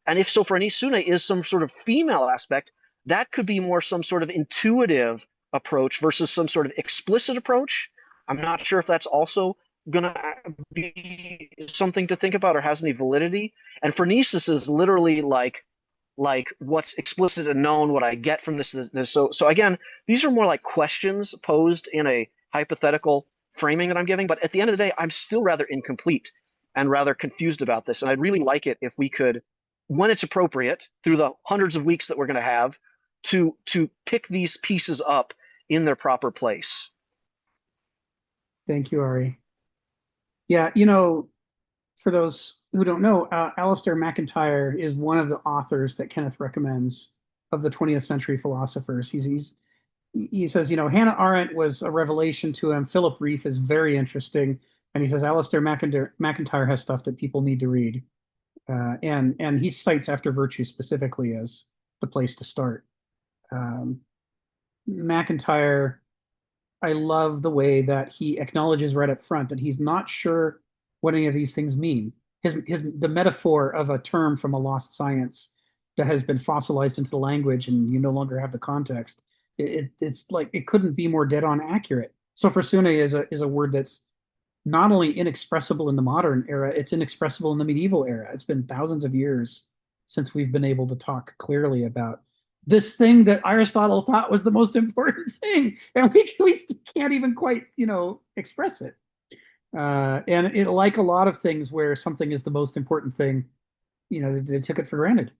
And if Sofer Sune is some sort of female aspect, that could be more some sort of intuitive approach versus some sort of explicit approach. I'm not sure if that's also gonna be something to think about or has any validity? And phronesis is literally like what's explicit and known, what I get from this. So again, these are more like questions posed in a hypothetical framing that I'm giving. But at the end of the day, I'm still rather incomplete and rather confused about this. And I'd really like it if we could, when it's appropriate, through the hundreds of weeks that we're going to have, to pick these pieces up in their proper place. Thank you, Ari. Yeah, for those who don't know, Alasdair MacIntyre is one of the authors that Kenneth recommends of the 20th century philosophers. He says, Hannah Arendt was a revelation to him. Philip Reef is very interesting. And he says, Alasdair MacIntyre has stuff that people need to read. And he cites After Virtue specifically as the place to start. MacIntyre, I love the way that he acknowledges right up front that he's not sure what any of these things mean. The metaphor of a term from a lost science that has been fossilized into the language and you no longer have the context. It's like it couldn't be more dead on accurate. Sophrosyne is a word that's not only inexpressible in the modern era, it's inexpressible in the medieval era. It's been thousands of years since we've been able to talk clearly about this thing that Aristotle thought was the most important thing, and we can't even quite express it. And it, like a lot of things where something is the most important thing, they took it for granted.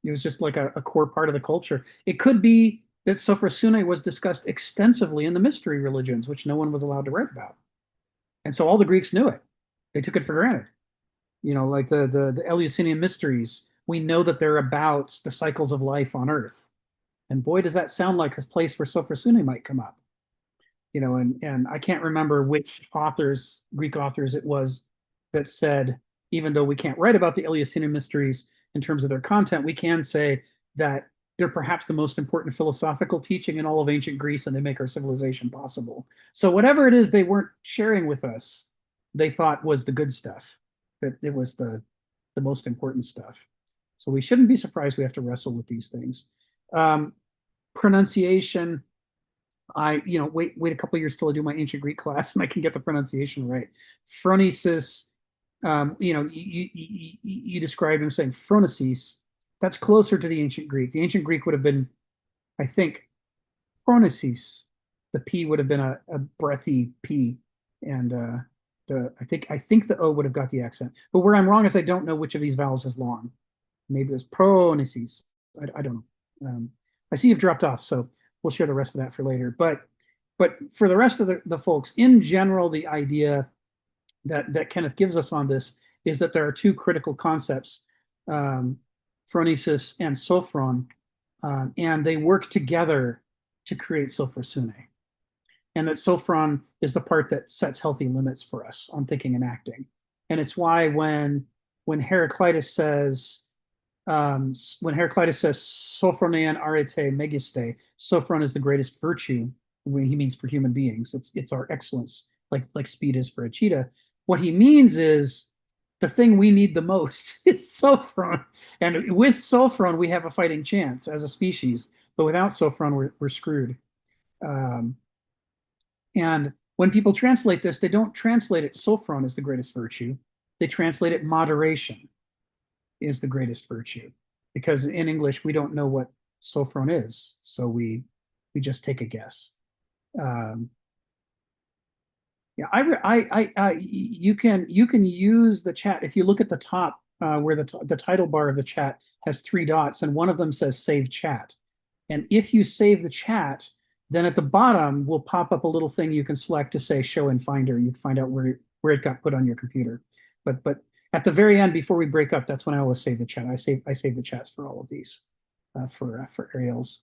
It was just like a core part of the culture. It could be that Sophrosyne was discussed extensively in the mystery religions, which no one was allowed to write about. And so all the Greeks knew it. They took it for granted. Like the Eleusinian mysteries, we know that they're about the cycles of life on Earth. And boy, does that sound like this place where Sophrosyne might come up. And I can't remember which Greek authors it was that said, even though we can't write about the Eleusinian mysteries in terms of their content, we can say that they're perhaps the most important philosophical teaching in all of ancient Greece, and they make our civilization possible. So whatever it is they weren't sharing with us, they thought was the good stuff, that it was the most important stuff. So we shouldn't be surprised we have to wrestle with these things. Pronunciation, wait a couple of years till I do my ancient Greek class and I can get the pronunciation right. Phronesis, you described him saying phronesis. That's closer to the ancient Greek. The ancient Greek would have been, I think, phronesis. The P would have been a breathy P, and I think the O would have got the accent. But where I'm wrong is I don't know which of these vowels is long. Maybe it was pronesis. I don't know. I see you've dropped off, so we'll share the rest of that for later. But for the rest of the folks, in general, the idea that Kenneth gives us on this is that there are two critical concepts, phronesis and sophron, and they work together to create Sophrosyne. And that sophron is the part that sets healthy limits for us on thinking and acting. And it's why when Heraclitus says sophronean arete megiste, sophron is the greatest virtue, when he means for human beings. It's our excellence, like speed is for a cheetah. What he means is the thing we need the most is sophron. And with sophron, we have a fighting chance as a species. But without sophron, we're screwed. And when people translate this, they don't translate it sophron is the greatest virtue. They translate it moderation is the greatest virtue. Because in English, we don't know what sophron is. So we just take a guess. You can use the chat. If you look at the top where the title bar of the chat has 3 dots, and one of them says save chat. And if you save the chat, then at the bottom will pop up a little thing you can select to say show in Finder. You can find out where it got put on your computer. But at the very end, before we break up, that's when I always save the chat. I save the chats for all of these for Ariel's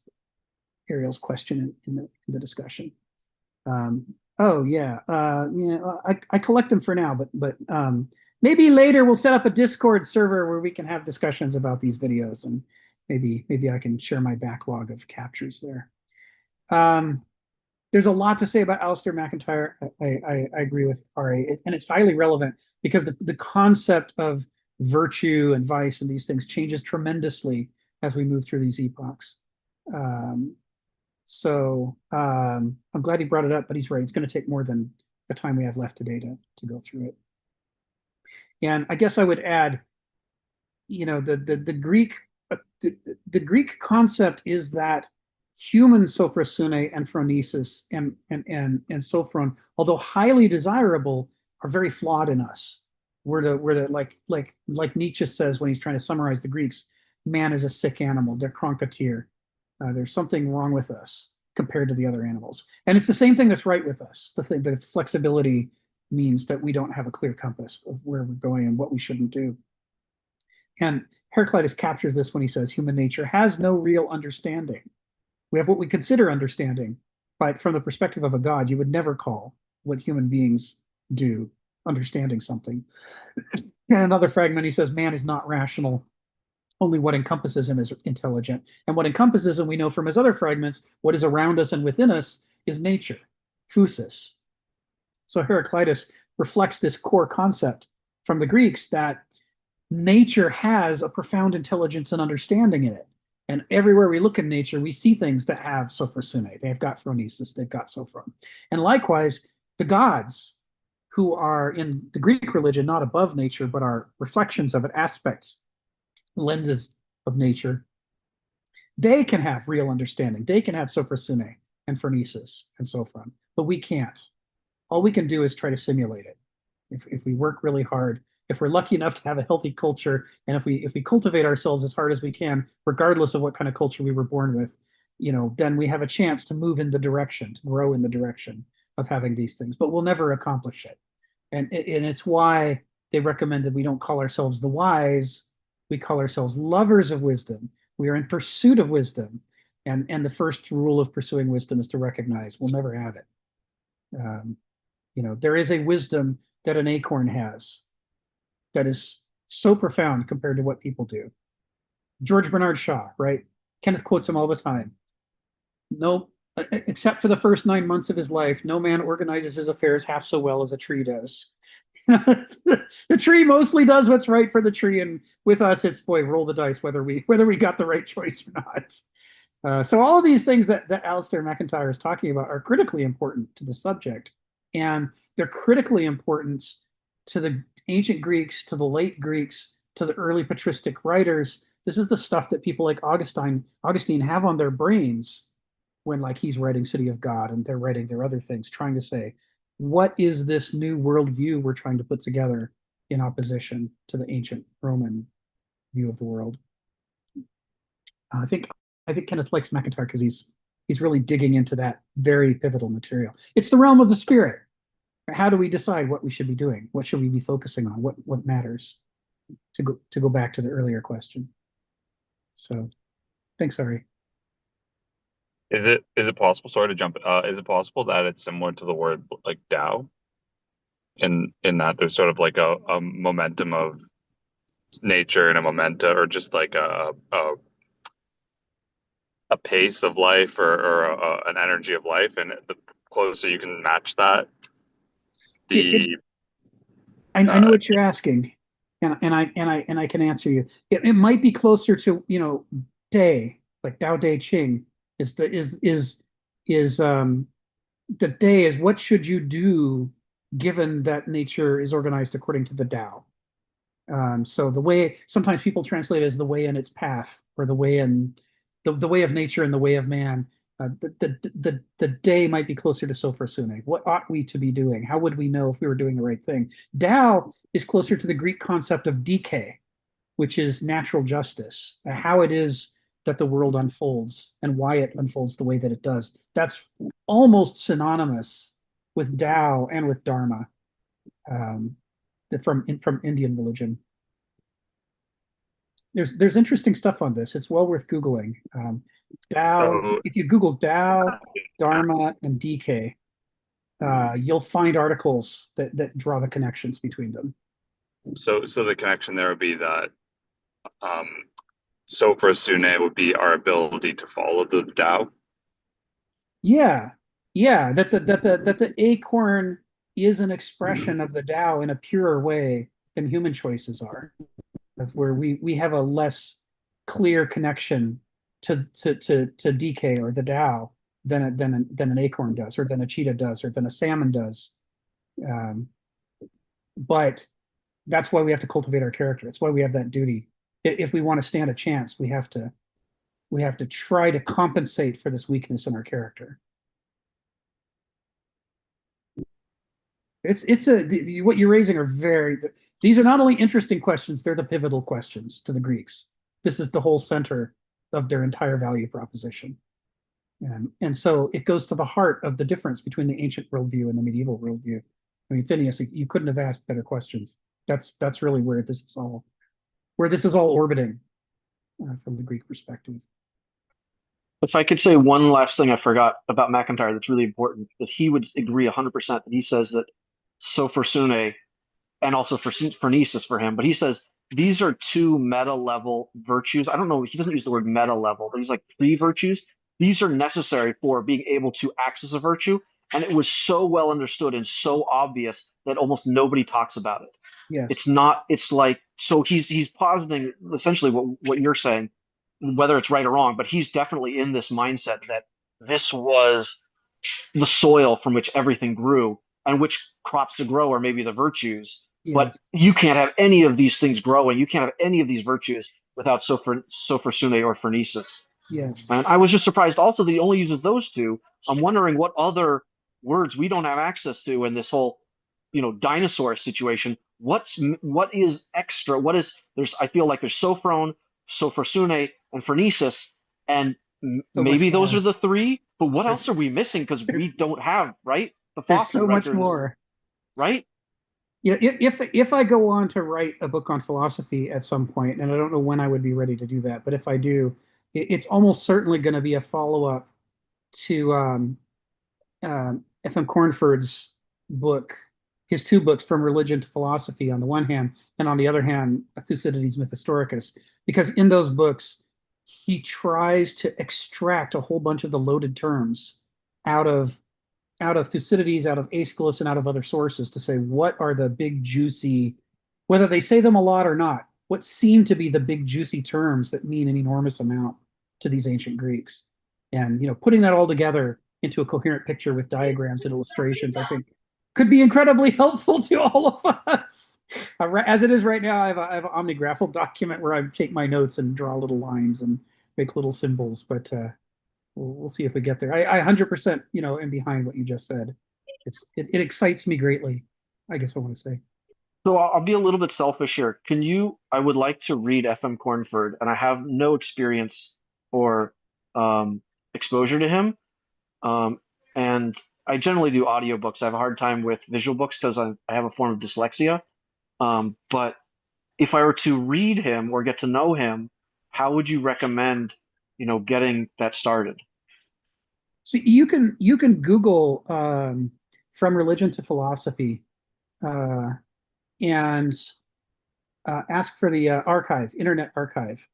question in the discussion. Oh yeah, I collect them for now, but maybe later we'll set up a Discord server where we can have discussions about these videos, and maybe I can share my backlog of captures there. There's a lot to say about Alasdair MacIntyre. I agree with Ari, and it's highly relevant because the concept of virtue and vice and these things changes tremendously as we move through these epochs. So I'm glad he brought it up, but he's right. It's going to take more than the time we have left today to go through it. And I guess I would add, the Greek concept is that human sophrosune and phronesis and sophron, although highly desirable, are very flawed in us. We're the like Nietzsche says when he's trying to summarize the Greeks, man is a sick animal. They're kronkatir. There's something wrong with us compared to the other animals. And it's the same thing that's right with us. The flexibility means that we don't have a clear compass of where we're going and what we shouldn't do. And Heraclitus captures this when he says human nature has no real understanding. We have what we consider understanding, but from the perspective of a god, you would never call what human beings do understanding something. And another fragment, he says, man is not rational. Only what encompasses him is intelligent. And what encompasses him, we know from his other fragments, what is around us and within us is nature, physis. So Heraclitus reflects this core concept from the Greeks that nature has a profound intelligence and understanding in it. And everywhere we look in nature, we see things that have sophrosune. They've got phronesis, they've got sophron. And likewise, the gods, who are in the Greek religion not above nature, but are reflections of it, aspects, lenses of nature, they can have real understanding. They can have sophrosune and phronesis and sophron, but we can't. All we can do is try to simulate it. If we work really hard, if we're lucky enough to have a healthy culture, and if we cultivate ourselves as hard as we can, regardless of what kind of culture we were born with, then we have a chance to move in the direction, to grow in the direction of having these things. But we'll never accomplish it. And it's why they recommend that we don't call ourselves the wise. We call ourselves lovers of wisdom. We are in pursuit of wisdom. And the first rule of pursuing wisdom is to recognize we'll never have it. There is a wisdom that an acorn has that is so profound compared to what people do. George Bernard Shaw, right? Kenneth quotes him all the time. No, except for the first 9 months of his life, no man organizes his affairs half so well as a tree does. The tree mostly does what's right for the tree, and with us, it's boy, roll the dice whether we got the right choice or not. So all of these things that Alasdair MacIntyre is talking about are critically important to the subject, and they're critically important to the ancient Greeks, to the late Greeks, to the early patristic writers. This is the stuff that people like Augustine have on their brains when he's writing City of God and they're writing their other things, trying to say, what is this new worldview we're trying to put together in opposition to the ancient Roman view of the world? I think Kenneth likes MacIntyre because he's really digging into that very pivotal material. It's the realm of the spirit. How do we decide what we should be doing? What should we be focusing on? What matters? To go back to the earlier question. So, thanks, Ari. Is it possible? Sorry to jump. Is it possible that it's similar to the word like Tao, in that there's sort of like a momentum of nature and a momenta, or just like a pace of life, or an energy of life, and the closer you can match that, I know what you're asking, and I can answer you. It might be closer to day, like Tao Te Ching is the day is what should you do given that nature is organized according to the Tao. So the way sometimes people translate it as the way in its path, or the way in the way of nature and the way of man. The day might be closer to sophrosune. What ought we to be doing? How would we know if we were doing the right thing? Tao is closer to the Greek concept of decay, which is natural justice, how it is that the world unfolds and why it unfolds the way that it does. That's almost synonymous with Tao and with Dharma from Indian religion. There's interesting stuff on this. It's well worth Googling. Tao, if you Google Tao, Dharma, and decay, you'll find articles that draw the connections between them. So the connection there would be that sophrosune would be our ability to follow the Tao. Yeah. That the acorn is an expression of the Tao in a purer way than human choices are. That's where we have a less clear connection to decay or the Tao than an acorn does, or than a cheetah does, or than a salmon does. But that's why we have to cultivate our character. That's why we have that duty. If we want to stand a chance, we have to try to compensate for this weakness in our character. What you're raising are these are not only interesting questions, they're the pivotal questions to the Greeks. This is the whole center of their entire value proposition. And so it goes to the heart of the difference between the ancient worldview and the medieval worldview. I mean, Phineas, you couldn't have asked better questions. That's really where this is all orbiting from the Greek perspective. If I could say one last thing I forgot about McIntyre that's really important, that he would agree 100% that he says that sophorsune and also for phronesis for him, but he says these are two meta level virtues. I don't know, he doesn't use the word meta level, but he's like three virtues. These are necessary for being able to access a virtue. And it was so well understood and so obvious that almost nobody talks about it. Yes. It's not, it's like, so he's positing essentially what you're saying, whether it's right or wrong, but he's definitely in this mindset that this was the soil from which everything grew, and which crops to grow are maybe the virtues. Yes. But you can't have any of these things growing. You can't have any of these virtues without sophorsune or phronesis. Yes. And I was just surprised also that he only uses those two. I'm wondering what other words we don't have access to in this whole, dinosaur situation. What is extra? I feel like there's sophron, sophorsune, and phronesis, and maybe those are the three. But what else are we missing? Because we don't have, right? The fossil there's so records, much more, right? Yeah, if I go on to write a book on philosophy at some point, and I don't know when I would be ready to do that, but if I do, it's almost certainly going to be a follow-up to F.M. Cornford's book, his two books, From Religion to Philosophy on the one hand, and on the other hand, Thucydides Mythhistoricus, because in those books, he tries to extract a whole bunch of the loaded terms out of Thucydides, out of Aeschylus, and out of other sources to say what are the big juicy, whether they say them a lot or not, what seem to be the big juicy terms that mean an enormous amount to these ancient Greeks. And putting that all together into a coherent picture with diagrams and illustrations, I think could be incredibly helpful to all of us. As it is right now, I have an OmniGraffle document where I take my notes and draw little lines and make little symbols, but we'll see if we get there. I 100%, am behind what you just said. It excites me greatly, I guess I want to say. So I'll be a little bit selfish here. I would like to read F.M. Cornford, and I have no experience or exposure to him. And I generally do audiobooks. I have a hard time with visual books because I have a form of dyslexia. But if I were to read him or get to know him, how would you recommend, getting that started? So you can Google From Religion to Philosophy and ask for the Internet Archive,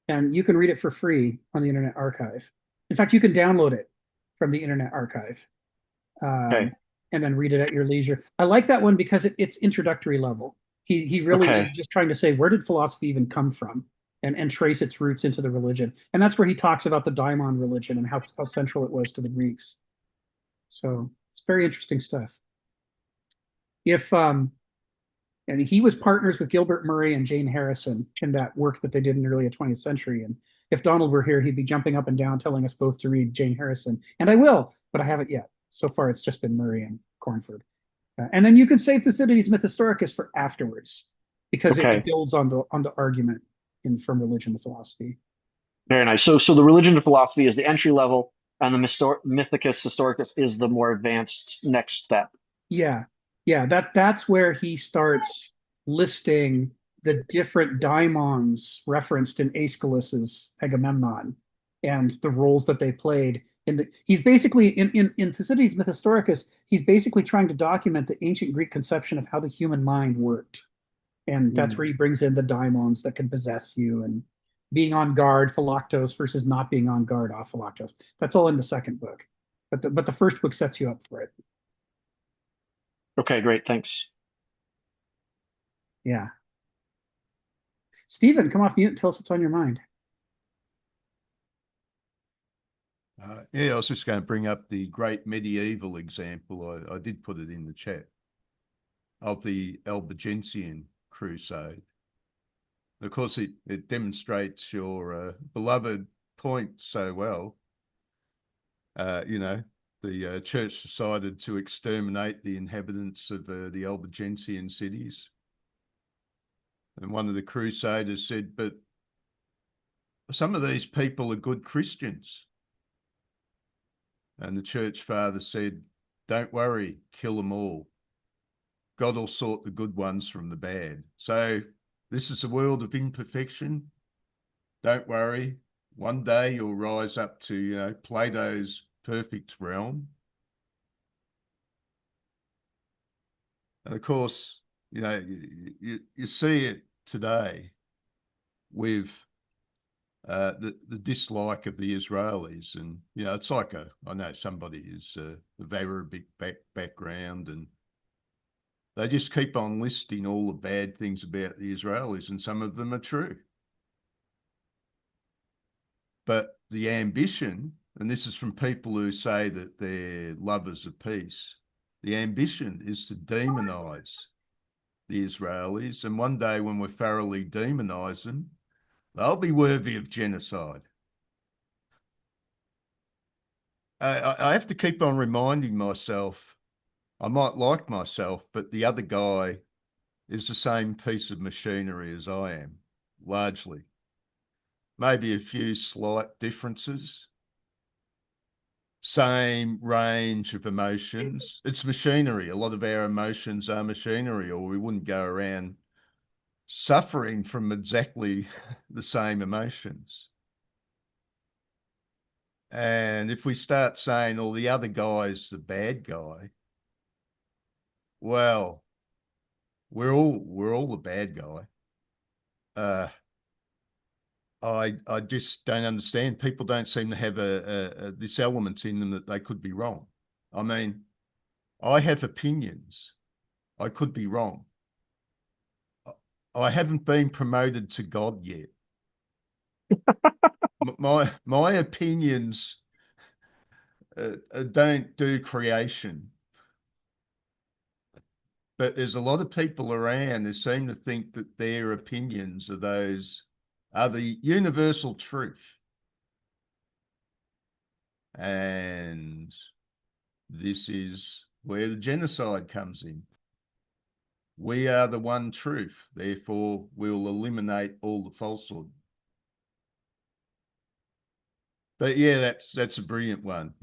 and you can read it for free on the Internet Archive. In fact, you can download it from the Internet Archive Okay. and then read it at your leisure. I like that one because it's introductory level. He really Okay. is just trying to say, where did philosophy even come from? And trace its roots into the religion. And that's where he talks about the daimon religion and how central it was to the Greeks. So it's very interesting stuff. And he was partners with Gilbert Murray and Jane Harrison in that work that they did in the early 20th century. And if Donald were here, he'd be jumping up and down telling us both to read Jane Harrison. And I will, but I haven't yet. So far, it's just been Murray and Cornford. And then you can save Thucydides Mythhistoricus for afterwards, because it builds on the argument From Religion to Philosophy. Very nice. So the Religion to Philosophy is the entry level, and the Mythicus Historicus is the more advanced next step. Yeah. That's where he starts listing the different daimons referenced in Aeschylus's Agamemnon and the roles that they played. He's basically in Thucydides Mythhistoricus, he's basically trying to document the ancient Greek conception of how the human mind worked. And that's where he brings in the daimons that can possess you, and being on guard, philoktos, versus not being on guard, aphiloktos. That's all in the second book. But the first book sets you up for it. Okay, great. Thanks. Yeah. Stephen, come off mute and tell us what's on your mind. Yeah, I was just going to bring up the great medieval example. I did put it in the chat. of the Albigensian crusade. Of course, it demonstrates your beloved point so well. The church decided to exterminate the inhabitants of the Albigensian cities. And one of the crusaders said, but some of these people are good Christians. And the church father said, don't worry, kill them all. God will sort the good ones from the bad. So this is a world of imperfection. Don't worry. One day you'll rise up to, Plato's perfect realm. And of course, you see it today with the dislike of the Israelis. And, it's like I know somebody is a very big background, and they just keep on listing all the bad things about the Israelis, and some of them are true. But the ambition, and this is from people who say that they're lovers of peace, the ambition is to demonize the Israelis. And one day when we thoroughly demonize them, they'll be worthy of genocide. I have to keep on reminding myself, I might like myself, but the other guy is the same piece of machinery as I am, largely. Maybe a few slight differences. Same range of emotions. It's machinery. A lot of our emotions are machinery, or we wouldn't go around suffering from exactly the same emotions. And if we start saying, oh, the other guy's the bad guy, well, we're all the bad guy. I just don't understand. People don't seem to have this element in them that they could be wrong. I mean, I have opinions. I could be wrong. I haven't been promoted to God yet. my opinions don't do creation. But there's a lot of people around who seem to think that their opinions are the universal truth. And this is where the genocide comes in. We are the one truth, therefore we'll eliminate all the falsehood. But yeah, that's a brilliant one,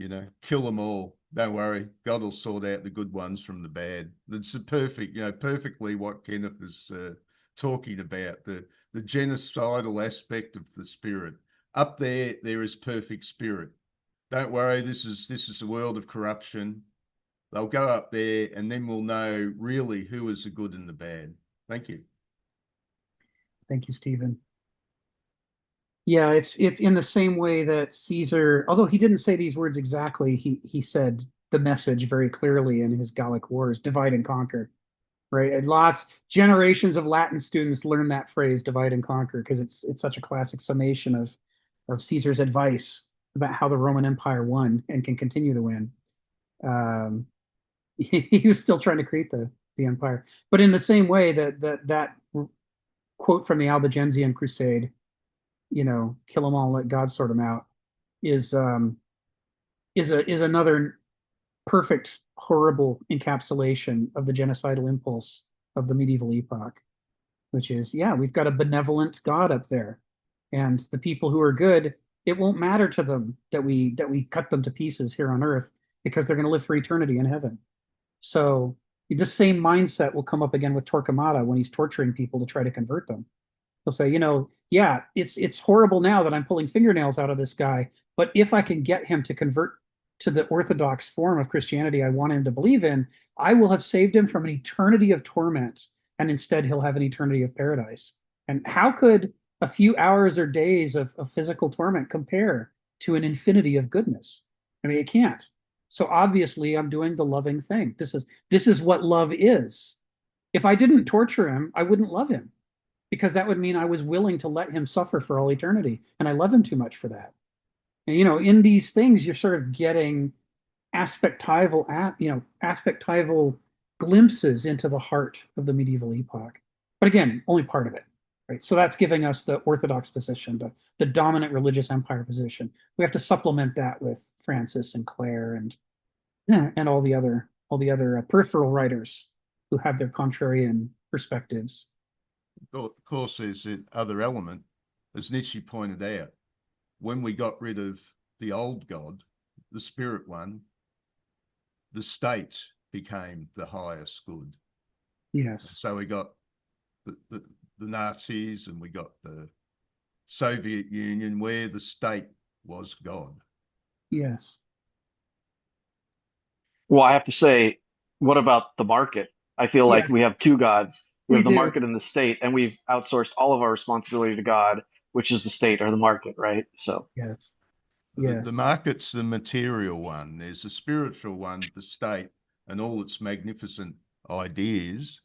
kill them all. Don't worry, God will sort out the good ones from the bad. That's perfectly what Kenneth is talking about, the genocidal aspect of the spirit. Up there is perfect spirit. Don't worry, this is a world of corruption. They'll go up there, and then we'll know really who is the good and the bad. Thank you. Thank you, Stephen. Yeah, it's in the same way that Caesar, although he didn't say these words exactly, he said the message very clearly in his Gallic Wars: divide and conquer, right? And generations of Latin students learn that phrase, divide and conquer, because it's such a classic summation of Caesar's advice about how the Roman Empire won and can continue to win. He was still trying to create the empire, but in the same way that quote from the Albigensian Crusade, kill them all, let God sort them out, is another perfect, horrible encapsulation of the genocidal impulse of the medieval epoch, which is, yeah, we've got a benevolent God up there, and the people who are good, it won't matter to them that we cut them to pieces here on earth, because they're going to live for eternity in heaven. So the same mindset will come up again with Torquemada when he's torturing people to try to convert them. He'll say, yeah, it's horrible now that I'm pulling fingernails out of this guy, but if I can get him to convert to the orthodox form of Christianity I want him to believe in, I will have saved him from an eternity of torment, and instead he'll have an eternity of paradise. And how could a few hours or days of physical torment compare to an infinity of goodness? I mean, it can't. So obviously I'm doing the loving thing. This is what love is. If I didn't torture him, I wouldn't love him, because that would mean I was willing to let him suffer for all eternity, and I love him too much for that. And in these things, you're sort of getting aspectival glimpses into the heart of the medieval epoch. But again, only part of it, right? So that's giving us the Orthodox position, the dominant religious empire position. We have to supplement that with Francis and Clare and all the other peripheral writers who have their contrarian perspectives. Of course, there's the other element, as Nietzsche pointed out. When we got rid of the old God, the spirit one, the state became the highest good. Yes. So we got the Nazis, and we got the Soviet Union, where the state was God. Yes. Well, I have to say, what about the market? I feel like Yes. we have two gods. We have the do. market and the state, and we've outsourced all of our responsibility to God, which is the state or the market, right? So Yes. The market's the material one. There's a spiritual one, the state, and all its magnificent ideas.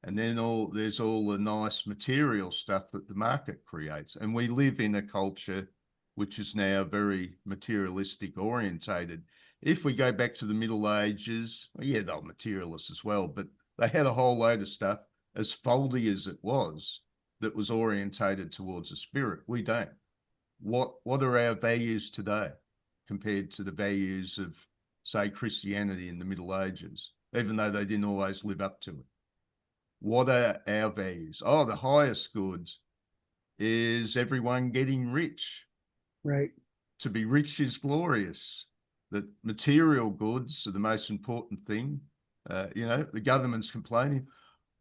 And then there's all the nice material stuff that the market creates. And we live in a culture which is now very materialistic orientated. If we go back to the Middle Ages, well, yeah, they're materialists as well, but they had a whole load of stuff, as faulty as it was, that was orientated towards the spirit. We don't. What are our values today compared to the values of, say, Christianity in the Middle Ages, even though they didn't always live up to it? What are our values? Oh, the highest good is everyone getting rich. Right. To be rich is glorious. That material goods are the most important thing. The government's complaining,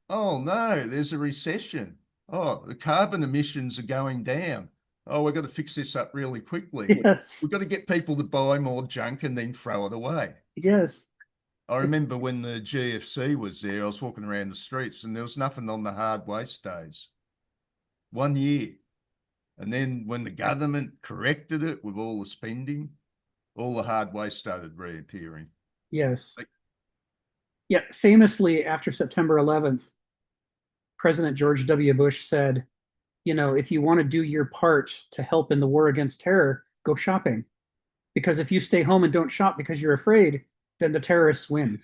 oh no, there's a recession. Oh, the carbon emissions are going down. Oh, we've got to fix this up really quickly. Yes. We've got to get people to buy more junk and then throw it away. Yes. I remember when the GFC was there, I was walking around the streets and there was nothing on the hard waste days. 1 year. And then when the government corrected it with all the spending, all the hard waste started reappearing. Yes. Yeah, famously, after September 11th, President George W. Bush said, if you want to do your part to help in the war against terror, go shopping. Because if you stay home and don't shop because you're afraid, then the terrorists win.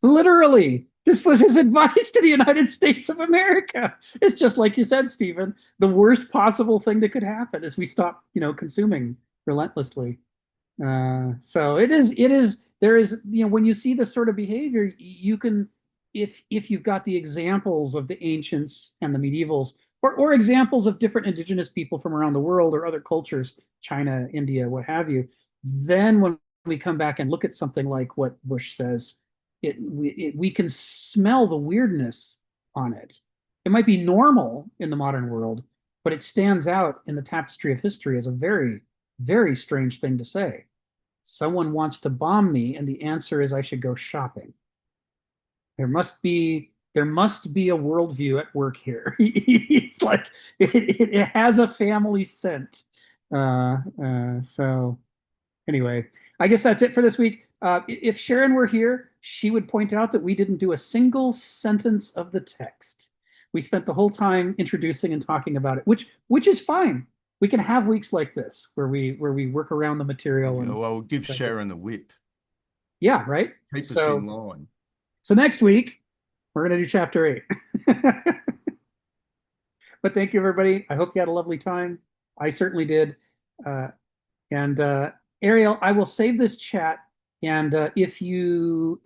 Literally, this was his advice to the United States of America. It's just like you said, Stephen, the worst possible thing that could happen is we stop, consuming relentlessly. So there is, when you see this sort of behavior, you can, if you've got the examples of the ancients and the medievals, or examples of different indigenous people from around the world or other cultures, China, India, what have you, then when we come back and look at something like what Bush says, we can smell the weirdness on it. It might be normal in the modern world, but it stands out in the tapestry of history as a very, very strange thing to say. Someone wants to bomb me, and the answer is I should go shopping. There must be a worldview at work here. It's like it has a family scent. So anyway, I guess that's it for this week. If Sharon were here, she would point out that we didn't do a single sentence of the text. We spent the whole time introducing and talking about it, which is fine. We can have weeks like this where we work around the material. And well, give Sharon a whip. Yeah, right. Keep us in line. So next week we're going to do chapter 8. But thank you, everybody. I hope you had a lovely time. I certainly did. And Ariel, I will save this chat. And if you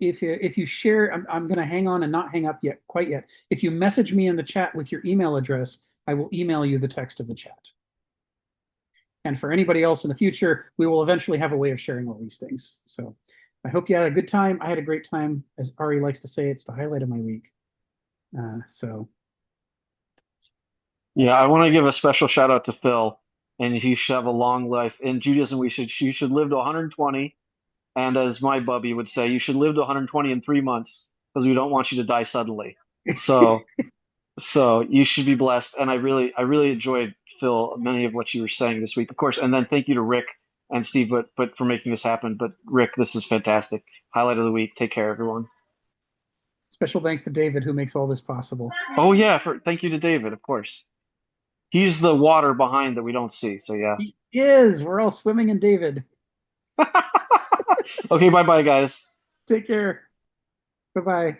share, I'm going to hang on and not hang up quite yet. If you message me in the chat with your email address, I will email you the text of the chat. And for anybody else in the future, we will eventually have a way of sharing all these things. So I hope you had a good time. I had a great time. As Ari likes to say, it's the highlight of my week. Yeah, I want to give a special shout out to Phil. And you should have a long life. In Judaism, you should live to 120. And as my bubby would say, you should live to 120 in 3 months because we don't want you to die suddenly. So you should be blessed. And I really enjoyed, Phil, many of what you were saying this week, of course. And then thank you to Rick and Steve, but for making this happen. But Rick, this is fantastic. Highlight of the week. Take care, everyone. Special thanks to David, who makes all this possible. Oh yeah, thank you to David, of course. He's the water behind that we don't see. So yeah. He is. We're all swimming in David. Okay, bye-bye, guys. Take care. Bye-bye.